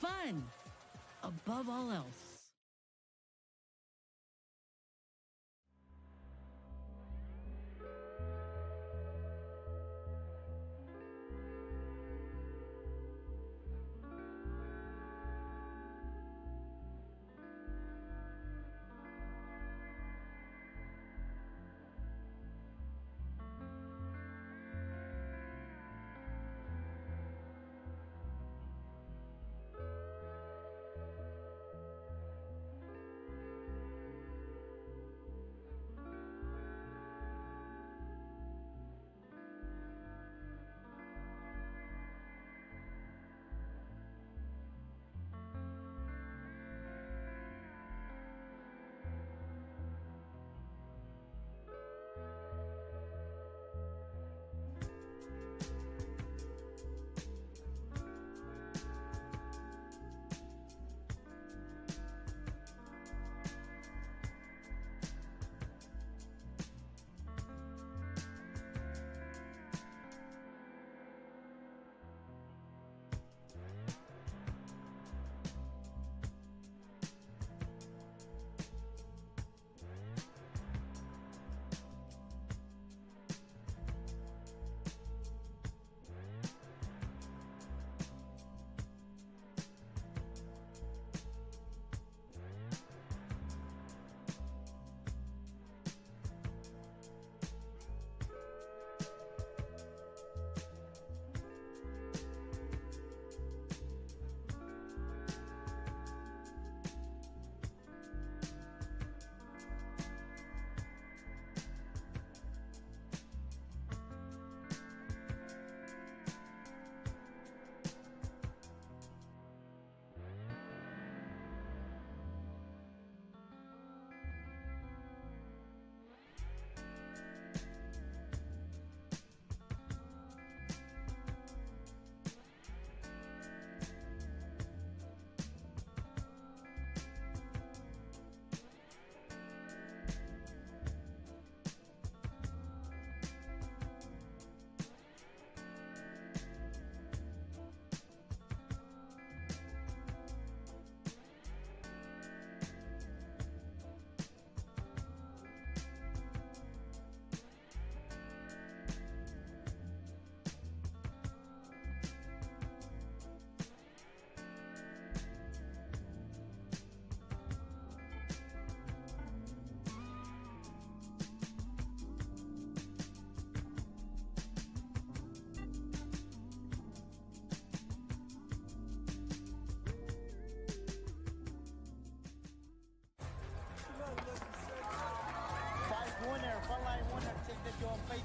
Fun above all else.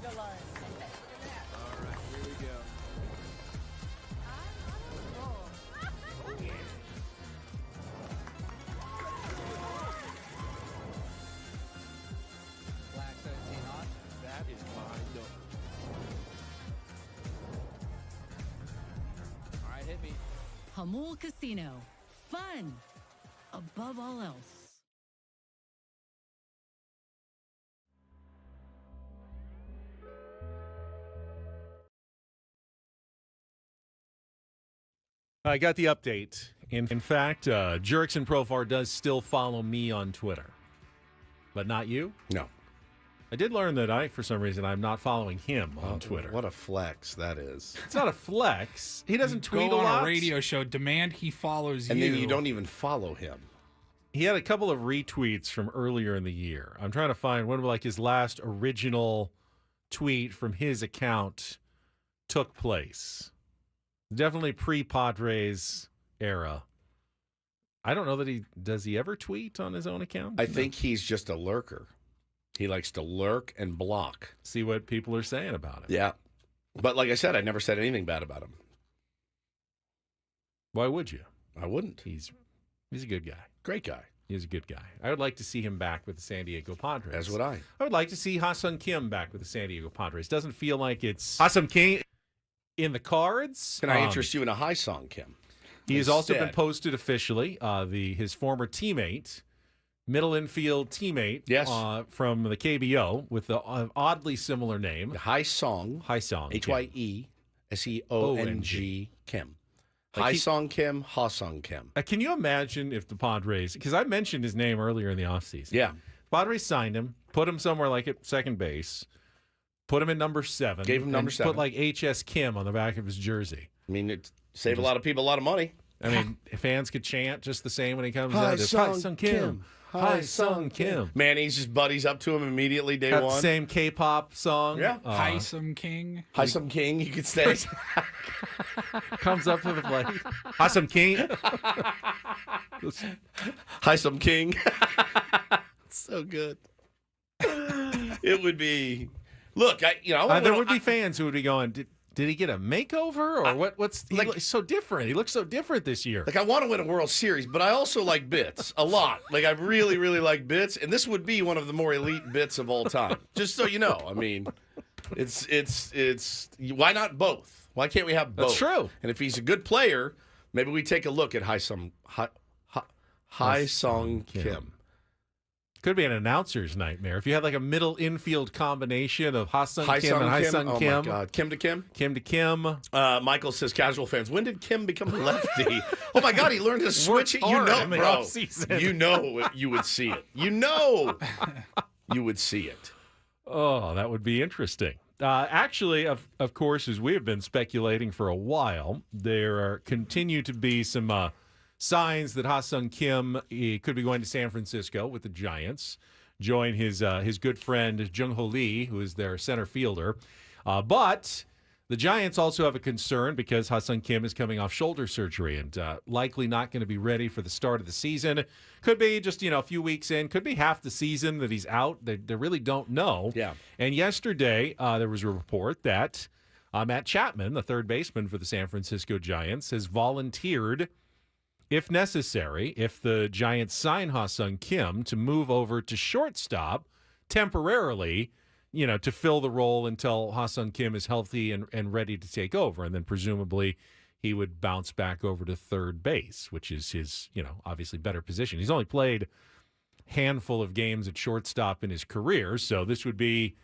All right, here we go.
Black 17 on.
That is my number.
All right, hit me.
Hamul Casino. Fun above all else.
I got the update. In fact, Jerks and Profar does still follow me on Twitter, but not you?
No.
I did learn that for some reason, I'm not following him on Twitter.
What a flex that is.
It's not a flex. He doesn't tweet
Go
a lot.
on a radio show, demand he follows
And
you.
then you don't even follow him.
He had a couple of retweets from earlier in the year. I'm trying to find when his last original tweet from his account took place. Definitely pre-Padres era. I don't know that does he ever tweet on his own account?
I think he's just a lurker. He likes to lurk and block.
See what people are saying about it.
Yeah. But like I said, I never said anything bad about him.
Why would you?
I wouldn't.
He's a good guy.
Great guy.
He's a good guy. I would like to see him back with the San Diego Padres.
As would I.
I would like to see Ha-Seong Kim back with the San Diego Padres. Doesn't feel like it's Ha-Seong Kim in the cards.
Can I interest you in a high song, Kim?
He has also been posted officially. His former teammate, middle infield teammate,
yes,
from the KBO with the oddly similar name,
Ha-Seong.
Ha-Seong.
Hyeseong Kim. Hai-Sung Kim, Ha-Sung Kim.
Can you imagine if the Padres, because I mentioned his name earlier in the offseason.
Yeah.
Padres signed him, put him somewhere like at second base, put him in number 7.
Gave him number 7.
Put like H.S. Kim on the back of his jersey.
I mean, it saved a lot of people a lot of money.
I mean, fans could chant just the same when he comes
Hi,
out. Hai-Sung Kim. Hai-Sung Kim.
Manny's just buddies up to him immediately day
Got
one.
the same K-pop song.
Yeah.
Hai-Sung King.
Hai-Sung King, you could say.
Comes up to the plate. Hai-Sung King.
Hai-Sung King. So good. It would be. Look,
there would be fans who would be going, Did he get a makeover or what's he looks so different? He looks so different this year.
Like, I want to win a World Series, but I also like bits a lot. Like, I really, really like bits, and this would be one of the more elite bits of all time. Just so you know, I mean, it's why not both? Why can't we have both?
That's true.
And if he's a good player, maybe we take a look at Hai-Sung Kim.
Could be an announcer's nightmare. If you had like a middle infield combination of Ha-Sung Kim and Hai-Sung Kim.
Oh, my God. Kim to Kim?
Kim to Kim.
Michael says, casual fans, when did Kim become a lefty? Oh, my God, he learned to switch it. You know,
in the
bro.
offseason.
You know you would see it. You know you would see it.
Oh, that would be interesting. Actually, of course, as we have been speculating for a while, there continue to be some signs that Ha-Sung Kim could be going to San Francisco with the Giants, join his good friend Jung-Ho Lee, who is their center fielder. But the Giants also have a concern because Ha-Sung Kim is coming off shoulder surgery and likely not going to be ready for the start of the season. Could be just, a few weeks in. Could be half the season that he's out. They really don't know.
Yeah.
And yesterday, there was a report that Matt Chapman, the third baseman for the San Francisco Giants, has volunteered, if necessary, if the Giants sign Ha-Sung Kim, to move over to shortstop temporarily, to fill the role until Ha-Sung Kim is healthy and ready to take over. And then presumably he would bounce back over to third base, which is his, obviously better position. He's only played a handful of games at shortstop in his career, so this would be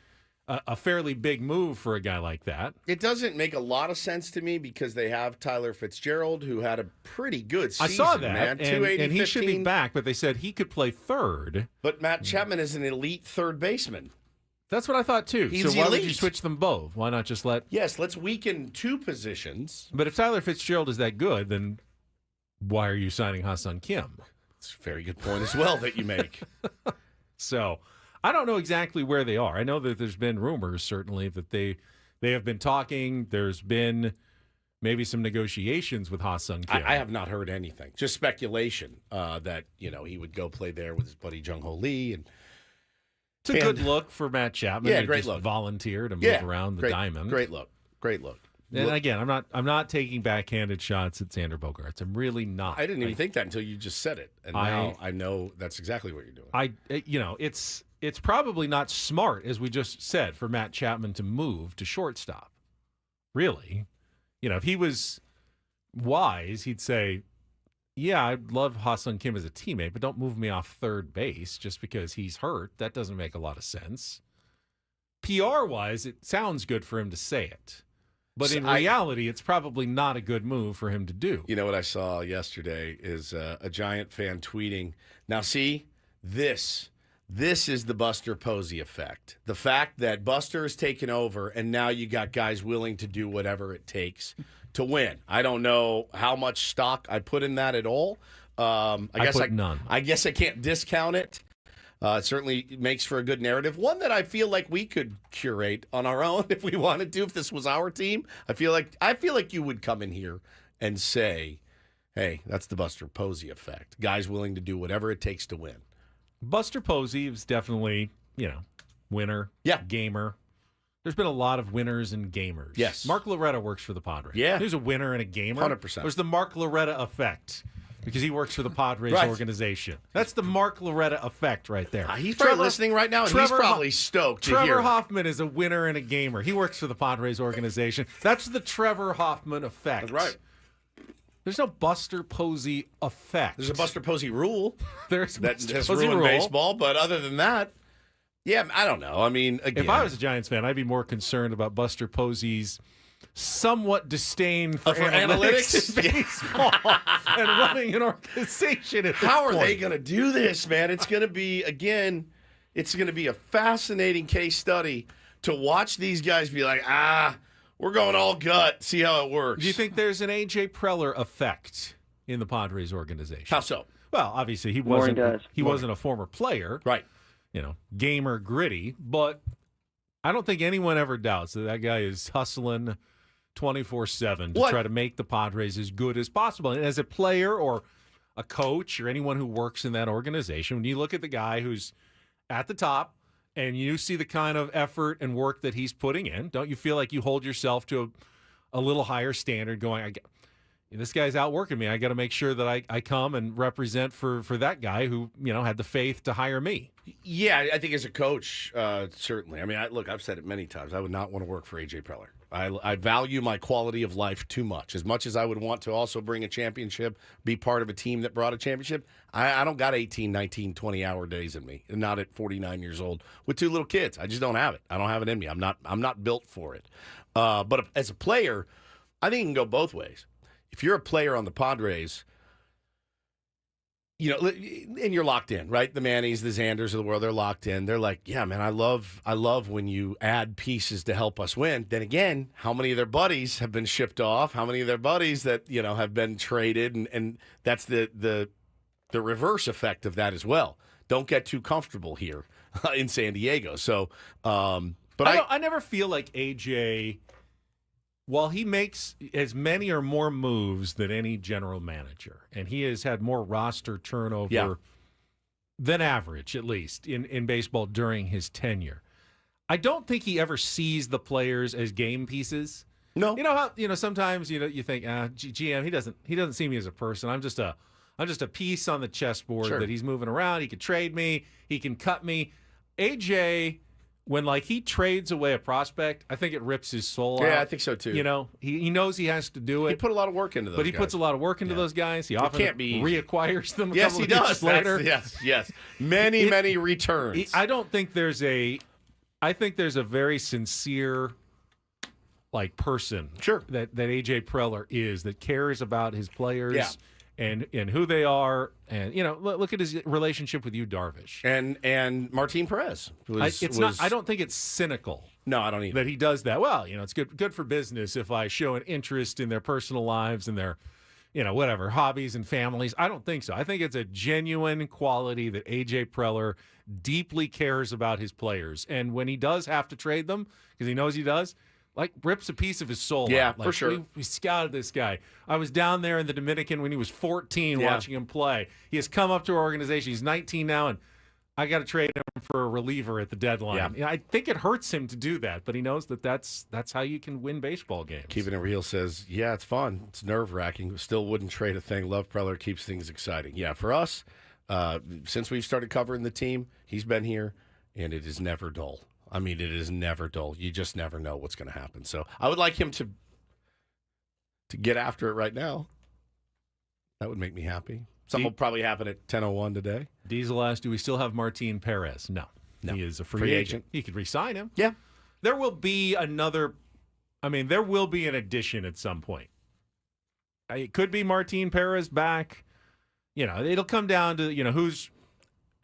a fairly big move for a guy like that.
It doesn't make a lot of sense to me because they have Tyler Fitzgerald, who had a pretty good season.
I saw that,
man.
And he should be back, but they said he could play third.
But Matt Chapman is an elite third baseman.
That's what I thought, too.
He's
so why would
elite.
you switch them both? Why not just let...
Yes, let's weaken two positions.
But if Tyler Fitzgerald is that good, then why are you signing Ha-Sung Kim?
It's a very good point as well that you make.
So... I don't know exactly where they are. I know that there's been rumors, certainly, that they have been talking. There's been maybe some negotiations with Ha-Sung Kim.
I have not heard anything. Just speculation that, he would go play there with his buddy Jung-Ho Lee. And
it's a good look for Matt Chapman.
Yeah, great
just
look.
Volunteer to move around the diamond.
Great look. Great look.
And again, I'm not taking backhanded shots at Xander Bogaerts. I'm really not.
I didn't even think that until you just said it. And now I know that's exactly what you're doing.
It's probably not smart, as we just said, for Matt Chapman to move to shortstop. Really. If he was wise, he'd say, yeah, I'd love Ha-Sung Kim as a teammate, but don't move me off third base just because he's hurt. That doesn't make a lot of sense. PR-wise, it sounds good for him to say it. But in reality, it's probably not a good move for him to do.
You know what I saw yesterday is a Giant fan tweeting, now see, this is the Buster Posey effect. The fact that Buster has taken over and now you got guys willing to do whatever it takes to win. I don't know how much stock I put in that at all. I guess
none.
I guess I can't discount it. It certainly makes for a good narrative. One that I feel like we could curate on our own if we wanted to, if this was our team. I feel like you would come in here and say, hey, that's the Buster Posey effect. Guys willing to do whatever it takes to win.
Buster Posey is definitely, winner, gamer. There's been a lot of winners and gamers.
Yes.
Mark Loretta works for the Padres.
Yeah.
He's a winner and a gamer.
100%.
There's the Mark Loretta effect because he works for the Padres organization. That's the Mark Loretta effect right there.
He's probably listening right now, and he's probably stoked to hear
Trevor
it.
Hoffman is a winner and a gamer. He works for the Padres organization. That's the Trevor Hoffman effect.
That's right.
There's no Buster Posey effect.
There's a Buster Posey rule.
There's
that
Buster
has
Posey
ruined
rule.
baseball, but other than that, yeah, I don't know. I mean, again,
if I was a Giants fan, I'd be more concerned about Buster Posey's somewhat disdain for,
For
analytics
analytics?
in baseball and running an organization. At this
How are they
point.
going to do this, man? It's going to be, again, it's going to be a fascinating case study to watch these guys be like, we're going all gut, see how it works.
Do you think there's an A.J. Preller effect in the Padres organization?
How so?
Well, obviously he
Morning,
wasn't.
guys.
He wasn't a former player,
right?
Gamer, gritty. But I don't think anyone ever doubts that guy is hustling 24/7 to try to make the Padres as good as possible. And as a player or a coach or anyone who works in that organization, when you look at the guy who's at the top and you see the kind of effort and work that he's putting in, don't you feel like you hold yourself to a little higher standard going, this guy's outworking me. I got to make sure that I come and represent for that guy who, had the faith to hire me.
Yeah, I think as a coach, certainly. I mean, I've said it many times. I would not want to work for A.J. Preller. I value my quality of life too much. As much as I would want to also bring a championship, be part of a team that brought a championship, I don't got 18, 19, 20-hour days in me, and not at 49 years old with 2 little kids. I just don't have it. I don't have it in me. I'm not built for it. But as a player, I think it can go both ways. If you're a player on the Padres, and you're locked in, right? The Mannies, the Xanders of the world, they're locked in. They're like, yeah, man, I love when you add pieces to help us win. Then again, how many of their buddies have been shipped off? How many of their buddies that, have been traded? And that's the reverse effect of that as well. Don't get too comfortable here in San Diego. So, but
I never feel like AJ, while he makes as many or more moves than any general manager, and he has had more roster turnover than average, at least, in baseball during his tenure, I don't think he ever sees the players as game pieces.
No.
You know how, sometimes, you think, GM, he doesn't see me as a person. I'm just a piece on the chessboard that he's moving around. He could trade me. He can cut me. AJ, when he trades away a prospect, I think it rips his soul out.
Yeah, I think so too.
He knows he has to do it.
He put a lot of work into those
But he
guys.
puts a lot of work into those guys. He often
can't be easy.
reacquires them a
Yes,
couple
he
of
does.
years later.
Yes. Many returns.
I don't think there's I think there's a very sincere person that AJ Preller is, that cares about his players and who they are, and look at his relationship with you, Darvish,
and Martin Perez.
I don't think it's cynical.
No, I don't either.
That he does that. Well, it's good for business if I show an interest in their personal lives and their, whatever, hobbies and families. I don't think so. I think it's a genuine quality that AJ Preller deeply cares about his players, and when he does have to trade them, because he knows he does, rips a piece of his soul out.
For sure.
We scouted this guy. I was down there in the Dominican when he was 14 watching him play. He has come up to our organization. He's 19 now, and I got to trade him for a reliever at the deadline.
Yeah.
I think it hurts him to do that, but he knows that that's how you can win baseball games.
Keeping It Real says, yeah, it's fun. It's nerve-wracking. Still wouldn't trade a thing. Love Preller, keeps things exciting. Yeah, for us, since we've started covering the team, he's been here, and it is never dull. I mean, it is never dull. You just never know what's going to happen. So I would like him to get after it right now. That would make me happy. Something will probably happen at 10:01 today.
Diesel asked, do we still have Martin Perez? No. He is a free agent. He could re-sign him.
Yeah.
There will be there will be an addition at some point. It could be Martin Perez back. It'll come down to,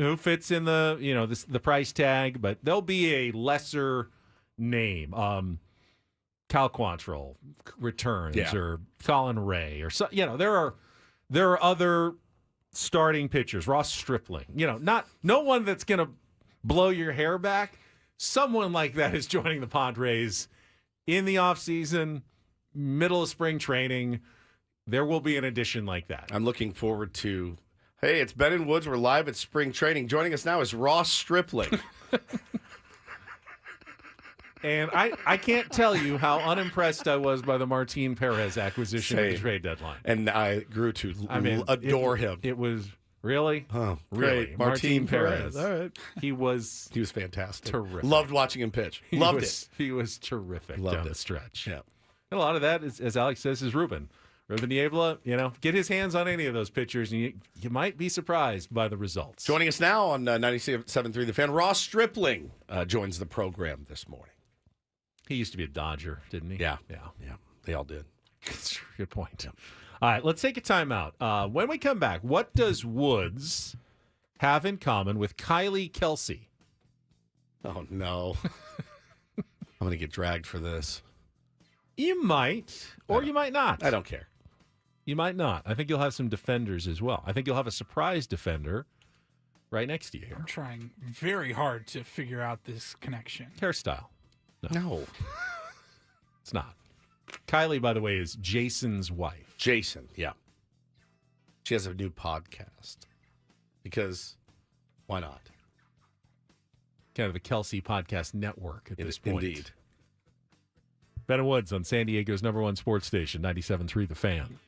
who fits in the the price tag, but there'll be a lesser name. Cal Quantrill returns, or Colin Ray, or so. There are other starting pitchers. Ross Stripling. No one that's going to blow your hair back. Someone like that is joining the Padres in the offseason, middle of spring training. There will be an addition like that.
I'm looking forward to. Hey, it's Ben and Woods. We're live at spring training. Joining us now is Ross Stripling.
And I can't tell you how unimpressed I was by the Martin Perez acquisition at the trade deadline.
And I grew to adore him.
It was really?
Oh,
really?
great. Martin Perez.
All right. He was
fantastic.
Terrific.
Loved watching him pitch. Loved it.
He was terrific down the stretch.
Yeah.
And a lot of that, as Alex says, is Ruben Niebla, get his hands on any of those pitchers, and you might be surprised by the results.
Joining us now on 97.3 The Fan, Ross Stripling joins the program this morning.
He used to be a Dodger, didn't he?
Yeah.
Yeah.
They all did.
Good point. All right, let's take a timeout. When we come back, what does Woods have in common with Kylie Kelsey?
Oh, no. I'm going to get dragged for this.
You might, or you might not.
I don't care.
You might not. I think you'll have some defenders as well. I think you'll have a surprise defender right next to you here.
I'm trying very hard to figure out this connection.
Hairstyle.
No.
It's not. Kylie, by the way, is Jason's wife.
Jason, yeah. She has a new podcast. Because why not?
Kind of a Kelsey podcast network at this point.
Indeed.
Ben and Woods on San Diego's #1 sports station, 97.3 The Fan.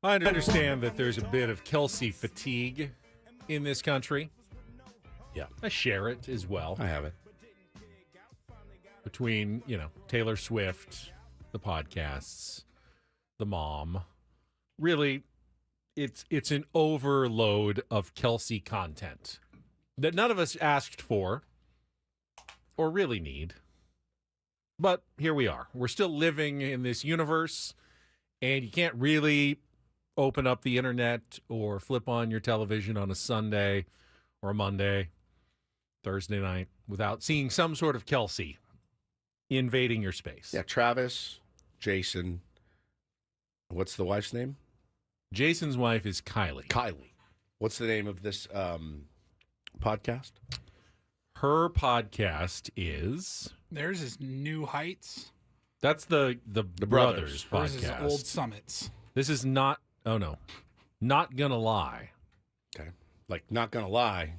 I understand that there's a bit of Kelsey fatigue in this country.
Yeah.
I share it as well.
I have it.
Between, Taylor Swift, the podcasts, the mom. Really, it's an overload of Kelsey content that none of us asked for or really need. But here we are. We're still living in this universe, and you can't really open up the internet or flip on your television on a Sunday or a Monday, Thursday night without seeing some sort of Kelsey invading your space.
Yeah, Travis, Jason. What's the wife's name?
Jason's wife is Kylie.
Kylie. What's the name of this podcast?
Her podcast is...
Theirs is New Heights.
That's the Brothers
Hers is
podcast.
Old Summits.
This is not... Oh, no. Not Gonna Lie.
Okay. Like, not gonna lie,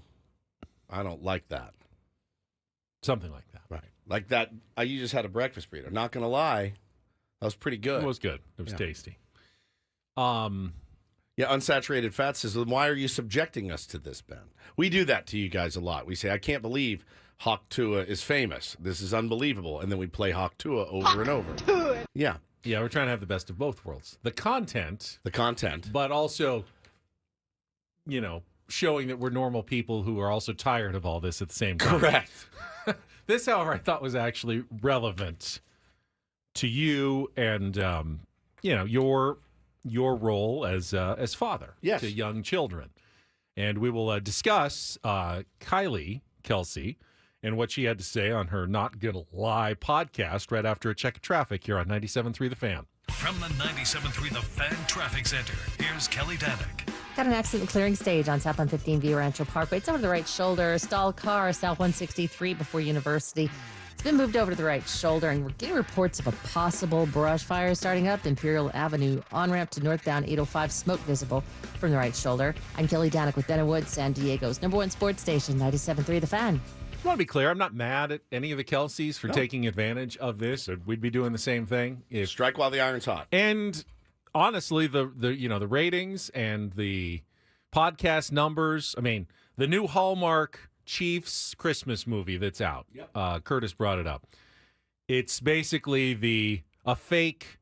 I don't like that.
Something like that.
Right. Like that, you just had a breakfast burrito. Not gonna lie, that was pretty good.
It was good. It was tasty.
Yeah, Unsaturated Fat says, then why are you subjecting us to this, Ben? We do that to you guys a lot. We say, I can't believe Hawk Tua is famous. This is unbelievable. And then we play Hawk Tua over and over. Yeah.
Yeah, we're trying to have the best of both worlds. The content. But also, showing that we're normal people who are also tired of all this at the same time.
Correct.
This, however, I thought was actually relevant to you and, your role as father to young children. And we will discuss Kylie Kelsey and what she had to say on her Not Gonna Lie podcast right after a check of traffic here on 97.3 The Fan.
From the 97.3 The Fan Traffic Center, here's Kelly Danick.
Got an accident clearing stage on southbound 15 Via Rancho Parkway. It's over to the right shoulder. Stalled car, south 163 before University. It's been moved over to the right shoulder, and we're getting reports of a possible brush fire starting up Imperial Avenue on-ramp to northbound 805, smoke visible from the right shoulder. I'm Kelly Danick with Ben & Woods, San Diego's #1 sports station, 97.3 The Fan.
I want to be clear, I'm not mad at any of the Kelseys for taking advantage of this. We'd be doing the same thing.
Strike while the iron's hot.
And honestly, the ratings and the podcast numbers, I mean, the new Hallmark Chiefs Christmas movie that's out. Yep. Curtis brought it up. It's basically a fake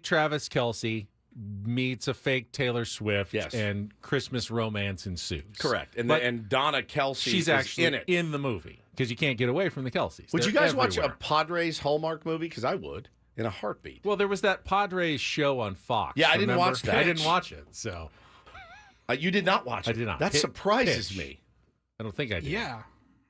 Travis Kelce meets a fake Taylor Swift, and Christmas romance ensues.
Correct. And Donna Kelsey
she's actually
in it.
in the movie because you can't get away from the Kelseys.
Would
They're
you guys
everywhere.
watch a Padres Hallmark movie? Because I would, in a heartbeat.
Well, there was that Padres show on Fox.
Yeah, I didn't
remember?
watch that.
I didn't watch it, so.
You did not watch it?
I did not.
That surprises me.
I don't think I did.
Yeah.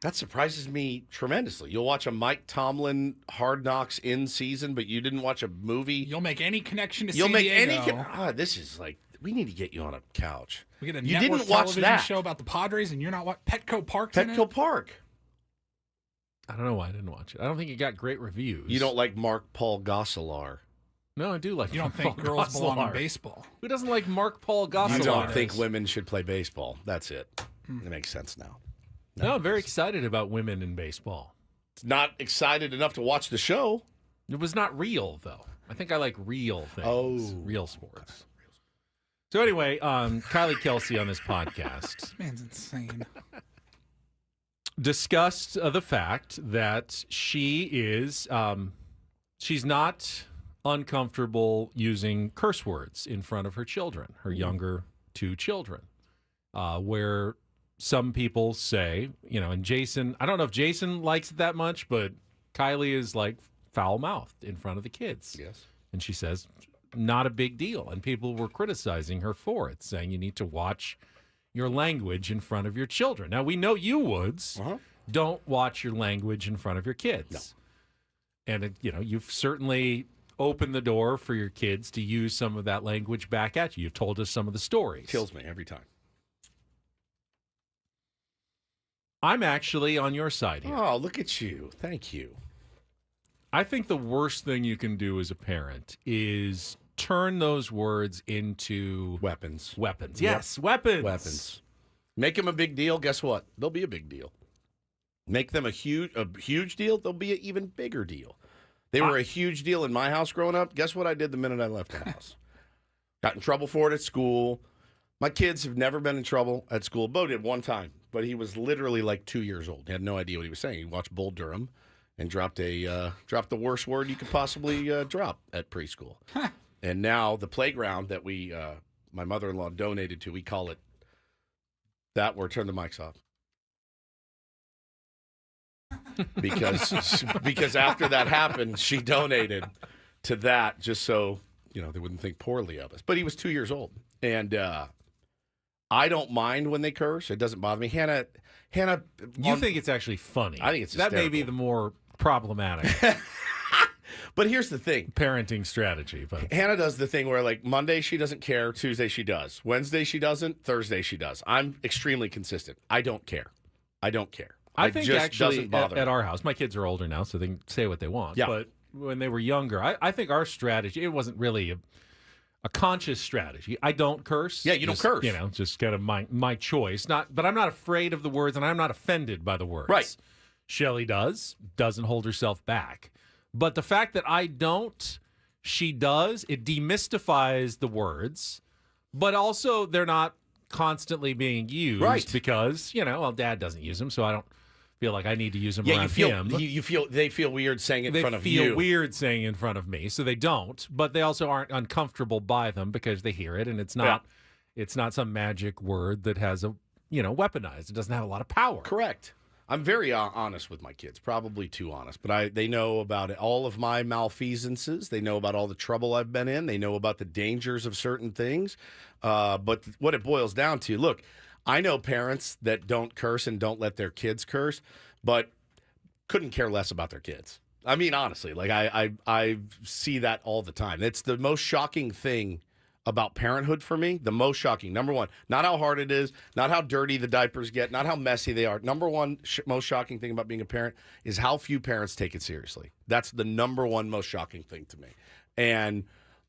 That surprises me tremendously. You'll watch a Mike Tomlin Hard Knocks in season, but you didn't watch a movie.
You'll make any connection to
You'll
San
make
Diego.
this is like, we need to get you on a couch.
We get a
you
network
didn't watch
television
that
show about the Padres, and you're not what Petco Park's in
Petco
it?
Park.
I don't know why I didn't watch it. I don't think it got great reviews.
You don't like Mark Paul Gosselaar.
No, I do like.
You don't think
Paul
girls belong in
Gosselaar.
baseball?
Who doesn't like Mark Paul Gosselaar?
You don't think women should play baseball. That's it. It makes sense now.
No, I'm very excited about women in baseball.
Not excited enough to watch the show.
It was not real, though. I think I like real things.
Oh.
Real sports. So anyway, Kylie Kelsey on this podcast.
This man's insane.
Discussed the fact that she is, she's not uncomfortable using curse words in front of her children, her younger two children, where some people say, and Jason, I don't know if Jason likes it that much, but Kylie is like foul-mouthed in front of the kids.
Yes.
And she says, not a big deal. And people were criticizing her for it, saying you need to watch your language in front of your children. Now, we know you, Woods, don't watch your language in front of your kids. No. And, you've certainly opened the door for your kids to use some of that language back at you. You've told us some of the stories.
Kills me every time.
I'm actually on your side here.
Oh, look at you. Thank you.
I think the worst thing you can do as a parent is turn those words into
weapons.
Weapons. Yes, weapons.
Weapons. Make them a big deal. Guess what? They'll be a big deal. Make them a huge deal. They'll be an even bigger deal. They were a huge deal in my house growing up. Guess what I did the minute I left the house? Got in trouble for it at school. My kids have never been in trouble at school. Bo did one time, but he was literally like 2 years old. He had no idea what he was saying. He watched Bull Durham and dropped the worst word you could possibly drop at preschool. And now the playground that my mother-in-law donated to, we call it that word. Turn the mics off. Because after that happened, she donated to that just so, they wouldn't think poorly of us. But he was 2 years old. And I don't mind when they curse. It doesn't bother me. Hannah.
You think it's actually funny?
I think it's
that
hysterical.
may be the more problematic.
But here's the thing.
Parenting strategy. But
Hannah does the thing where, like, Monday she doesn't care, Tuesday she does. Wednesday she doesn't, Thursday she does. I'm extremely consistent. I don't care.
I think
just
actually
doesn't bother
at
me.
our house, my kids are older now, so they can say what they want.
Yeah.
But when they were younger, I think our strategy, it wasn't really a conscious strategy. I don't curse.
Yeah, you don't curse.
Just kind of my choice. But I'm not afraid of the words, and I'm not offended by the words.
Right.
Shelley doesn't hold herself back. But the fact that I don't, she does, it demystifies the words, but also they're not constantly being used.
Right.
Because, Dad doesn't use them, so I don't feel like I need to use them around him.
They feel weird saying it in front of you.
They feel weird saying it in front of me, so they don't. But they also aren't uncomfortable by them because they hear it, and it's not some magic word that has weaponized. It doesn't have a lot of power.
Correct. I'm very honest with my kids, probably too honest, but they know about all of my malfeasances. They know about all the trouble I've been in. They know about the dangers of certain things. But what it boils down to, look, I know parents that don't curse and don't let their kids curse, but couldn't care less about their kids. I mean, honestly, like I see that all the time. It's the most shocking thing about parenthood for me. The most shocking. Number one, not how hard it is, not how dirty the diapers get, not how messy they are. Number one most shocking thing about being a parent is how few parents take it seriously. That's the number one most shocking thing to me. And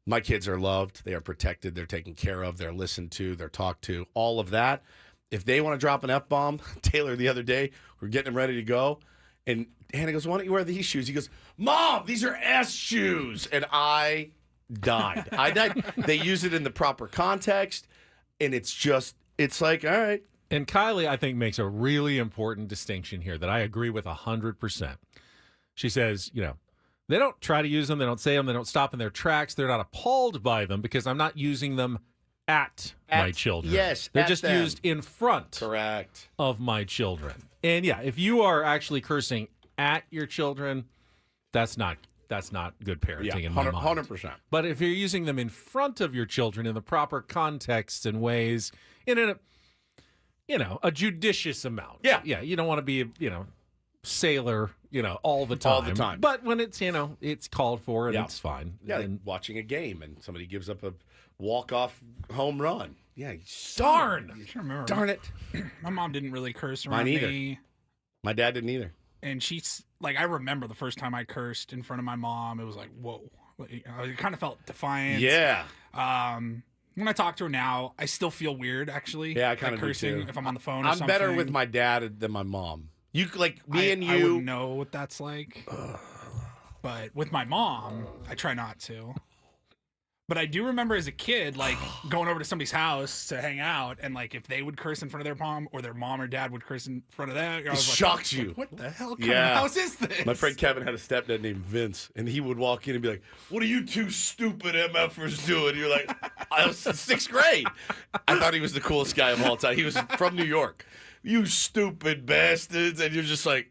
my kids are loved. They are protected. They're taken care of. They're listened to. They're talked to. All of that. If they want to drop an F-bomb, Taylor the other day, we're getting them ready to go. And Hannah goes, why don't you wear these shoes? He goes, Mom, these are S shoes. And I died. They use it in the proper context. And it's like, all right.
And Kylie, I think, makes a really important distinction here that I agree with 100%. She says, they don't try to use them. They don't say them. They don't stop in their tracks. They're not appalled by them because I'm not using them at my children.
Yes,
they're
at
just
them.
used in front
Correct.
of my children. And yeah, if you are actually cursing at your children, that's not good parenting in my mind.
100%.
But if you're using them in front of your children in the proper contexts and ways, in a judicious amount.
Yeah.
Yeah, you don't want to be sailor, all the time.
All the time.
But when it's, it's called for and it's fine.
Yeah,
And
watching a game and somebody gives up a walk-off home run. Yeah.
darn.
I can't remember.
Darn it.
My mom didn't really curse around
Mine either.
me.
My dad didn't either.
And she's like, I remember the first time I cursed in front of my mom. It was like, whoa. It kind of felt defiant.
Yeah.
When I talk to her now, I still feel weird, actually.
Yeah, I kind of do
cursing
too.
if I'm on the phone or
I'm
something.
better with my dad than my mom. You like me and
I
you.
wouldn't know what that's like. But with my mom, I try not to. But I do remember as a kid, like going over to somebody's house to hang out, and like if they would curse in front of their mom, or their mom or dad would curse in front of that, I was like,
shocks you.
What the hell kind of house is this?
My friend Kevin had a stepdad named Vince, and he would walk in and be like, "What are you two stupid MFers doing?" You're like, I was in 6th grade. I thought he was the coolest guy of all time. He was from New York. You stupid bastards, and you're just like,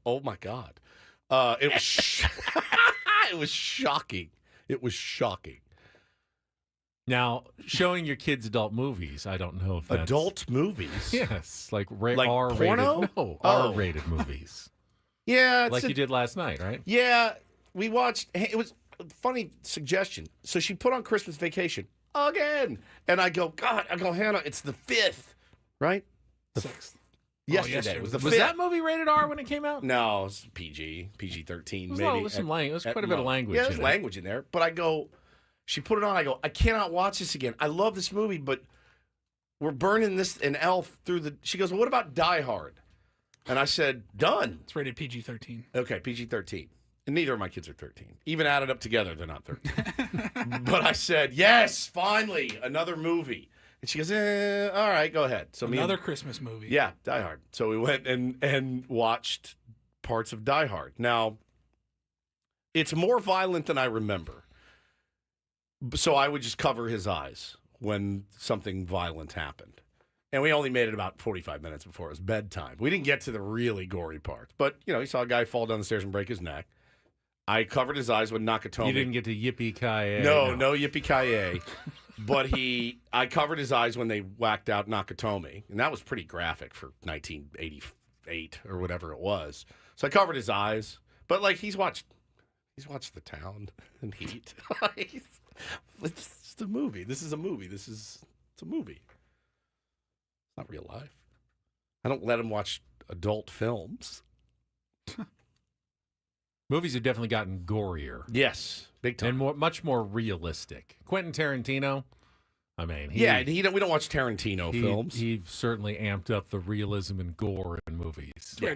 oh my god. It was it was shocking. It was shocking.
Now, showing your kids adult movies, I don't know if that's...
Adult movies?
Yes, like
Like
R-rated.
porno?
No,
Oh.
R-rated movies.
Yeah. It's
Like you did last night, right?
Yeah. We watched, it was a funny suggestion. So she put on Christmas Vacation again. And I go, Hannah, it's the 5th, right? The
6th.
Yesterday was the 5th.
Was that movie rated R when it came out?
No, it was PG-13 maybe.
There's some language. There's quite a bit of language.
Yeah, there's
in it.
language in there. But I go, she put it on. I go, I cannot watch this again. I love this movie, but we're burning this an elf through the. She goes, well, what about Die Hard? And I said, done.
It's rated PG-13.
Okay, PG-13. And neither of my kids are 13. Even added up together, they're not 13. But I said, yes, finally, another movie. And she goes, all right, go ahead. So
Another Christmas movie.
Yeah, Die Hard. So we went and watched parts of Die Hard. Now, it's more violent than I remember. So I would just cover his eyes when something violent happened. And we only made it about 45 minutes before it was bedtime. We didn't get to the really gory parts. But, you saw a guy fall down the stairs and break his neck. I covered his eyes with Nakatomi.
You didn't get to yippee-ki-yay.
No yippee-ki-yay. But I covered his eyes when they whacked out Nakatomi. And that was pretty graphic for 1988 or whatever it was. So I covered his eyes. But, he's watched The Town and Heat. It's a movie. This is a movie. It's a movie. It's not real life. I don't let him watch adult films.
Movies have definitely gotten gorier.
Yes, big time.
And much more realistic. Quentin Tarantino, I mean...
we don't watch Tarantino films.
He certainly amped up the realism and gore in movies.
Yeah.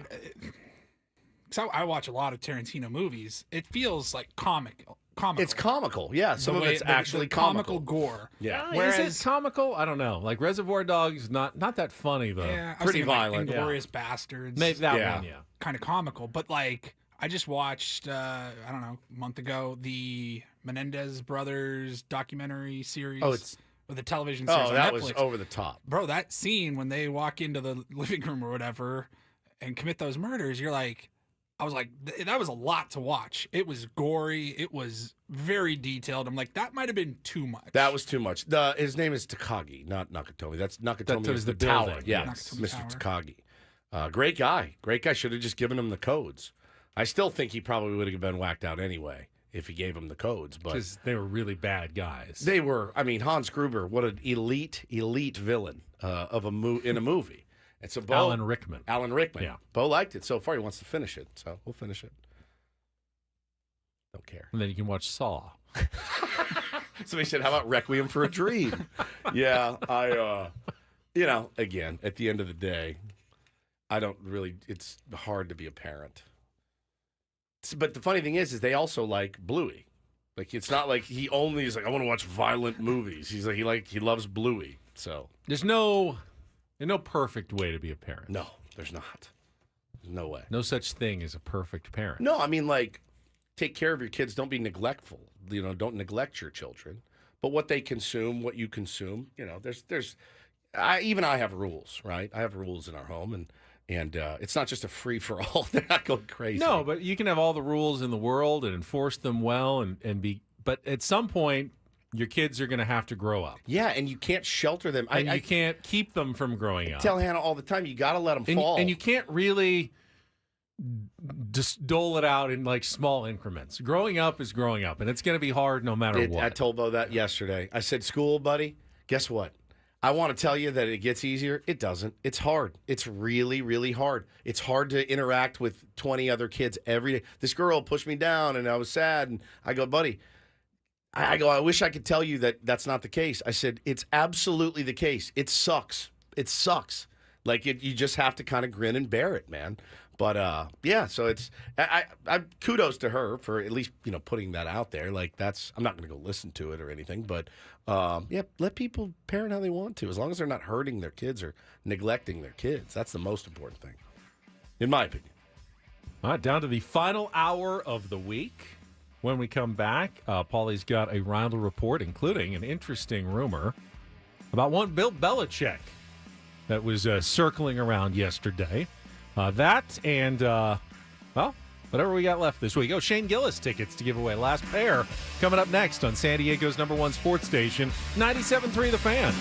So I watch a lot of Tarantino movies. It feels like comical.
It's comical, yeah. Some of it's actually comical
gore.
Yeah.
Whereas, is it comical? I don't know. Like Reservoir Dogs, not that funny, though.
Yeah,
pretty violent.
Inglourious Bastards.
Maybe that one, yeah.
Kind of comical. But, I just watched, a month ago, the Menendez Brothers documentary series.
Oh, it's...
With the television series on
that
Netflix.
Was over the top.
Bro, that scene when they walk into the living room or whatever and commit those murders, I was like, that was a lot to watch. It was gory. It was very detailed. I'm like, that might have been too much.
That was too much. His name is Takagi, not Nakatomi. That's Nakatomi is the
building.
tower. Yeah, Mr. Takagi. Great guy. Great guy. Should have just given him the codes. I still think he probably would have been whacked out anyway if he gave him the codes.
Because they were really bad guys.
They were. I mean, Hans Gruber, what an elite villain in a movie. And so
Alan Rickman.
Yeah. Bo liked it so far. He wants to finish it. So we'll finish it. Don't care.
And then you can watch Saw.
Somebody said, how about Requiem for a Dream? Yeah, again, at the end of the day, it's hard to be a parent. But the funny thing is they also like Bluey. It's not like he only is like, I want to watch violent movies. He's like, he loves Bluey. So
there's no perfect way to be a parent.
No, there's not. There's no way.
No such thing as a perfect parent.
No, I mean, take care of your kids. Don't be neglectful. Don't neglect your children. But what they consume, what you consume, I have rules, right? I have rules in our home, and it's not just a free for all. They're not going crazy.
No, but you can have all the rules in the world and enforce them well, and be. But at some point, your kids are going to have to grow up.
Yeah, and you can't shelter them.
And you can't keep them from growing up.
I tell Hannah all the time, you got to let them fall.
And you can't really just dole it out in small increments. Growing up is growing up, and it's going to be hard no matter what.
I told Bo that yesterday. I said, school, buddy, guess what? I want to tell you that it gets easier. It doesn't. It's hard. It's really, really hard. It's hard to interact with 20 other kids every day. This girl pushed me down, and I was sad. And I go, buddy, I wish I could tell you that that's not the case. I said, it's absolutely the case. It sucks. It sucks. You just have to kind of grin and bear it, man. But, so it's I kudos to her for at least, putting that out there. I'm not going to go listen to it or anything. But, let people parent how they want to, as long as they're not hurting their kids or neglecting their kids. That's the most important thing, in my opinion.
All right, down to the final hour of the week. When we come back, Paulie's got a round of report, including an interesting rumor about one Bill Belichick that was circling around yesterday. That and, whatever we got left this week. Shane Gillis tickets to give away. Last pair coming up next on San Diego's #1 sports station, 97.3 The Fan.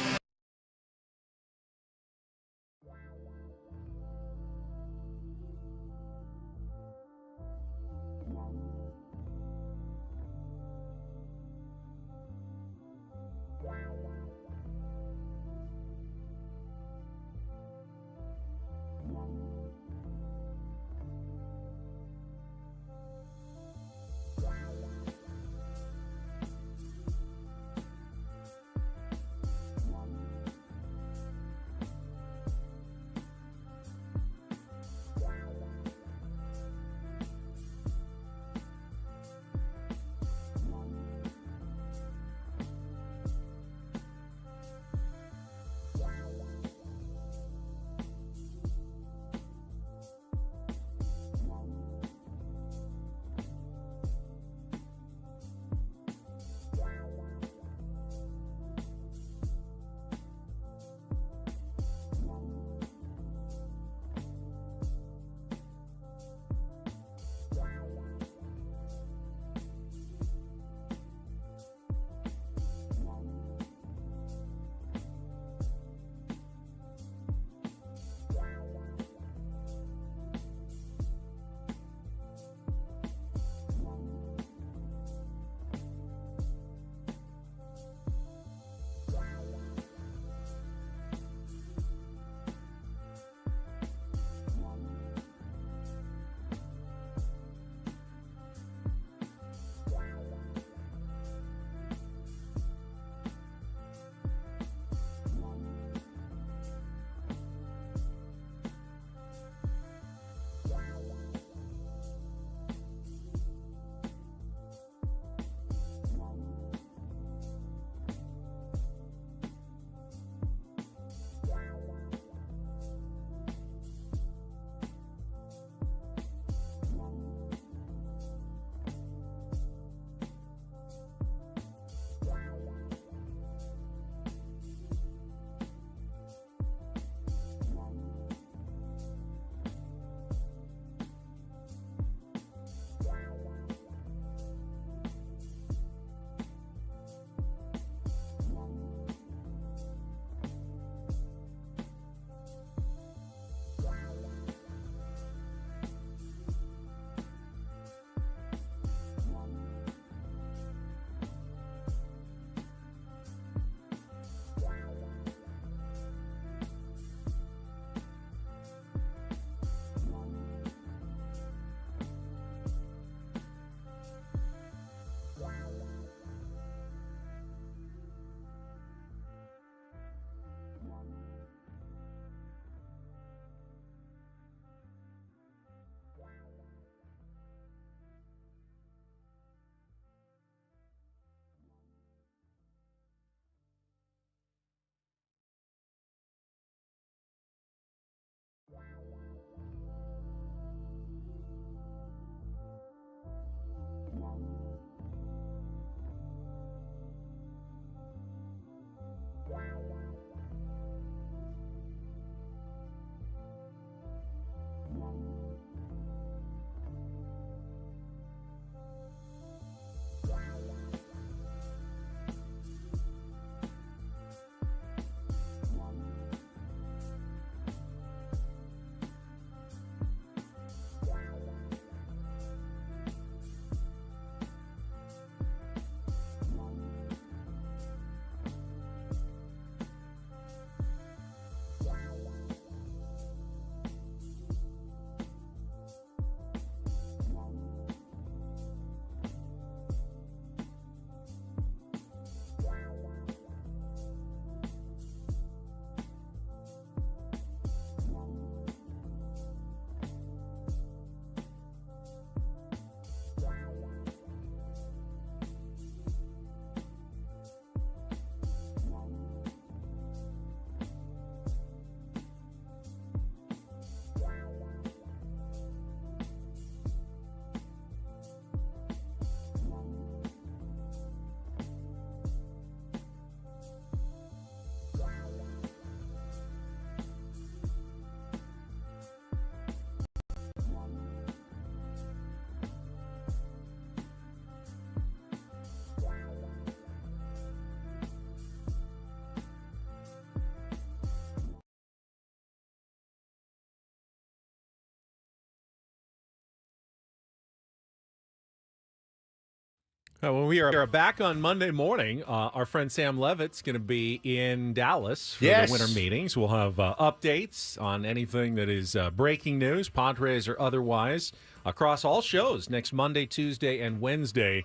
When we are back on Monday morning, our friend Sam Levitt's going to be in Dallas for the winter meetings. We'll have updates on anything that is breaking news, Padres or otherwise, across all shows next Monday, Tuesday, and Wednesday.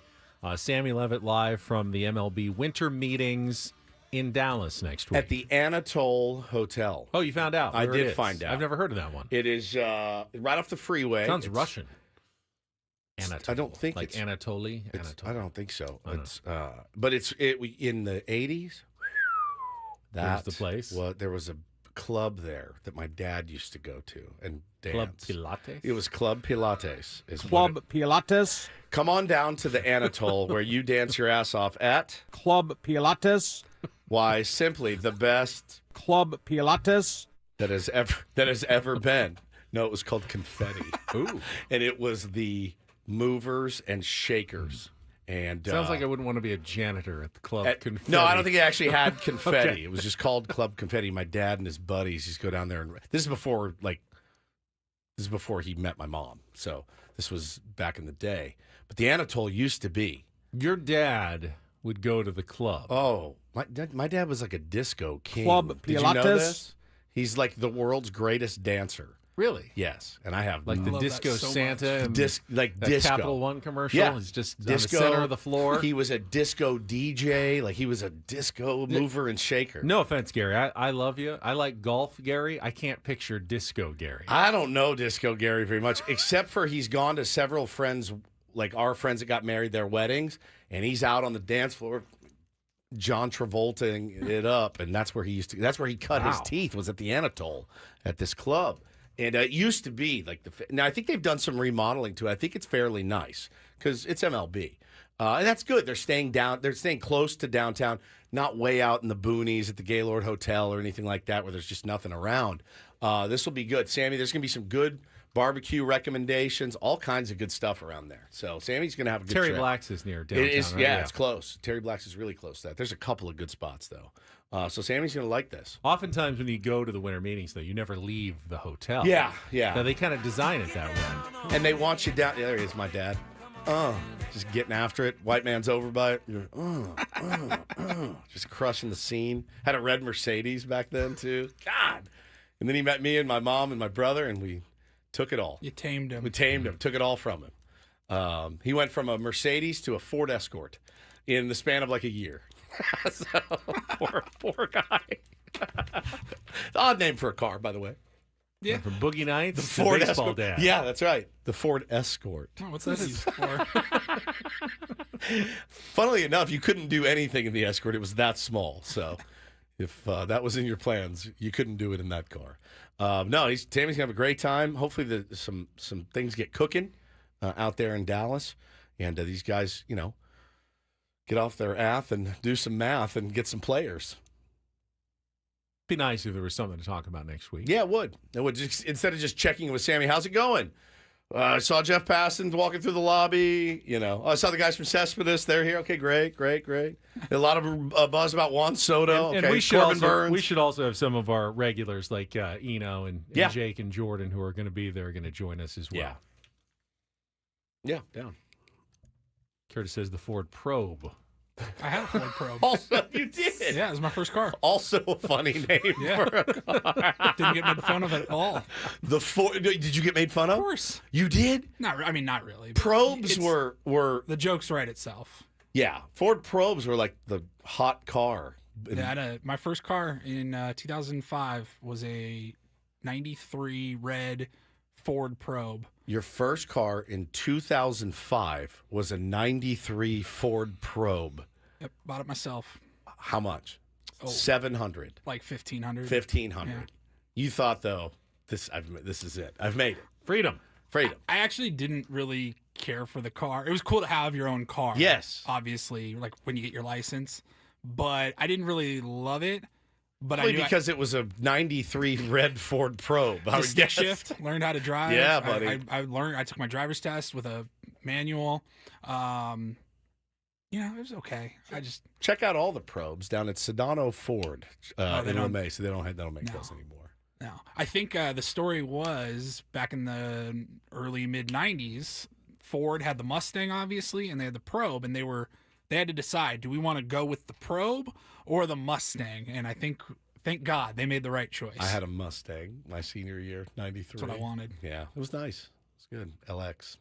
Sammy Levitt live from the MLB winter meetings in Dallas next week.
At the Anatole Hotel.
Oh, you found out?
I
Where it
did
is.
find out.
I've never heard of that one.
It is right off the freeway.
Sounds Russian.
I don't think
like Anatoly.
I don't think so. But it's in the 80s. That's
the place.
Well, there was a club there that my dad used to go to and dance.
Club Pilates?
It was Club Pilates.
Club Pilates.
Come on down to the Anatole where you dance your ass off at
Club Pilates.
Why, simply the best
Club Pilates
that has ever been. No, it was called Confetti.
Ooh,
and it was the movers and shakers. And
sounds like I wouldn't want to be a janitor at the Club Confetti.
No, I don't think it actually had confetti.
Okay.
It was just called Club Confetti. My dad and his buddies used to go down there, and this is before he met my mom. So this was back in the day. But the Anatole used to be.
Your dad would go to the club.
Oh, my dad was like a disco king.
Club
Did you know this? He's like the world's greatest dancer.
Really?
Yes, and I have
like the Disco Santa and
like
that
disco.
Capital One commercial.
Yeah,
He's just
disco,
on the center of the floor.
He was a disco DJ. Like he was a disco mover and shaker.
No offense, Gary. I love you. I like golf, Gary. I can't picture disco Gary.
I don't know Disco Gary very much, except for he's gone to several friends, like our friends that got married, their weddings, and he's out on the dance floor, John Travoltaing it up, and that's where he used to. That's where he cut his teeth. Was at the Anatole at this club. And it used to be like now I think they've done some remodeling to it. I think it's fairly nice because it's MLB, and that's good. They're staying down. They're staying close to downtown, not way out in the boonies at the Gaylord Hotel or anything like that where there's just nothing around. This will be good, Sammy. There's going to be some good barbecue recommendations, all kinds of good stuff around there. So Sammy's going to have a good
Terry
trip.
Black's is near downtown.
It is,
right?
yeah, it's close. Terry Black's is really close to that. There's a couple of good spots though. So Sammy's going to like this.
Oftentimes when you go to the winter meetings, though, you never leave the hotel.
Yeah.
So they kind of design it that way.
And they want you down. Yeah, there he is, my dad. Just getting after it. White man's over by it. You're, just crushing the scene. Had a red Mercedes back then, too. God. And then he met me and my mom and my brother, and we took it all.
You tamed him.
We tamed him. Took it all from him. He went from a Mercedes to a Ford Escort in the span of like a year. So, poor guy. Odd name for a car, by the way.
Yeah.
From Boogie Nights
The
to
Ford
baseball
Escort.
dad.
Yeah, that's right. The Ford Escort.
Oh, what's that used for?
Funnily enough, you couldn't do anything in the Escort. It was that small. So if that was in your plans, you couldn't do it in that car. No, Tammy's going to have a great time. Hopefully some things get cooking out there in Dallas. And these guys, get off their ass and do some math and get some players.
Be nice if there was something to talk about next week.
Yeah, it would. It would just, instead of just checking in with Sammy, how's it going? I saw Jeff Paston walking through the lobby. I saw the guys from Cespedes. They're here. Okay, great. A lot of buzz about Juan Soto.
And
okay,
we should
Corbin Burns.
we should also have some of our regulars like Eno and
Yeah.
Jake and Jordan who are going to be there, going to join us as well.
Yeah, down.
Curtis says the Ford Probe.
I had a Ford Probe.
Also, you did.
Yeah, it was my first car.
Also a funny name for a car.
Didn't get made fun of at all.
The Ford. Did you get made fun of?
Of course.
You did?
Not really. but
Probes
it's-
were
the joke's right itself.
Yeah, Ford Probes were like the hot car.
Yeah, my first car in 2005 was a 93 red Ford Probe.
Your first car in 2005 was a 93 Ford Probe.
Yep, bought it myself.
How much?
Oh.
700.
Like 1,500.
1,500.
Yeah.
You thought though, this is it. I've made it. Freedom.
I actually didn't really care for the car. It was cool to have your own car.
Yes.
Obviously, like when you get your license. But I didn't really love it. But
Probably
I knew
because it was a 93 red Ford Probe. I
the
would
stick
guess.
shift, learned how to drive.
Yeah, buddy.
I learned. I took my driver's test with a manual. It was okay. I just
check out all the Probes down at Sedano Ford in LeMay. So they don't make those anymore.
No, I think the story was back in the early mid '90s. Ford had the Mustang, obviously, and they had the Probe, and they had to decide, do we want to go with the Probe or the Mustang? And I think, thank God, they made the right choice.
I had a Mustang my senior year, 93.
That's what I wanted.
Yeah, it was nice. It was good. LX.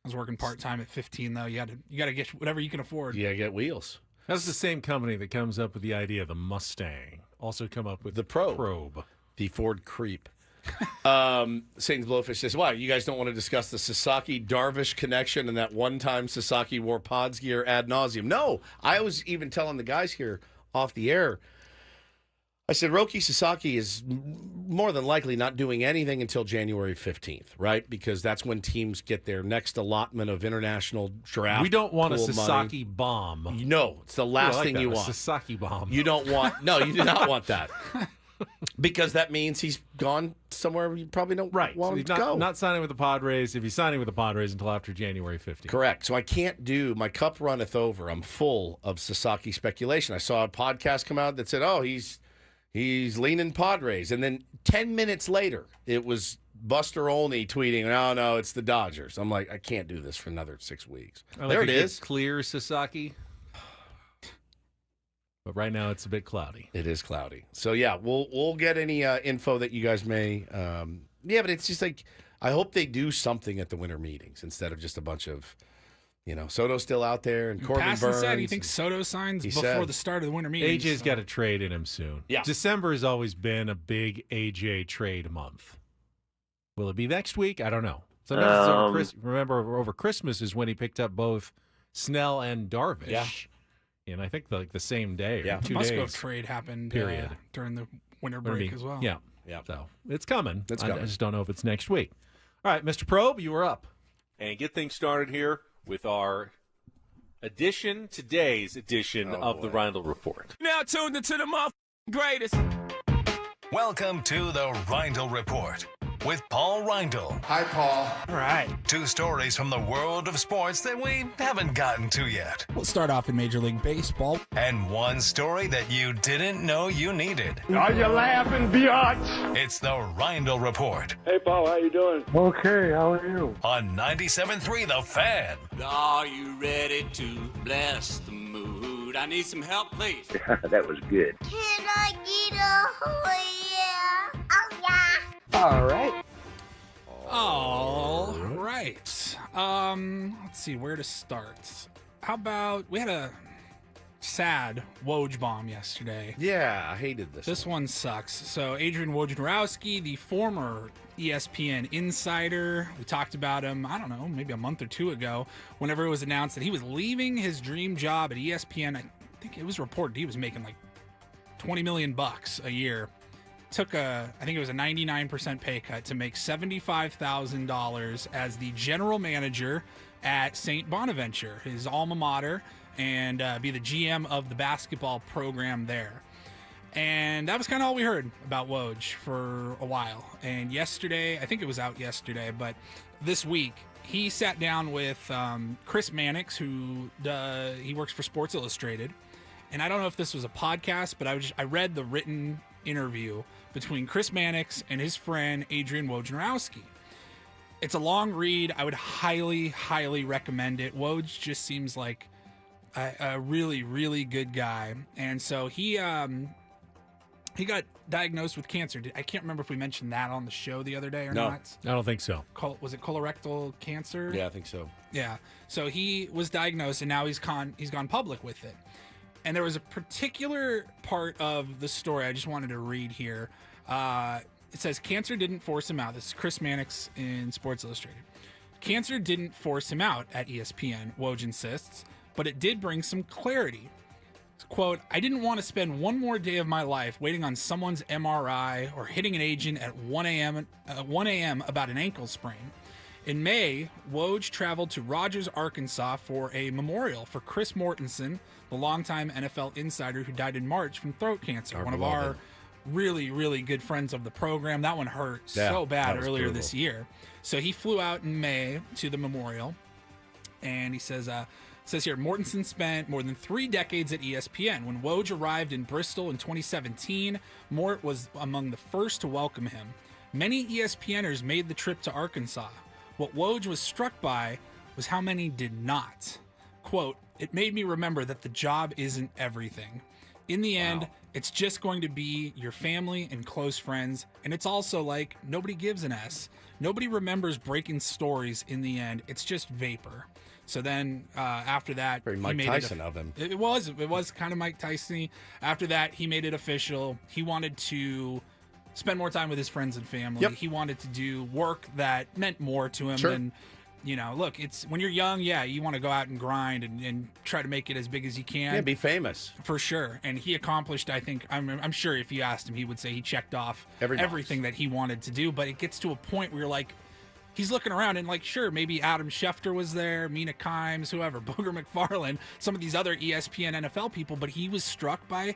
I was working part-time at 15, though. You got to get whatever you can afford.
Yeah, get wheels.
That's the same company that comes up with the idea of the Mustang. Also come up with
the Probe. The Ford Creep. Satan's Blowfish says, "Why you guys don't want to discuss the Sasaki Darvish connection and that one time Sasaki wore Pods gear ad nauseum?" No, I was even telling the guys here off the air. I said Roki Sasaki is more than likely not doing anything until January 15th, right? Because that's when teams get their next allotment of international draft.
We don't want a
pool
Sasaki
money.
bomb.
No, it's the last
like
thing
that,
you
a
want.
Sasaki bomb.
You don't want. No, you do not want that. Because that means he's gone somewhere you probably don't want
So
him
he's
to go.
not signing with the Padres if he's signing with the Padres until after January 15th.
Correct. So I can't do my cup runneth over. I'm full of Sasaki speculation. I saw a podcast come out that said, "Oh, he's leaning Padres," and then 10 minutes later, it was Buster Olney tweeting, "No, it's the Dodgers." I'm like, I can't do this for another 6 weeks. There it is.
Clear Sasaki. But right now it's a bit cloudy.
It is cloudy. So yeah, we'll get any info that you guys may. But it's just like I hope they do something at the winter meetings instead of just a bunch of, Soto's still out there and Corbin
Passon
Burns.
said he thinks Soto signs before the start of the winter meetings.
AJ's got a trade in him soon.
Yeah.
December has always been a big AJ trade month. Will it be next week? I don't know. Sometimes it's over Christmas is when he picked up both Snell and Darvish.
Yeah.
And I think the same day or 2
The
days.
Musgrove trade happened during the winter break as well.
Yeah. So it's coming.
It's
I
coming.
just don't know if it's next week. All right, Mr. Probe, you were up.
And get things started here with our today's edition of the Reindl Report.
Now tuned into the greatest.
Welcome to the Reindl Report with Paul Reindl.
Hi, Paul.
All right.
2 stories from the world of sports that we haven't gotten to yet.
We'll start off in Major League Baseball.
And 1 story that you didn't know you needed.
Are you laughing, biatch?
It's the Reindl Report
Hey, Paul, how you doing?
Okay, how are you?
on 97.3 The Fan.
Are you ready to bless the mood? I need some help, please.
That was good.
Can I get a oh yeah? Oh yeah.
All right.
All right. Let's see where to start. How about we had a sad Woj bomb yesterday.
Yeah, I hated this.
This one sucks. So Adrian Wojnarowski, the former ESPN insider, we talked about him, I don't know, maybe a month or 2 ago, whenever it was announced that he was leaving his dream job at ESPN. I think it was reported he was making like $20 million a year. Took I think it was a 99% pay cut to make $75,000 as the general manager at St. Bonaventure, his alma mater, and be the GM of the basketball program there. And that was kind of all we heard about Woj for a while. And yesterday, I think it was out yesterday, but this week, he sat down with Chris Mannix, who he works for Sports Illustrated. And I don't know if this was a podcast, but I read the written interview between Chris Mannix and his friend Adrian Wojnarowski. It's a long read. I would highly, highly recommend it. Woj just seems like a really, really good guy. And so he got diagnosed with cancer. I can't remember if we mentioned that on the show the other day or not.
I don't think so.
Was it colorectal cancer?
Yeah, I think so.
Yeah. So he was diagnosed, and now he's gone public with it. And there was a particular part of the story I just wanted to read here. It says, cancer didn't force him out. This is Chris Mannix in Sports Illustrated. Cancer didn't force him out at ESPN, Woj insists, but it did bring some clarity. Quote, I didn't want to spend one more day of my life waiting on someone's MRI or hitting an agent at 1 a.m. about an ankle sprain. In May, Woj traveled to Rogers, Arkansas for a memorial for Chris Mortensen, the longtime NFL insider who died in March from throat cancer. One of our really, really good friends of the program. That one hurt so bad earlier this year. So he flew out in May to the memorial, and he says here, Mortensen spent more than 3 decades at ESPN. When Woj arrived in Bristol in 2017, Mort was among the first to welcome him. Many ESPNers made the trip to Arkansas. What Woj was struck by was how many did not. Quote, "It made me remember that the job isn't everything. In the end, it's just going to be your family and close friends, and it's also like nobody gives an S. Nobody remembers breaking stories in the end. It's just vapor." So then after that,
Very Mike Tyson of him.
It was kind of Mike Tyson-y. After that, he made it official. He wanted to spend more time with his friends and family.
Yep.
He wanted to do work that meant more to him
Sure.
than, look, it's when you're young, you want to go out and grind and try to make it as big as you can.
Yeah, be famous.
For sure. And he accomplished, I think, I'm sure if you asked him, he would say he checked off everything that he wanted to do. But it gets to a point where you're like, he's looking around and like, sure, maybe Adam Schefter was there, Mina Kimes, whoever, Booger McFarland, some of these other ESPN NFL people, but he was struck by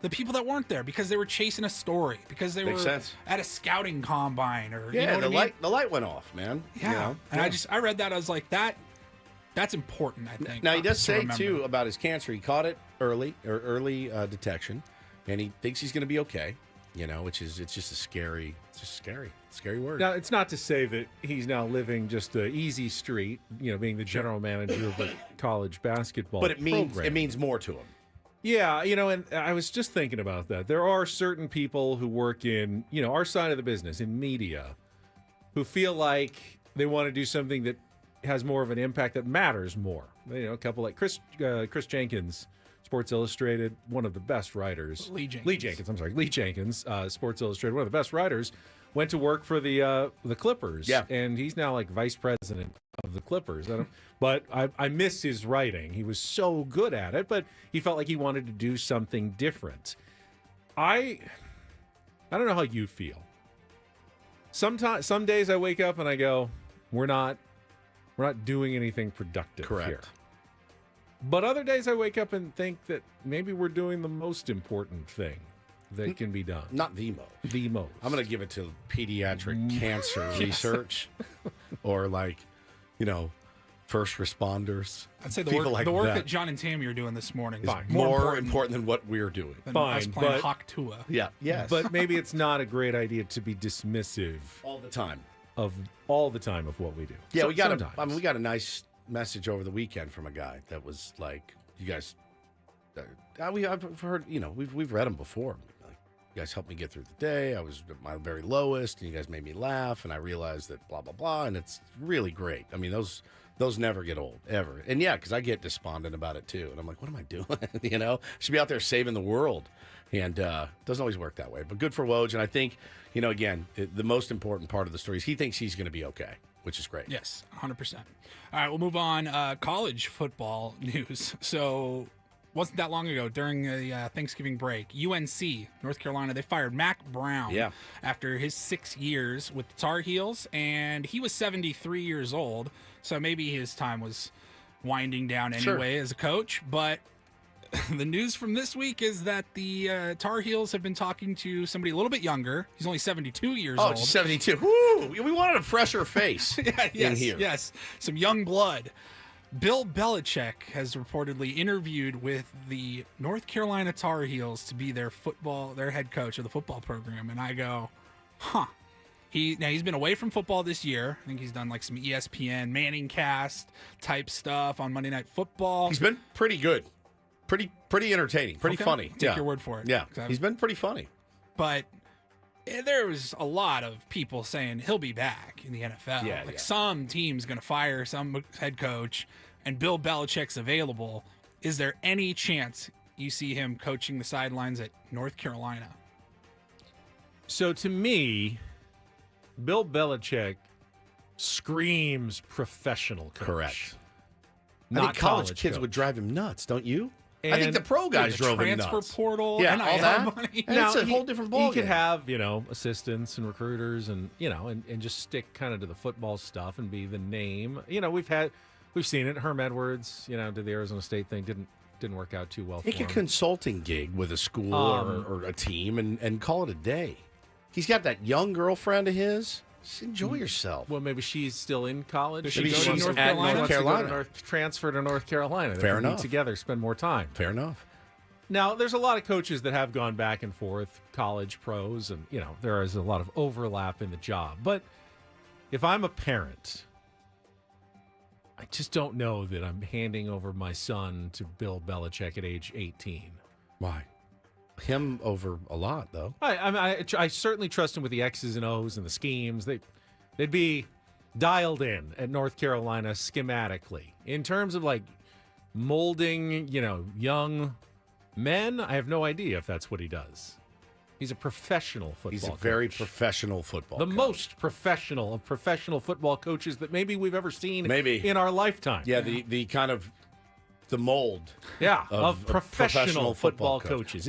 the people that weren't there because they were chasing a story, because they
Makes
were
sense.
at a scouting combine, or
Yeah,
what I mean?
the light went off, man.
Yeah. And I read that, I was like, that's important, I think.
Now he does
to
say
remember.
too about his cancer. He caught it early detection, and he thinks he's going to be okay. Which is it's just scary word.
Now, it's not to say that he's now living just an easy street, being the general manager of a college basketball
But it
program.
means more to him.
Yeah, and I was just thinking about that. There are certain people who work in, our side of the business, in media, who feel like they want to do something that has more of an impact, that matters more. A couple like Chris Jenkins, Sports Illustrated, one of the best writers.
Lee Jenkins.
Lee Jenkins, Sports Illustrated, one of the best writers, went to work for the Clippers.
Yeah.
And he's now like vice president of the Clippers. But I miss his writing. He was so good at it, but he felt like he wanted to do something different. I don't know how you feel. Some days I wake up and I go, we're not doing anything productive here. But other days I wake up and think that maybe we're doing the most important thing that can be done.
Not the most.
The most.
I'm going to give it to pediatric cancer research, or first responders.
I'd say the
people
work,
like
the work
that
that John and Tammy are doing this morning
is
is
more important than what we're doing.
than us playing Hawk Tua.
Yeah. Yes.
But maybe it's not a great idea to be dismissive
all the time
of what we do.
Yeah,
So-
we got
sometimes.
we got a nice message over the weekend from a guy that was like, "You guys, I've heard, we've read them before. Like, you guys helped me get through the day. I was at my very lowest, and you guys made me laugh, and I realized that blah blah blah, and it's really great. I mean, those never get old ever. And yeah, because I get despondent about it too, and I'm like, what am I doing? Should be out there saving the world, and doesn't always work that way. But good for Woj, and I think, again, the most important part of the story is he thinks he's going to be okay, which is great.
Yes, 100%. All right, we'll move on. College football news. So, wasn't that long ago, during the Thanksgiving break, UNC, North Carolina, they fired Mac Brown after his 6 years with the Tar Heels, and he was 73 years old, so maybe his time was winding down anyway as a coach. But the news from this week is that the Tar Heels have been talking to somebody a little bit younger. He's only 72 years old.
Oh, 72. Woo! We wanted a fresher face in here.
Yes, some young blood. Bill Belichick has reportedly interviewed with the North Carolina Tar Heels to be their head coach of the football program. And I go, huh. He's been away from football this year. I think he's done like some ESPN Manning cast type stuff on Monday Night Football.
He's been pretty good. Pretty entertaining. Pretty funny.
Take your word for it.
Yeah, he's been pretty funny.
But there was a lot of people saying he'll be back in the NFL.
Yeah,
some team's going to fire some head coach, and Bill Belichick's available. Is there any chance you see him coaching the sidelines at North Carolina?
So to me, Bill Belichick screams professional coach.
Correct. I
Not
think college kids
coach.
would drive him nuts, don't you? I
And
think the pro guys drove him nuts.
Transfer portal,
Yeah,
NIL
all that.
money.
And it's a whole different ballgame.
He could have, assistants and recruiters and just stick kind of to the football stuff and be the name. We've seen it. Herm Edwards, did the Arizona State thing, didn't work out too well for
Take a
him.
consulting gig with a school or a team and call it a day. He's got that young girlfriend of his. Just enjoy yourself.
Well, maybe she's still in college.
Does she
Maybe
go to
she's
North
at
Carolina?
North Carolina.
Carolina.
Transfer to North Carolina. They
Fair
can meet
enough.
together, spend more time.
Fair enough.
Now, there's a lot of coaches that have gone back and forth, college, pros, and, there is a lot of overlap in the job. But if I'm a parent, I just don't know that I'm handing over my son to Bill Belichick at age 18.
Why? Him over a lot, though.
I certainly trust him with the X's and O's and the schemes. They'd be dialed in at North Carolina schematically. In terms of like molding, young men, I have no idea if that's what he does. He's a professional football coach.
He's a very professional football
The
coach.
most professional of professional football coaches that maybe we've ever seen in our lifetime.
Yeah, the kind of the mold.
Of professional football coaches.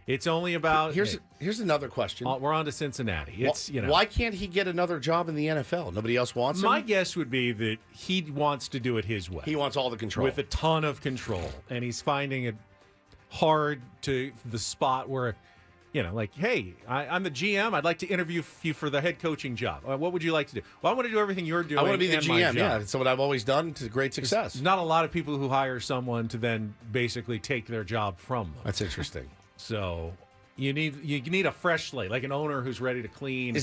It's only about
here's another question.
We're on to Cincinnati.
Why can't he get another job in the NFL? Nobody else wants him?
My guess would be that he wants to do it his way.
He wants all the control.
With a ton of control. And he's finding it hard to the spot where, hey, I'm the GM. I'd like to interview you for the head coaching job. What would you like to do? Well, I want to do everything you're doing.
I want to be the
and my
GM.
job.
Yeah, it's what I've always done to great success.
There's not a lot of people who hire someone to then basically take their job from them.
That's interesting.
So you need a fresh slate, like an owner who's ready to clean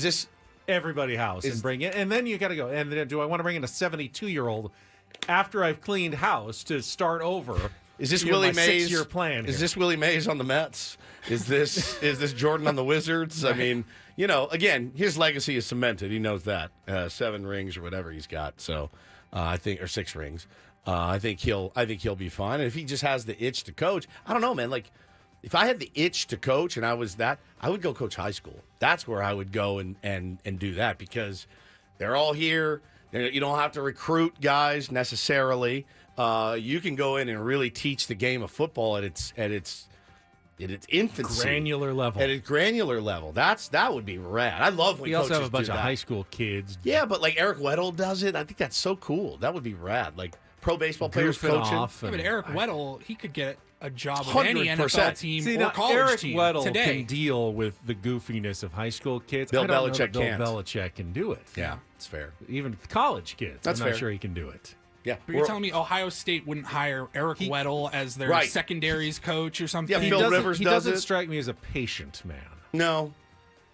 everybody's house and bring it. And then you got to go. And then do I want to bring in a 72-year-old after I've cleaned house to start over?
Is this Willie Mays?
6-year plan?
Is this Willie Mays on the Mets? Is this Jordan on the Wizards? I mean, again, his legacy is cemented. He knows that 7 rings or whatever he's got. So I think, or 6 rings. I think he'll be fine. And if he just has the itch to coach, I don't know, man. Like, if I had the itch to coach and I was that, I would go coach high school. That's where I would go and do that because they're all here. You don't have to recruit guys necessarily. You can go in and really teach the game of football at its infancy,
granular level.
At its granular level, that would be rad. I love when
we also
coaches
have a bunch
do
of
that.
high school kids.
Yeah, but like Eric Weddle does it. I think that's so cool. That would be rad. Like pro baseball players
Goofing
coaching.
off
Yeah, but Eric Weddle, he could get a job with any
100%.
NFL team
See,
or
now,
college
Eric
team
Weddle
today.
can deal with the goofiness of high school kids.
Bill
I don't know
Belichick
that Bill
can't.
Belichick can do it.
Yeah, it's fair.
Even college kids,
That's
I'm not
fair.
sure he can do it.
Yeah,
But you're telling me Ohio State wouldn't hire Eric Weddle as their
Right.
secondaries coach or something?
Yeah,
He
Phil
doesn't-
Rivers
he
does
doesn't
it.
strike me as a patient man.
No,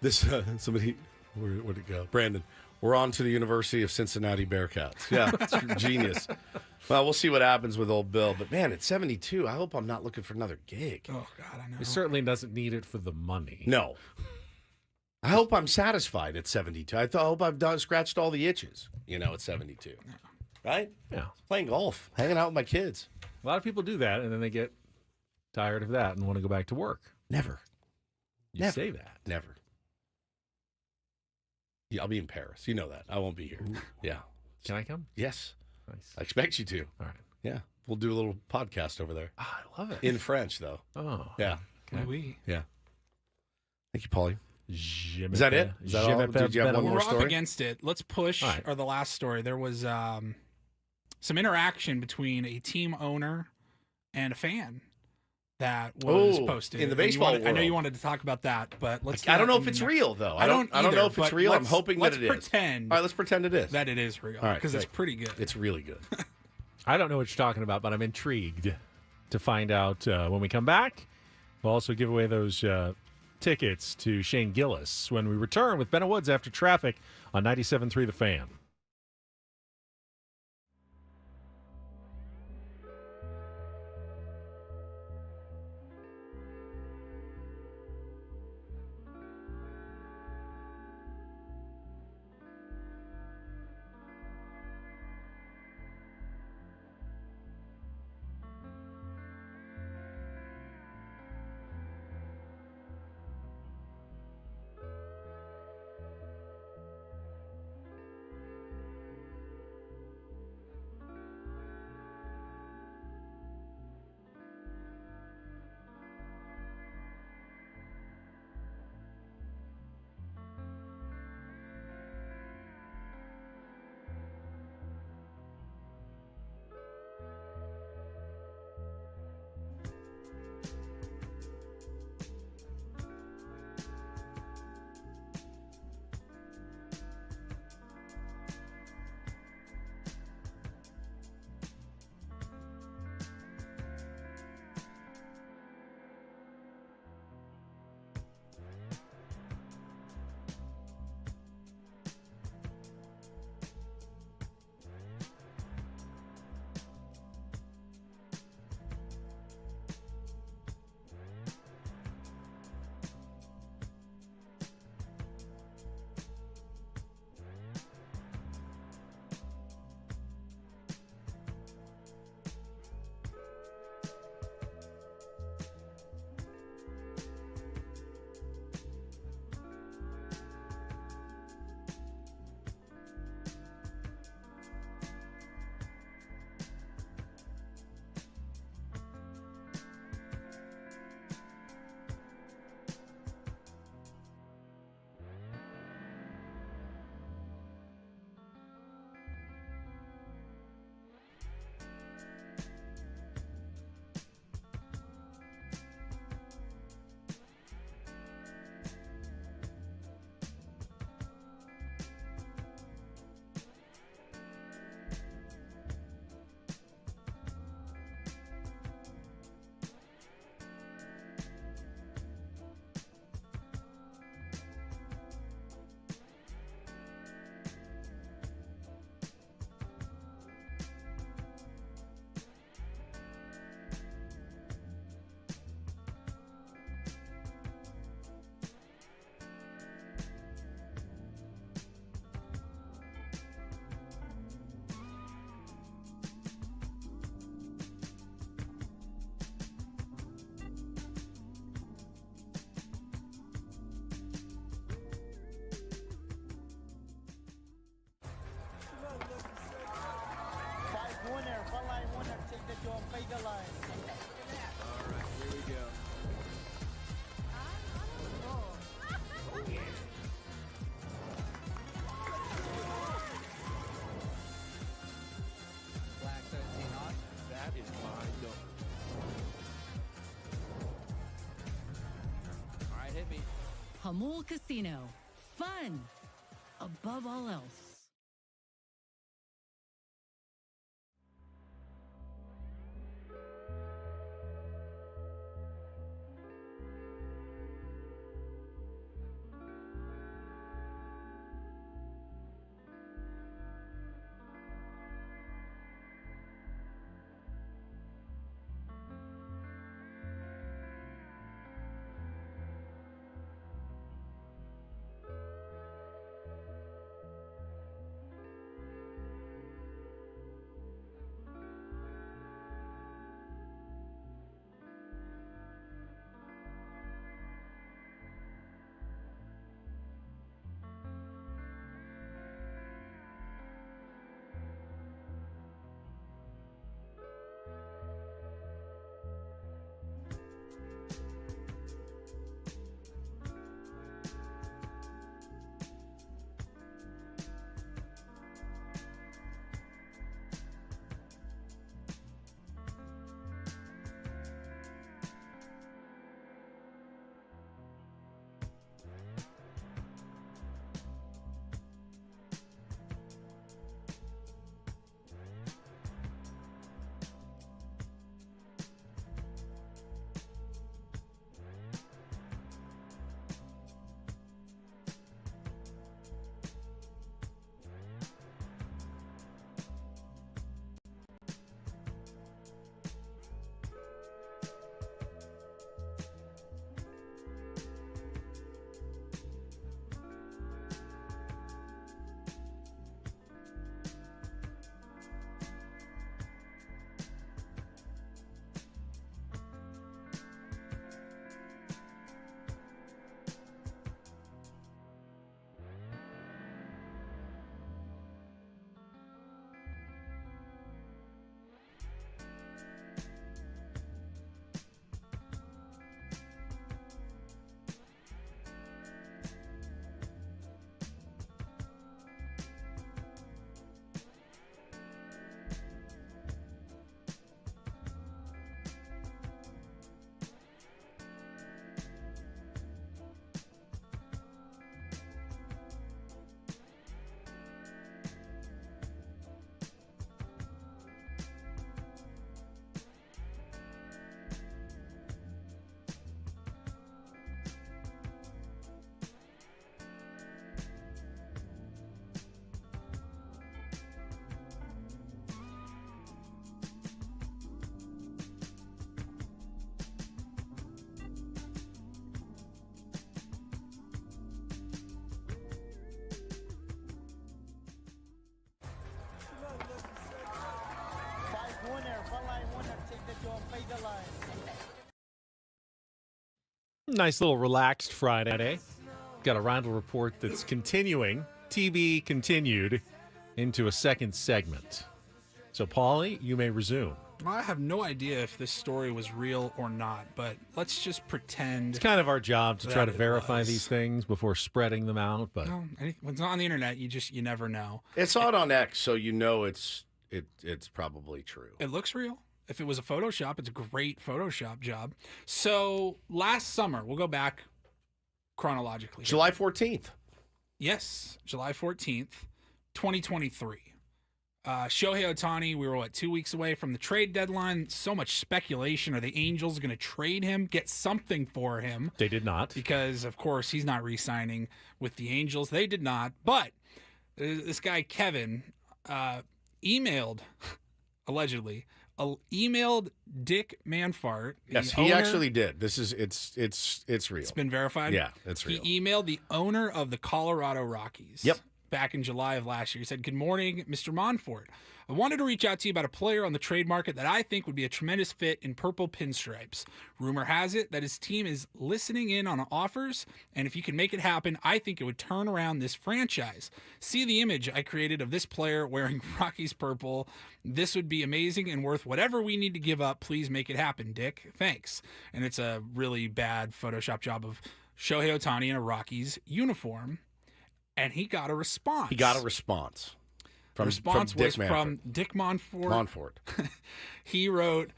this somebody. Where'd it go? Brandon. We're on to the University of Cincinnati Bearcats. Yeah, it's genius. Well, we'll see what happens with old Bill. But man, at 72, I hope I'm not looking for another gig.
Oh God, I know.
He certainly doesn't need it for the money.
No. I hope I'm satisfied at 72. I hope I've scratched all the itches. At 72. Right?
Yeah.
Playing golf, hanging out with my kids.
A lot of people do that, and then they get tired of that and want to go back to work.
Never.
You
Never.
say that.
Never. Yeah, I'll be in Paris. You know that. I won't be here. Yeah.
Can I come?
Yes.
Nice.
I expect you to.
All right.
Yeah. We'll do a little podcast over there.
I love it.
In French, though.
Oh.
Yeah.
Oui, oui.
Yeah. Thank you, Paulie.
Je
Is that it? Is that all? Did you have one
We're
more
up
story?
against it. Let's push.
All right.
Or the last story. There was some interaction between a team owner and a fan that was posted
in the
And you
baseball
wanted- I know you
world.
wanted to talk about that, but let's.
I don't
not
know
in
if it's
the-
real, though.
I don't
know
either,
if it's
but
real. I'm
let's-
hoping that it is.
Let's pretend.
All right, let's pretend it is.
that it is real
All right,
because it's
great.
pretty good.
It's really good.
I don't know what you're talking about, but I'm intrigued to find out when we come back. We'll also give away those tickets to Shane Gillis when we return with Ben and Woods after traffic on 97.3 The Fan.
Hamul Casino. Fun above all else.
Nice little relaxed Friday. Got a roundel report that's continuing, TB continued, into a second segment. So, Paulie, you may resume.
I have no idea if this story was real or not, but let's just pretend.
It's kind of our job to try to
it
verify
was.
these things before spreading them out. But
No, when it's not on the internet, you never know.
It's on X, so you know it's probably true.
It looks real. If it was a Photoshop, it's a great Photoshop job. So last summer, we'll go back chronologically.
July 14th.
Yes, July 14th, 2023. Shohei Ohtani, we were, 2 weeks away from the trade deadline. So much speculation. Are the Angels going to trade him, get something for him?
They did not.
Because, of course, he's not re-signing with the Angels. They did not. But this guy, Kevin, emailed, allegedly, emailed Dick Manfart.
Yes, he actually did. This is it's real.
It's been verified?
Yeah, it's real.
He emailed the owner of the Colorado Rockies.
Yep.
Back in July of last year. He said, "Good morning, Mr. Monfort. I wanted to reach out to you about a player on the trade market that I think would be a tremendous fit in purple pinstripes. Rumor has it that his team is listening in on offers, and if you can make it happen, I think it would turn around this franchise. See the image I created of this player wearing Rockies purple. This would be amazing and worth whatever we need to give up. Please make it happen, Dick. Thanks." And it's a really bad Photoshop job of Shohei Ohtani in a Rockies uniform. And he got a response.
He got a response.
The response was from Dick Monfort.
Monfort.
He wrote,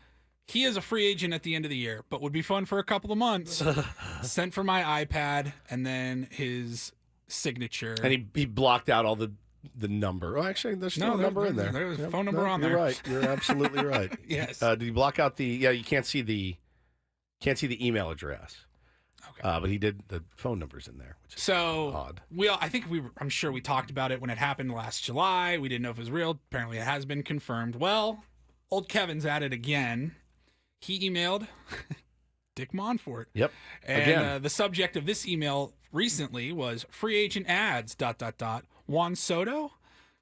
He is a free agent at the end of the year, but would be fun for a couple of months. Sent for my iPad and then his signature.
And he blocked out all the number. Oh, actually, there's still a number in there.
There's a phone number on there.
You're right. You're absolutely right.
Yes.
Did he block out the? Yeah, you can't see the email address. Okay. But he did the phone numbers in there, which is odd.
I'm sure we talked about it when it happened last July. We didn't know if it was real. Apparently, it has been confirmed. Well, old Kevin's at it again. He emailed Dick Monfort.
Yep.
And the subject of this email recently was free agent ads, ... Juan Soto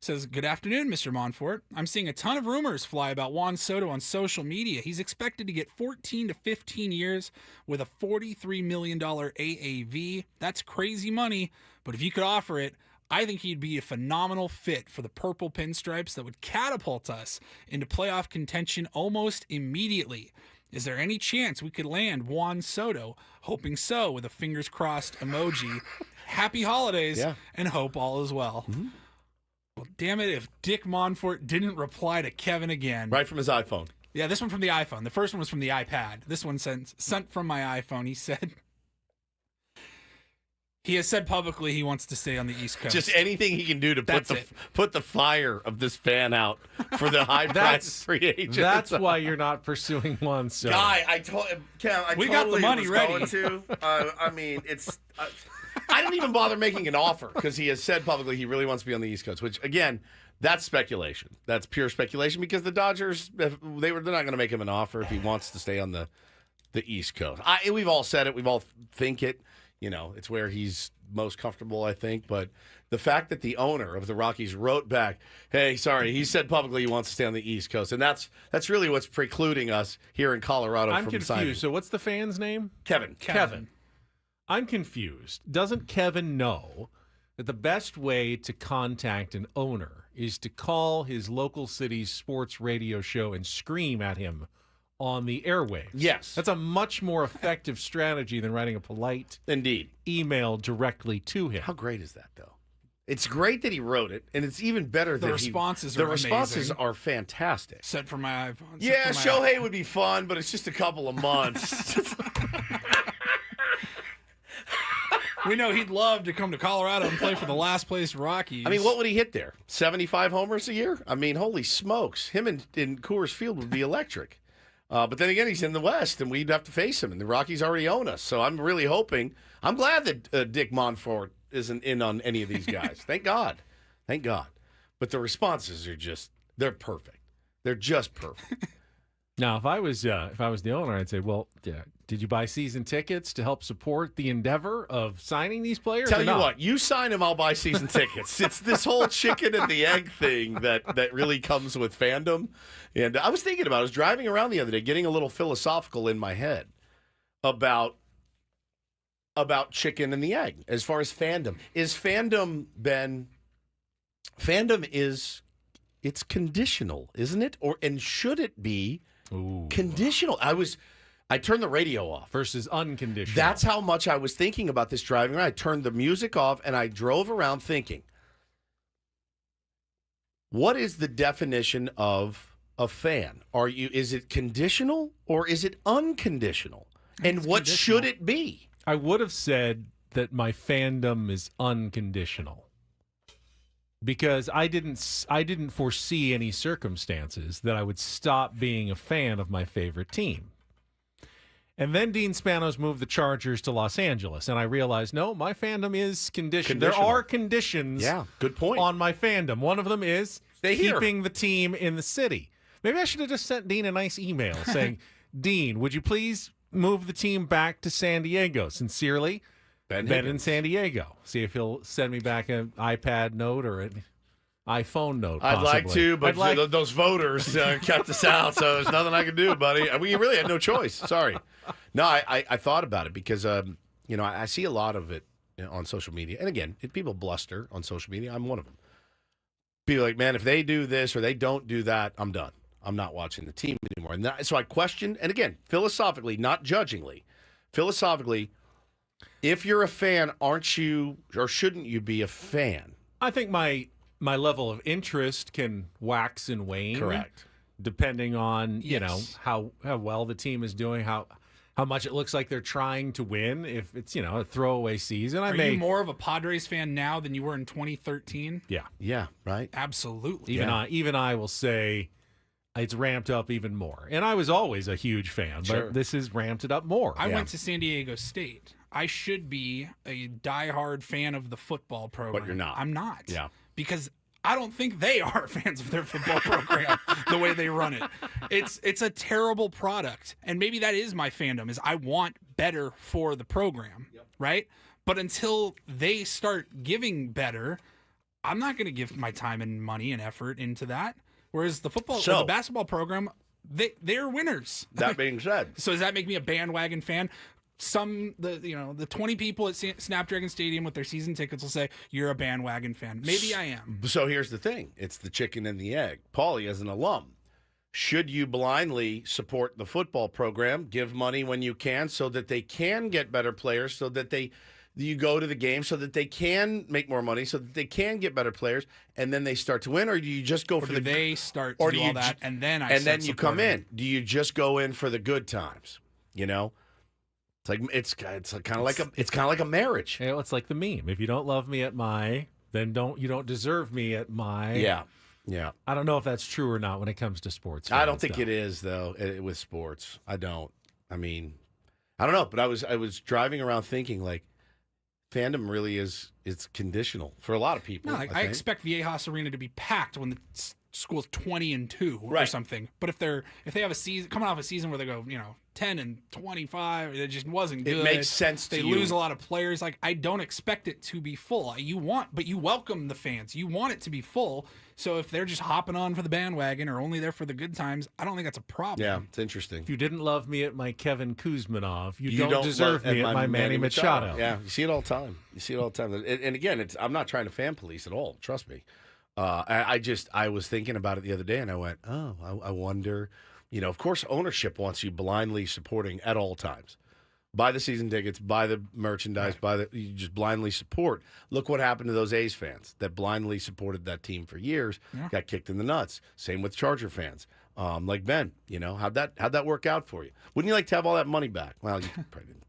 says, "Good afternoon, Mr. Monfort. I'm seeing a ton of rumors fly about Juan Soto on social media. He's expected to get 14 to 15 years with a $43 million AAV. That's crazy money, but if you could offer it, I think he'd be a phenomenal fit for the purple pinstripes that would catapult us into playoff contention almost immediately. Is there any chance we could land Juan Soto? Hoping so, with a fingers crossed emoji. Happy holidays, and hope all is well."
Mm-hmm.
Well, damn it, if Dick Monfort didn't reply to Kevin again.
Right from his iPhone.
Yeah, this one from the iPhone. The first one was from the iPad. This one sent from my iPhone. He said... He has said publicly he wants to stay on the East Coast.
Just anything he can do to put the fire of this fan out for the high price free agent.
That's why you're not pursuing Juan Soto.
Guy, I told him,
we got the money ready.
I mean, it's. I don't even bother making an offer because he has said publicly he really wants to be on the East Coast. Which again, that's speculation. That's pure speculation because the Dodgers they're not going to make him an offer if he wants to stay on the East Coast. We've all said it. We've all think it. You know, it's where he's most comfortable, I think. But the fact that the owner of the Rockies wrote back, "Hey, sorry," he said publicly he wants to stay on the East Coast, and that's really what's precluding us here in Colorado
I'm
from
confused.
signing.
So what's the fan's name?
Kevin.
I'm confused. Doesn't Kevin know that the best way to contact an owner is to call his local city's sports radio show and scream at him on the airwaves?
Yes.
That's a much more effective strategy than writing a polite email directly to him.
How great is that, though? It's great that he wrote it, and it's even better that
the responses
are fantastic.
Sent from my iPhone.
Yeah, Shohei would be fun, but it's just a couple of months.
We know he'd love to come to Colorado and play for the last place Rockies.
I mean, what would he hit there? 75 homers a year? I mean, holy smokes. Him in Coors Field would be electric. But then again, he's in the West, and we'd have to face him, and the Rockies already own us. So I'm really hoping. I'm glad that Dick Monfort isn't in on any of these guys. Thank God. Thank God. But the responses are they're perfect. They're just perfect.
Now, if I was the owner, I'd say, well, did you buy season tickets to help support the endeavor of signing these players?
Tell you what, you sign them, I'll buy season tickets. It's this whole chicken and the egg thing that really comes with fandom. And I was thinking about it. I was driving around the other day, getting a little philosophical in my head about chicken and the egg as far as fandom. Is fandom, Ben? Fandom it's conditional, isn't it? And should it be conditional? I turned the radio off.
Versus unconditional.
That's how much I was thinking about this driving around. I turned the music off and I drove around thinking, what is the definition of a fan? Is it conditional or is it unconditional? And what should it be?
I would have said that my fandom is unconditional. Because I didn't foresee any circumstances that I would stop being a fan of my favorite team. And then Dean Spanos moved the Chargers to Los Angeles, and I realized, no, my fandom is conditioned. There are conditions
good point.
On my fandom. One of them is keeping the team in the city. Maybe I should have just sent Dean a nice email saying, Dean, would you please move the team back to San Diego? Sincerely, Ben in San Diego. See if he'll send me back an iPad note or an iPhone note.
I'd
possibly.
like to, but those voters kept us out, so there's nothing I can do, buddy. We really had no choice. Sorry. No, I thought about it because I see a lot of it on social media, and again, people bluster on social media. I'm one of them. Be like, man, if they do this or they don't do that, I'm done. I'm not watching the team anymore. And so I questioned, and again, philosophically, not judgingly, philosophically. If you're a fan, aren't you, or shouldn't you be a fan?
I think my level of interest can wax and wane.
Correct.
depending on you know
Yes.
how well the team is doing, how much it looks like they're trying to win. If it's a throwaway season,
Are you more of a Padres fan now than you were in 2013?
yeah,
right.
Absolutely.
Even I will say it's ramped up even more. And I was always a huge fan, but
Sure.
this has ramped it up more.
I went to San Diego State. I should be a diehard fan of the football program.
you're not.
I'm not.
Yeah.
Because I don't think they are fans of their football program the way they run it. It's a terrible product. And maybe that is my fandom, is I want better for the program, right? But until they start giving better, I'm not going to give my time and money and effort into that. Whereas the football or the basketball program, they're winners.
That being said,
So does that make me a bandwagon fan? The 20 people at Snapdragon Stadium with their season tickets will say you're a bandwagon fan. Maybe I am.
So here's the thing. It's the chicken and the egg. Paulie, as an alum, should you blindly support the football program, give money when you can so that they can get better players, so that you go to the game so that they can make more money, so that they can get better players, and then they start to win? Or do you just go
Or
for
do
the
they start to do all that, and then I
and
start
then you come
supporting?
in? Do you just go in for the good times? It's kind of like a marriage.
It's like the meme. If you don't love me at my, then you don't deserve me at my.
Yeah.
I don't know if that's true or not when it comes to sports.
I don't
fans,
think
though.
it is though with sports. I don't. I mean, I don't know. But I was driving around thinking like, fandom really it's conditional for a lot of people.
No, I
think.
expect Viejas Arena to be packed when the school's 20-2 or
Right.
something. But if they have a season coming off a season where they go 10-25, it just wasn't good.
It makes sense to
They
you.
lose a lot of players. Like, I don't expect it to be full. But you welcome the fans. You want it to be full. So if they're just hopping on for the bandwagon or only there for the good times, I don't think that's a problem.
Yeah, it's interesting.
If you didn't love me at my Kevin Kuzmanov, you don't deserve
love-
me at my Manny Machado.
Yeah, you see it all the time. And again, I'm not trying to fan police at all. Trust me. I was thinking about it the other day, and I went, I wonder. Of course, ownership wants you blindly supporting at all times. Buy the season tickets, buy the merchandise, you just blindly support. Look what happened to those A's fans that blindly supported that team for years, got kicked in the nuts. Same with Charger fans. Like Ben, how'd that work out for you? Wouldn't you like to have all that money back? Well, you probably didn't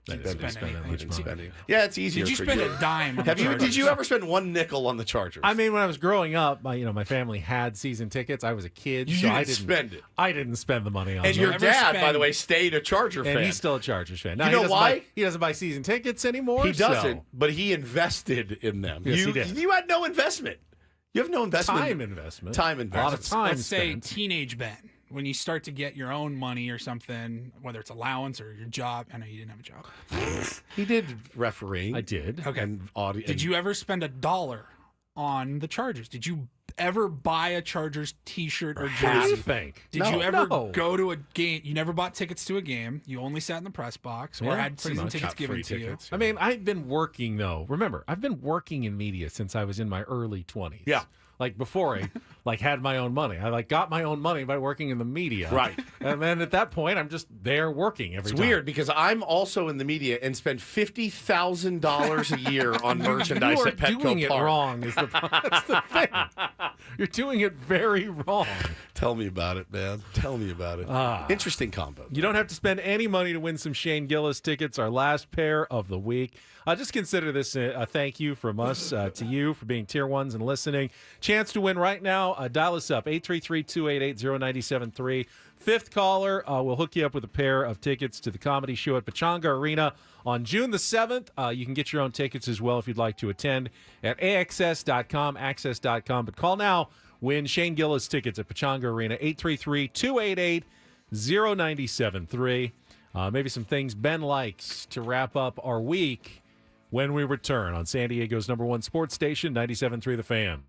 spend that much money. Yeah, it's easier.
Did you
for
spend
you.
a dime on the
Did
Chargers?
you ever spend one nickel on the Chargers?
I mean, when I was growing up, my family had season tickets. I was a kid,
You
so I
didn't
didn't
spend it.
I didn't spend the money on
And
them.
your dad, by the way, stayed a Charger fan.
And he's still a Chargers fan. Now,
You know
he doesn't
why?
he doesn't buy season tickets anymore.
He doesn't,
so-
but he invested in them.
Yes,
you,
he did.
You had no investment. You have no investment.
Time investment.
Time
A
investment.
lot of time
Let's say
spent.
teenage Ben, when you start to get your own money or something, whether it's allowance or your job. I know you didn't have a job.
He did refereeing.
I did.
Okay.
And audio.
Did you ever spend $1 on the Chargers? Did you ever buy a Chargers T-shirt or
What do you
jersey?
think?
Did you ever
No.
go to a game? You never bought tickets to a game. You only sat in the press box or
Yeah,
had
pretty
season
much.
tickets
Got
given
free
to
tickets.
I mean, I've been working though. Remember, I've been working in media since I was in my early 20s.
Yeah.
Like before I had my own money. I got my own money by working in the media.
Right.
And then at that point, I'm just there working every
It's
time.
weird because I'm also in the media and spend $50,000 a year on merchandise
You are
at Petco
doing it
Park.
wrong. That's the thing. You're doing it very wrong.
Tell me about it, man. Tell me about it. Interesting combo.
You don't have to spend any money to win some Shane Gillis tickets, our last pair of the week. Just consider this a thank you from us to you for being tier ones and listening. Chance to win right now. Dial us up, 833-288-0973. Fifth caller, we'll hook you up with a pair of tickets to the comedy show at Pechanga Arena on June the 7th. You can get your own tickets as well if you'd like to attend at AXS.com, access.com. But call now. Win Shane Gillis tickets at Pechanga Arena, 833-288-0973. Maybe some things Ben likes to wrap up our week when we return on San Diego's #1 sports station, 97.3 The Fan.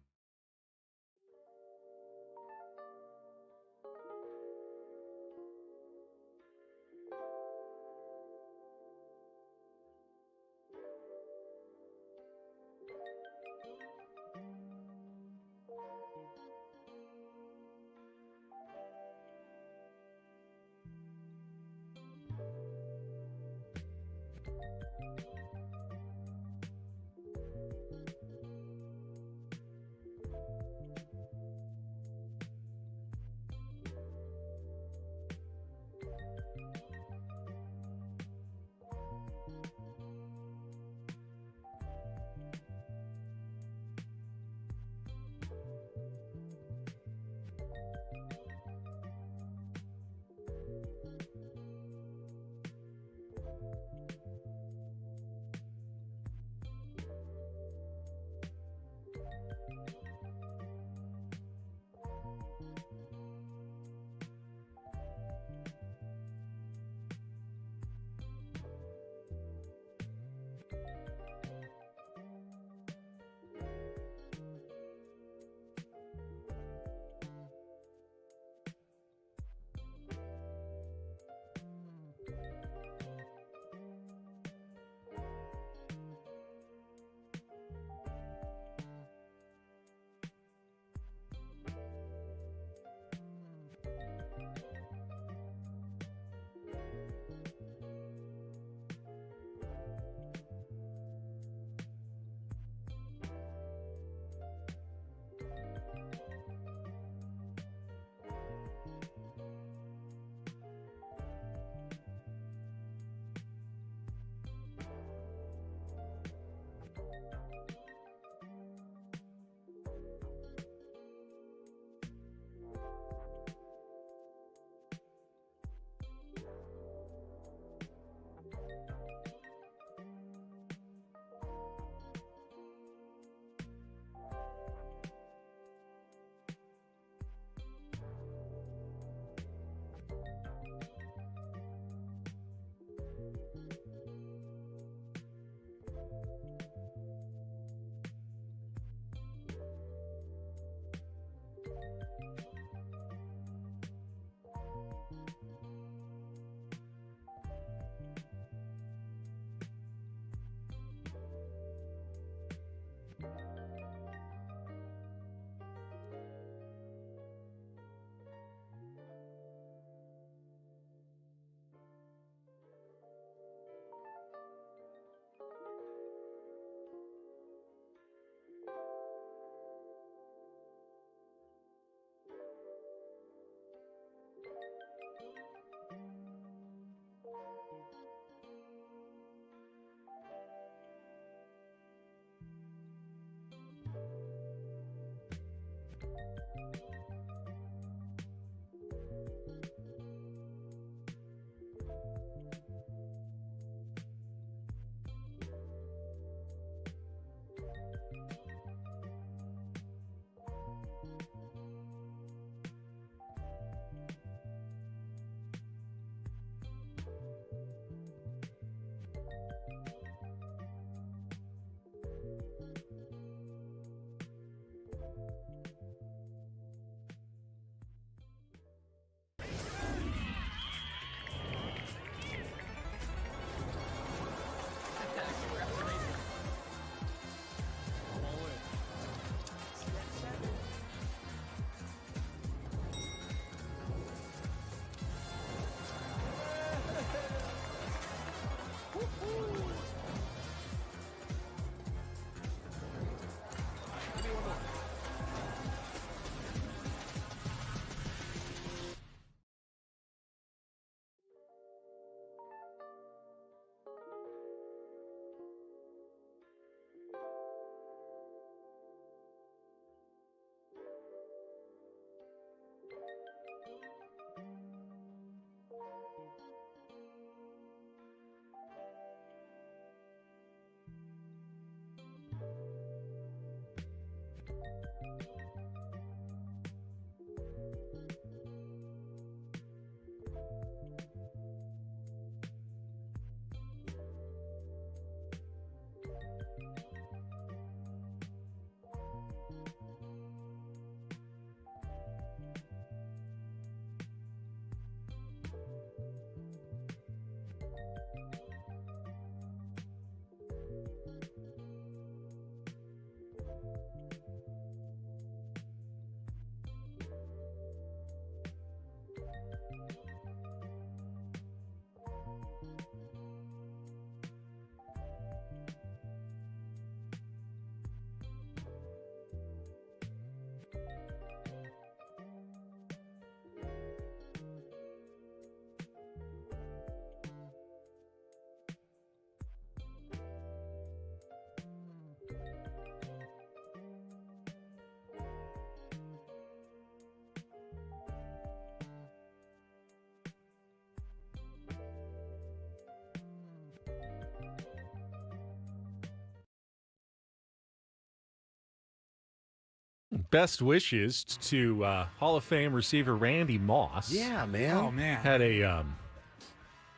best wishes to Hall of Fame receiver Randy Moss.
Yeah, man.
Oh man.
Had a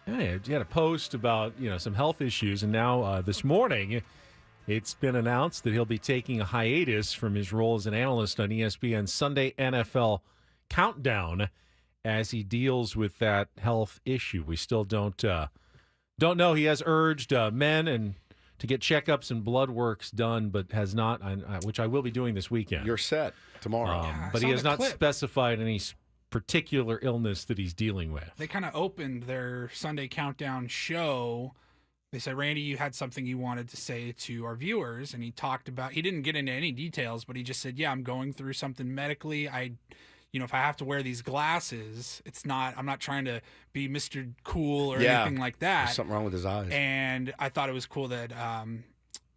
he had a post about some health issues, and now this morning it's been announced that he'll be taking a hiatus from his role as an analyst on ESPN's Sunday NFL Countdown as he deals with that health issue. We still don't know. He has urged men and to get checkups and blood works done, but has not, which I will be doing this weekend.
You're set tomorrow.
But he has not specified any particular illness that he's dealing with.
They kind of opened their Sunday Countdown show. They said, Randy, you had something you wanted to say to our viewers. And he talked about, he didn't get into any details, but he just said, yeah, I'm going through something medically. If I have to wear these glasses, I'm not trying to be Mr. Cool or anything like that.
There's something wrong with his eyes.
And I thought it was cool that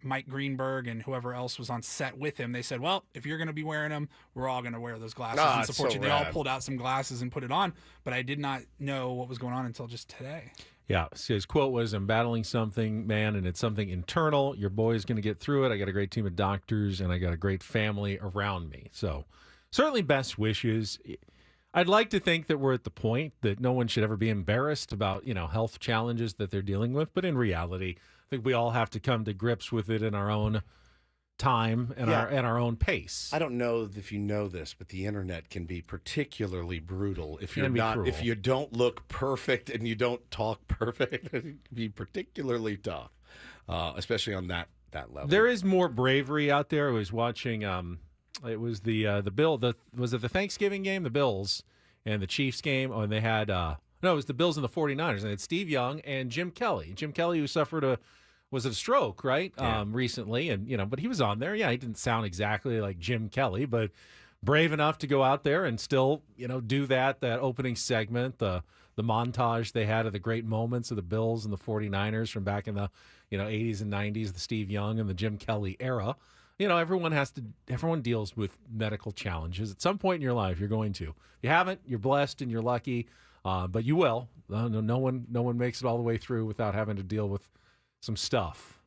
Mike Greenberg and whoever else was on set with him, they said, well, if you're going to be wearing them, we're all going to wear those glasses and support you. They all pulled out some glasses and put it on, but I did not know what was going on until just today.
Yeah, so his quote was, I'm battling something, man, and it's something internal. Your boy is going to get through it. I got a great team of doctors, and I got a great family around me. So certainly best wishes. I'd like to think that we're at the point that no one should ever be embarrassed about, health challenges that they're dealing with. But in reality, I think we all have to come to grips with it in our own time and our own pace.
I don't know if you know this, but the internet can be particularly brutal if you're
cruel.
If you don't look perfect and you don't talk perfect. It can be particularly tough, especially on that level.
There is more bravery out there. I was watching. It was was it the Thanksgiving game, the Bills and the Chiefs game? Oh, and they had it was the Bills and the 49ers, and they had Steve Young and Jim Kelly. Jim Kelly, who suffered was it a stroke, right?
Yeah.
Recently, and but he was on there. Yeah, he didn't sound exactly like Jim Kelly, but brave enough to go out there and still, do that opening segment, the montage they had of the great moments of the Bills and the 49ers from back in the 80s and 90s, the Steve Young and the Jim Kelly era. Everyone deals with medical challenges. At some point in your life, you're going to. If you haven't, you're blessed and you're lucky, but you will. No one makes it all the way through without having to deal with some stuff.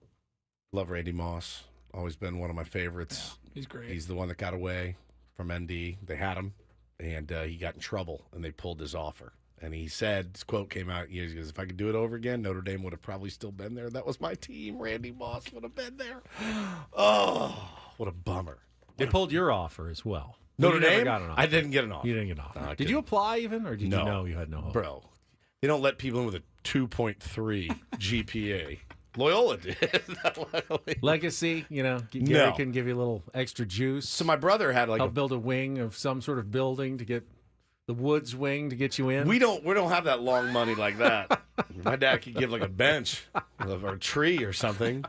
Love Randy Moss. Always been one of my favorites.
Yeah, he's great.
He's the one that got away from ND. They had him, and he got in trouble, and they pulled his offer. And he said, his quote came out, he goes, if I could do it over again, Notre Dame would have probably still been there. That was my team. Randy Moss would have been there. Oh, what a bummer.
They pulled your offer as well.
Notre Dame?
Got an offer.
I didn't get an offer.
You didn't get an offer.
No,
did you apply even, or did you
No.
know you had no hope?
Bro, they don't let people in with a 2.3 GPA. Loyola did.
Legacy, Gary
No.
can give you a little extra juice.
So my brother had
help build a wing of some sort of building to get the Woods wing to get you in.
We don't have that long money like that. My dad could give like a bench or a tree or something.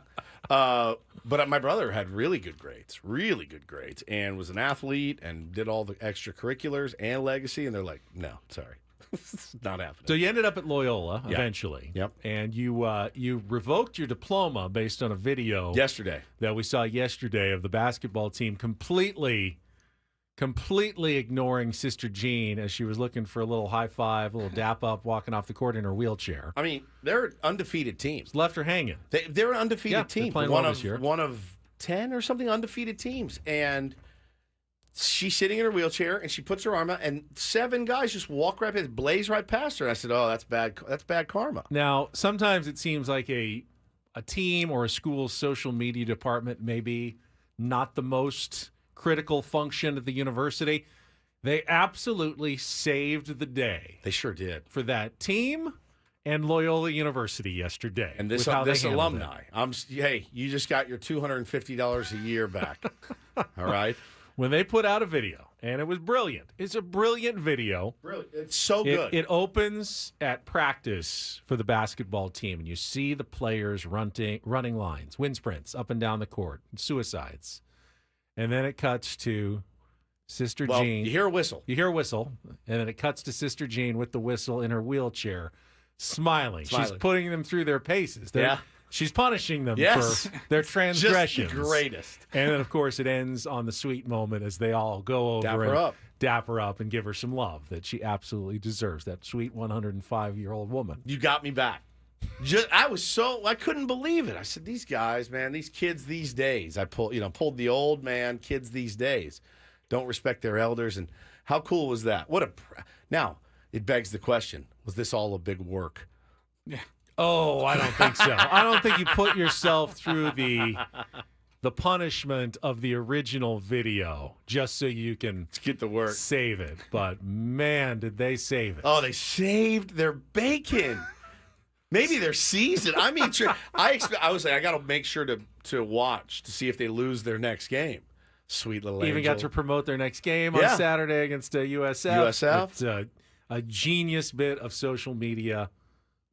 But my brother had really good grades, and was an athlete and did all the extracurriculars and legacy. And they're like, no, sorry. It's not happening.
So you ended up at Loyola
Yep.
eventually.
Yep.
And you revoked your diploma based on a video
yesterday
that we saw yesterday of the basketball team completely ignoring Sister Jean as she was looking for a little high five, a little dap up, walking off the court in her wheelchair.
I mean, they're undefeated teams.
Left her hanging.
They're an undefeated team.
They're playing well this year.
One of 10 or something undefeated teams. And she's sitting in her wheelchair, and she puts her arm out, and 7 guys just walk right past, blaze right past her. I said, oh, that's bad karma.
Now, sometimes it seems like a team or a school's social media department may be not the most critical function at the university. They absolutely saved the day.
They sure did.
For that team and Loyola University yesterday.
And this alumni. Hey, you just got your $250 a year back. All right?
When they put out a video, and it was brilliant. It's a brilliant video.
Brilliant. It's so good.
It opens at practice for the basketball team, and you see the players running lines, wind sprints up and down the court, suicides. And then it cuts to Sister Jean.
You hear a whistle.
And then it cuts to Sister Jean with the whistle in her wheelchair, smiling. She's putting them through their paces. She's punishing them for their transgressions.
Just the greatest.
And then, of course, it ends on the sweet moment as they all go over dap her up and give her some love that she absolutely deserves, that sweet 105-year-old woman.
You got me back. I couldn't believe it. I said, these guys, man, these kids these days. I pulled the old man kids these days. don't respect their elders. And how cool was that? Now, it begs the question, was this all a big work?
Yeah.
Oh, I don't think so. I don't think you put yourself through the punishment of the original video just so you can
get the work,
save it. But man, did they save it?
Oh, they saved their bacon. Maybe they're seasoned. I mean, I was like, I got to make sure to watch to see if they lose their next game. Sweet little
Even
angel.
got to promote their next game on Saturday against USF. It's a genius bit of social media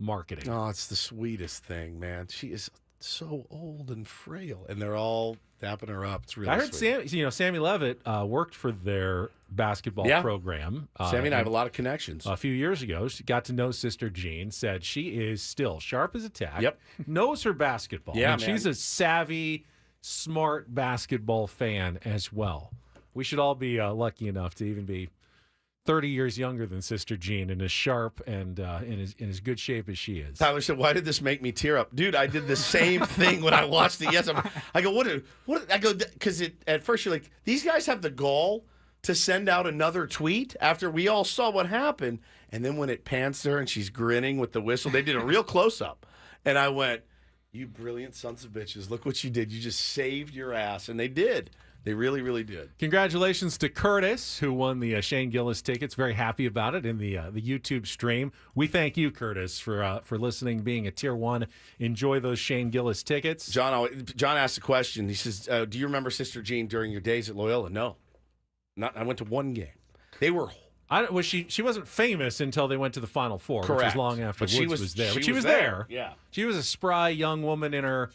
marketing.
Oh, it's the sweetest thing, man. She is so old and frail, and they're all dapping her up. It's really
I heard
sweet.
Sammy Levitt worked for their basketball program.
Sammy and I have a lot of connections.
A few years ago, she got to know Sister Jean, said she is still sharp as a tack.
Yep.
Knows her basketball.
Yeah,
I mean, she's a savvy, smart basketball fan as well. We should all be lucky enough to even be 30 years younger than Sister Jean and as sharp and in as good shape as she is.
Tyler said, "Why did this make me tear up, dude? I did the same thing when I watched it. Yes, I go, what? I go because at first you're like, these guys have the gall to send out another tweet after we all saw what happened, and then when it pans to her and she's grinning with the whistle, they did a real close up, and I went, you brilliant sons of bitches! Look what you did. You just saved your ass, and they did." They really, really did.
Congratulations to Curtis, who won the Shane Gillis tickets. Very happy about it in the YouTube stream. We thank you, Curtis, for listening, being a Tier 1. Enjoy those Shane Gillis tickets.
John asked a question. He says, do you remember Sister Jean during your days at Loyola? No. I went to one game. They were...
She wasn't famous until they went to the Final Four,
Correct.
which was long after
But
Woods was there. But
she was there. Yeah.
She was a spry young woman in her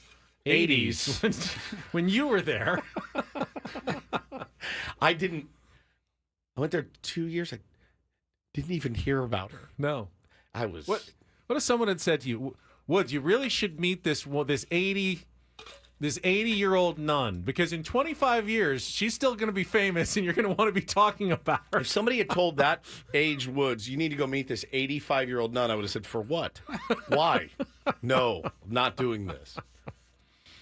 80s when you were there.
I went there 2 years. I didn't even hear about her.
No.
I was.
What if someone had said to you, Woods, you really should meet this 80-year-old nun, because in 25 years she's still going to be famous and you're going to want to be talking about her.
If somebody had told that age Woods, you need to go meet this 85-year-old nun, I would have said, for what? Why? No, I'm not doing this.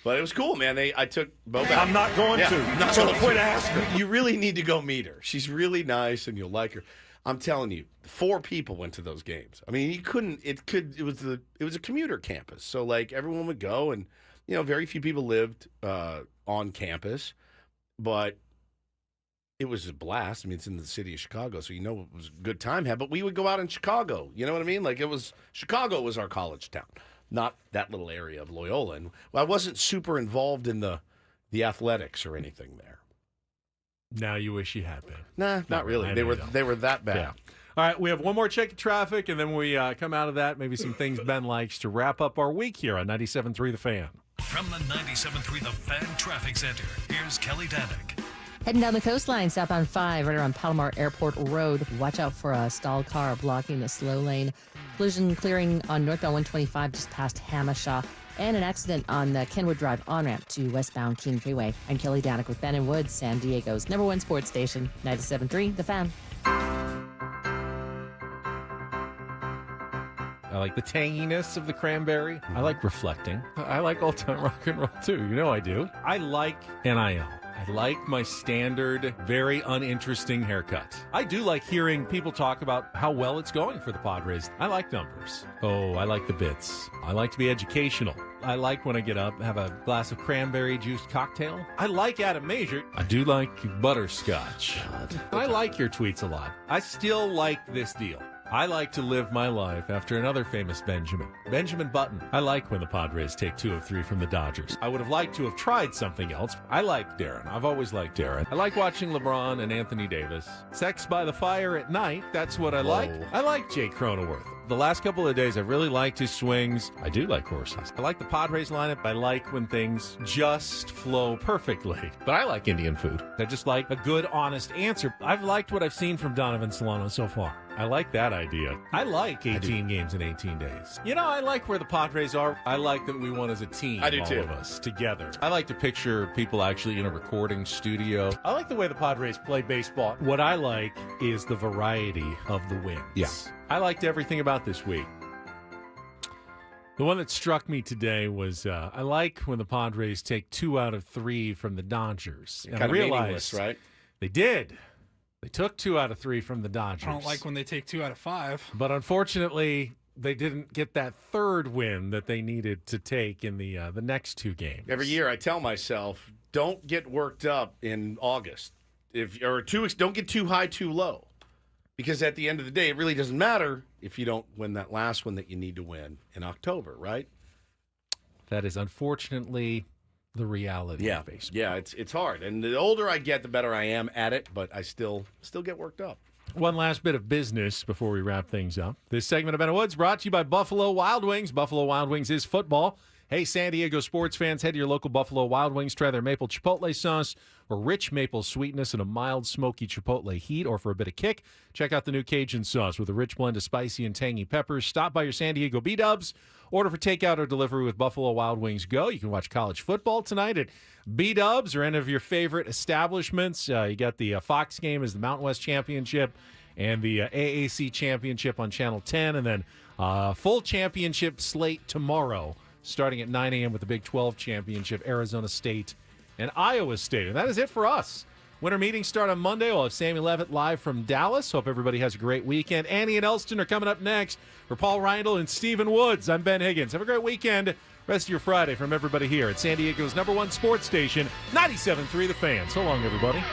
But it was cool, man. I took Bo back.
I'm not going to. So quit asking.
You really need to go meet her. She's really nice, and you'll like her. I'm telling you, 4 people went to those games. I mean, you couldn't. It was a commuter campus, so like everyone would go, and very few people lived on campus, but it was a blast. I mean, it's in the city of Chicago, so it was a good time had. But we would go out in Chicago. You know what I mean? Like Chicago was our college town. Not that little area of Loyola. And I wasn't super involved in the athletics or anything there.
Now you wish you had been.
Nah, not really. They were that bad.
Yeah. All right, we have one more check of traffic, and then we come out of that, maybe some things Ben likes to wrap up our week here on 97.3 The Fan.
From the 97.3 The Fan Traffic Center, here's Kelly Danick.
Heading down the coastline, southbound 5, right around Palomar Airport Road. Watch out for a stalled car blocking the slow lane. Collision clearing on northbound 125 just past Hamashaw. And an accident on the Kenwood Drive on-ramp to westbound King Freeway. I'm Kelly Danick with Ben and Woods, San Diego's #1 sports station, 97.3 The Fan.
I like the tanginess of the cranberry. I like reflecting. I like old-time rock and roll, too. You know I do. I like NIL. I like my standard, very uninteresting haircut. I do like hearing people talk about how well it's going for the Padres. I like numbers. Oh, I like the bits. I like to be educational. I like when I get up, have a glass of cranberry-juiced cocktail. I like Adam Major. I do like butterscotch. I like your tweets a lot. I still like this deal. I like to live my life after another famous Benjamin Button. I like when the Padres take 2 of 3 from the Dodgers. I would have liked to have tried something else. I like Darren. I've always liked Darren. I like watching LeBron and Anthony Davis. Sex by the fire at night, that's what I like. I like Jake Cronenworth. The last couple of days, I've really liked his swings. I do like horses. I like the Padres lineup. I like when things just flow perfectly. But I like Indian food. I just like a good, honest answer. I've liked what I've seen from Donovan Solano so far. I like that idea. I like 18 games in 18 days. I like where the Padres are. I like that we won as a team.
I do
all
too.
of us together. I like to picture people actually in a recording studio. I like the way the Padres play baseball. What I like is the variety of the wins.
Yeah.
I liked everything about this week. The one that struck me today was I like when the Padres take 2 out of 3 from the Dodgers. And
Kind
I
of
realized
meaningless, right?
They did. They took 2 out of 3 from the Dodgers.
I don't like when they take 2 out of 5.
But unfortunately, they didn't get that third win that they needed to take in the next 2 games.
Every year I tell myself, don't get worked up in August. Don't get too high, too low. Because at the end of the day, it really doesn't matter if you don't win that last one that you need to win in October, right?
That is unfortunately the reality of baseball.
Yeah, it's hard. And the older I get, the better I am at it, but I still get worked up.
One last bit of business before we wrap things up. This segment of Ben Woods brought to you by Buffalo Wild Wings. Buffalo Wild Wings is football. Hey, San Diego sports fans, head to your local Buffalo Wild Wings. Try their maple chipotle sauce or rich maple sweetness and a mild, smoky chipotle heat. Or for a bit of kick, check out the new Cajun sauce with a rich blend of spicy and tangy peppers. Stop by your San Diego B-Dubs. Order for takeout or delivery with Buffalo Wild Wings Go. You can watch college football tonight at B-Dubs or any of your favorite establishments. You got the Fox game as the Mountain West Championship and the AAC Championship on Channel 10. And then full championship slate tomorrow, starting at 9 a.m. with the Big 12 Championship, Arizona State and Iowa State. And that is it for us. Winter meetings start on Monday. We'll have Sammy Levitt live from Dallas. Hope everybody has a great weekend. Annie and Elston are coming up next. For Paul Reindl and Stephen Woods, I'm Ben Higgins. Have a great weekend. Rest of your Friday from everybody here at San Diego's #1 sports station, 97.3 The Fan. So long, everybody.